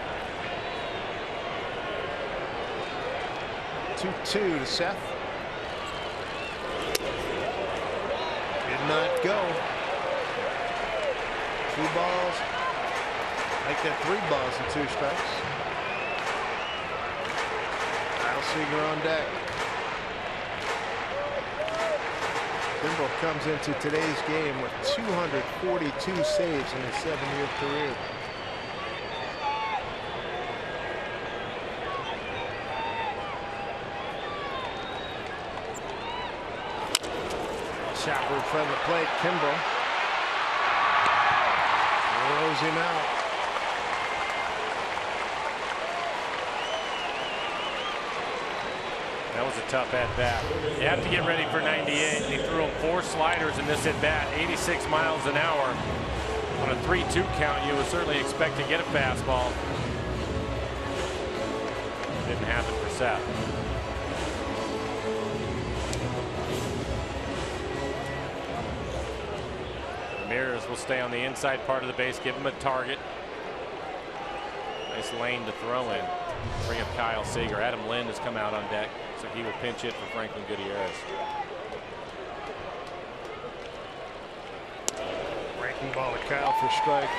2-2 to Seth. Did not go. 2 balls. Make that 3 balls and 2 strikes. Kyle Seager on deck. Kimbrell comes into today's game with 242 saves in his 7-year career. Chopper in front of the plate. Kimbrell throws him out. That was a tough at bat. You have to get ready for 98. He threw him 4 sliders in this at bat, 86 miles an hour. On a 3-2 count, you would certainly expect to get a fastball. Didn't happen for Seth. Ramirez will stay on the inside part of the base, give him a target. Nice lane to throw in. Bring up Kyle Seager. Adam Lind has come out on deck, so he will pinch hit for Franklin Gutierrez. Breaking ball to Kyle for strike.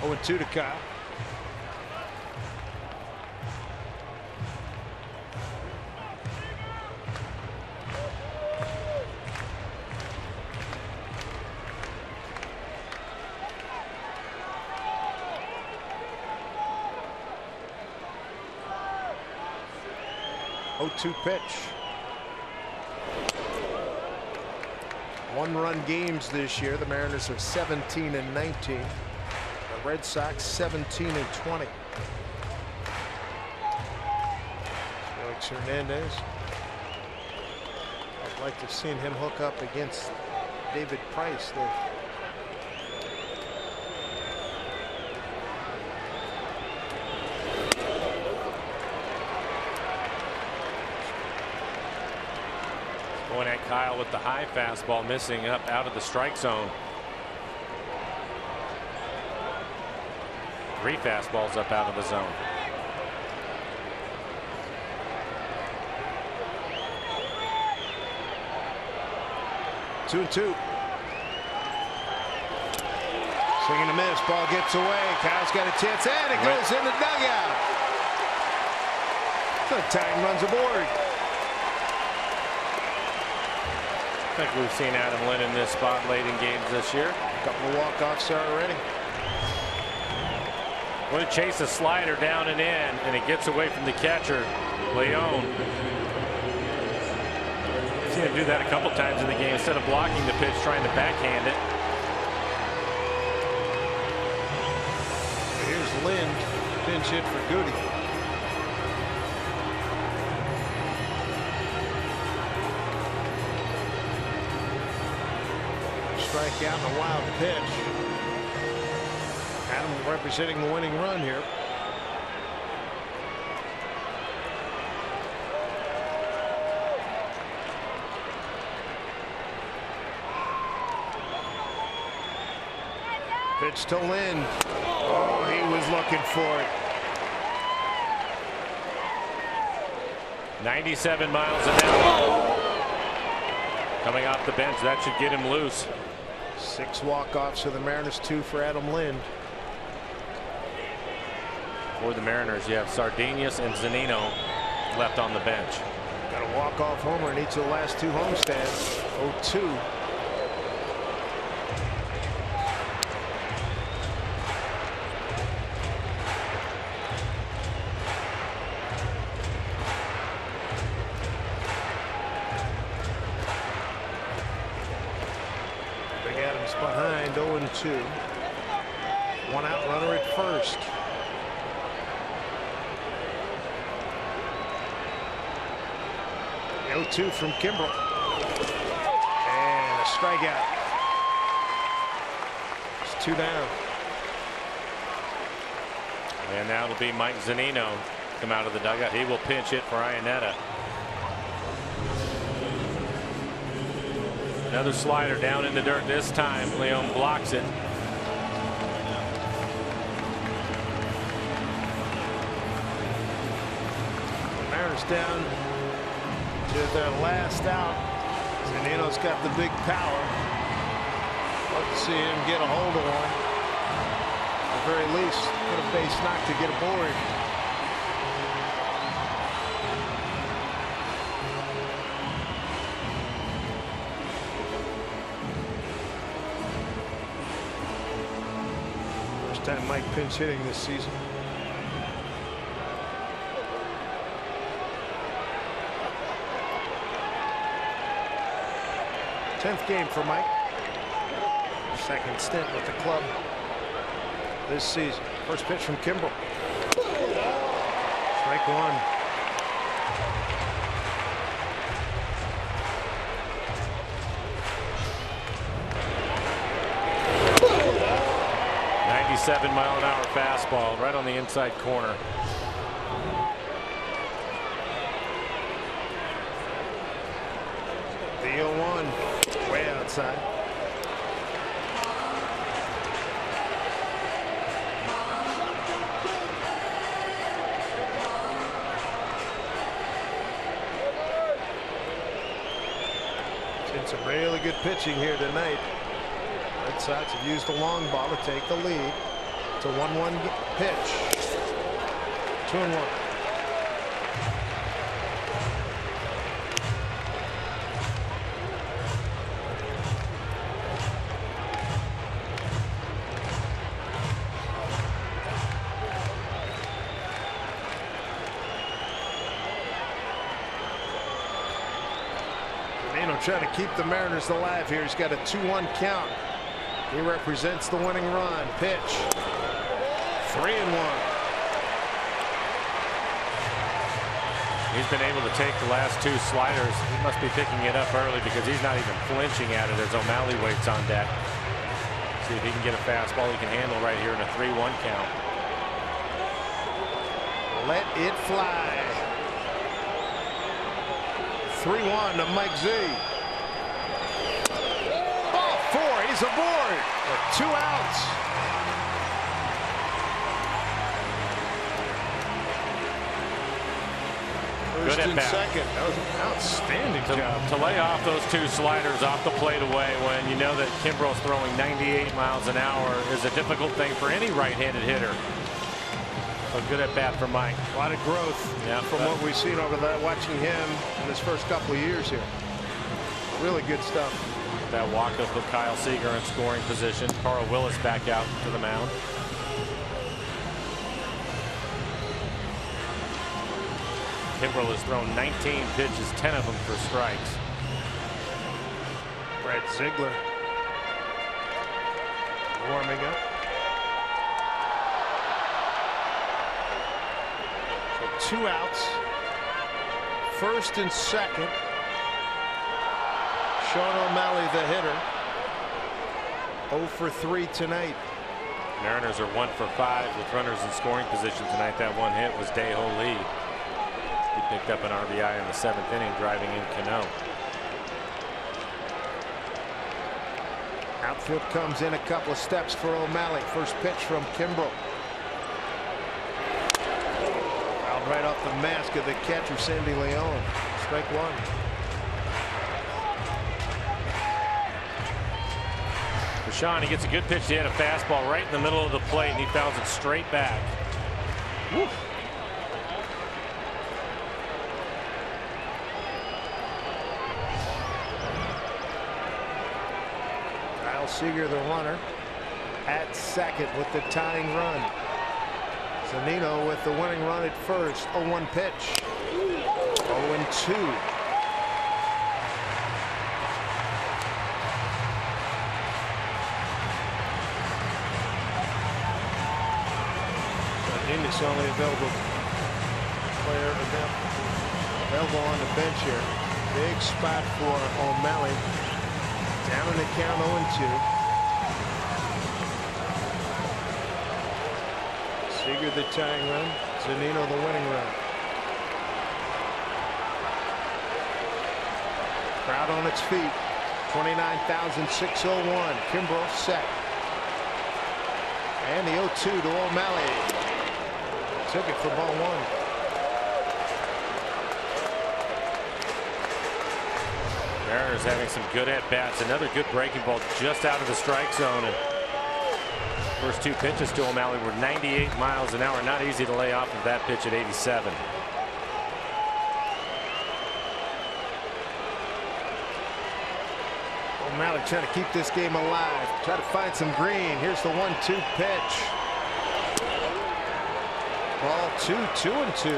Oh, 2 to Kyle. Oh, 2 pitch. 1-run games this year. The Mariners are 17-19. Red Sox 17-20. Felix Hernandez. I'd like to have seen him hook up against David Price there. Going at Kyle with the high fastball, missing up out of the strike zone. 3 fastballs up out of the zone. Two and 2. Swing and a miss. Ball gets away. Kyle's got a chance, and it goes in the dugout. So Tang runs aboard. I think we've seen Adam Lind in this spot late in games this year. A couple of walk-offs already. Going to chase a slider down and in, and it gets away from the catcher, Leon. Seen him do that a couple times in the game. Instead of blocking the pitch, trying to backhand it. Here's Lind, pinch hit for Goody. Strike out and a wild pitch. Adam representing the winning run here. Pitch to Lind. Oh, he was looking for it. 97 miles an hour. Coming off the bench, that should get him loose. 6 walk-offs for the Mariners, 2 for Adam Lind. For the Mariners, you have Sardinius and Zunino left on the bench. Got a walk-off homer in each of the last 2 homestands. 0-2. Big Adams behind, 0-2. 1 out runner at first. The 0-2 from Kimbrel. And a strikeout. It's 2 down. And now it'll be Mike Zunino come out of the dugout. He will pinch hit for Iannetta. Another slider down in the dirt this time. Leon blocks it. The Mariners down to their last out. Zunino's got the big power. Love to see him get a hold of one. At the very least, get a base knock to get aboard. First time Mike pinch hitting this season. 10th game for Mike. Second stint with the club this season. First pitch from Kimbrel. Strike 1. .97-mile-an-hour fastball right on the inside corner. The 0-1 way outside. Seen some really good pitching here tonight. Red Sox have used the long ball to take the lead. It's a 1-1 pitch. 2-1. Trying to keep the Mariners alive here. He's got a 2-1 count. He represents the winning run. Pitch. 3-1. He's been able to take the last 2 sliders. He must be picking it up early because he's not even flinching at it as O'Malley waits on deck. See if he can get a fastball he can handle right here in a 3-1 count. Let it fly. 3-1 to Mike Z. Ball 4. He's aboard with 2 outs. First Good at and bat. second. That was an outstanding job. To lay off those 2 sliders off the plate away when you know that Kimbrel's throwing 98 miles an hour is a difficult thing for any right-handed hitter. So good at bat for Mike. A lot of growth from what we've seen over that, watching him in his first couple of years here. Really good stuff. That walk-up with Kyle Seager in scoring position. Carl Willis back out to the mound. Kimbrel has thrown 19 pitches, 10 of them for strikes. Brad Ziegler warming up. So 2 outs. First and second. Sean O'Malley, the hitter. 0 for 3 tonight. Mariners are 1 for 5 with runners in scoring position tonight. That one hit was Dae-Ho Lee. He picked up an RBI in the 7th inning, driving in Cano. Outfield comes in a couple of steps for O'Malley. First pitch from Kimbrel. Fouled right off the mask of the catcher, Sandy Leon. Strike one. Rashawn, he gets a good pitch. He had a fastball right in the middle of the plate, and he fouls it straight back. Woo. Kyle Seager, the runner, at second with the tying run. Zunino with the winning run at first. 0-1 pitch. 0-2. Innis only available player available on the bench here. Big spot for O'Malley. Down in the count 0-2. Seager the tying run. Zunino the winning run. Crowd on its feet. 29,601. Kimbrel set. And the 0-2 to O'Malley. Took it for ball one. Mariners having some good at-bats. Another good breaking ball just out of the strike zone. And first two pitches to O'Malley were 98 miles an hour. Not easy to lay off of that pitch at 87. O'Malley trying to keep this game alive. Try to find some green. Here's the 1-2 pitch. Ball 2-2-2.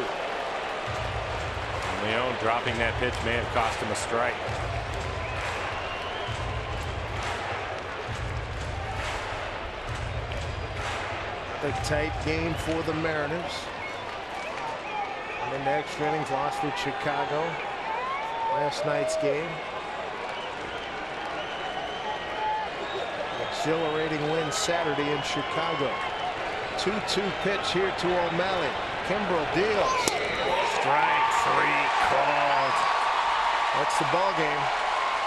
Leon dropping that pitch may have cost him a strike. A tight game for the Mariners. And in the extra innings, lost at Chicago last night's game. Exhilarating win Saturday in Chicago. 2-2 pitch here to O'Malley. Kimbrel deals. Strike three called. That's the ball game.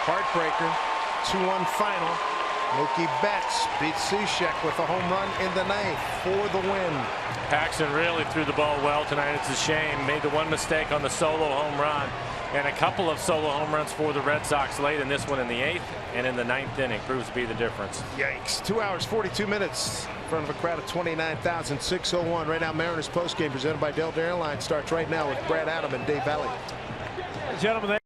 Heartbreaker. 2-1 final. Mookie Betts beats Cishek with a home run in the ninth for the win. Paxton really threw the ball well tonight. It's a shame. Made the one mistake on the solo home run, and a couple of solo home runs for the Red Sox late in this one in the 8th and in the 9th inning. Proves to be the difference. Yikes. 2 hours 42 minutes in front of a crowd of 29,601. Right now, Mariners postgame presented by Delta Airlines starts right now with Brad Adam and Dave Valley. Gentlemen.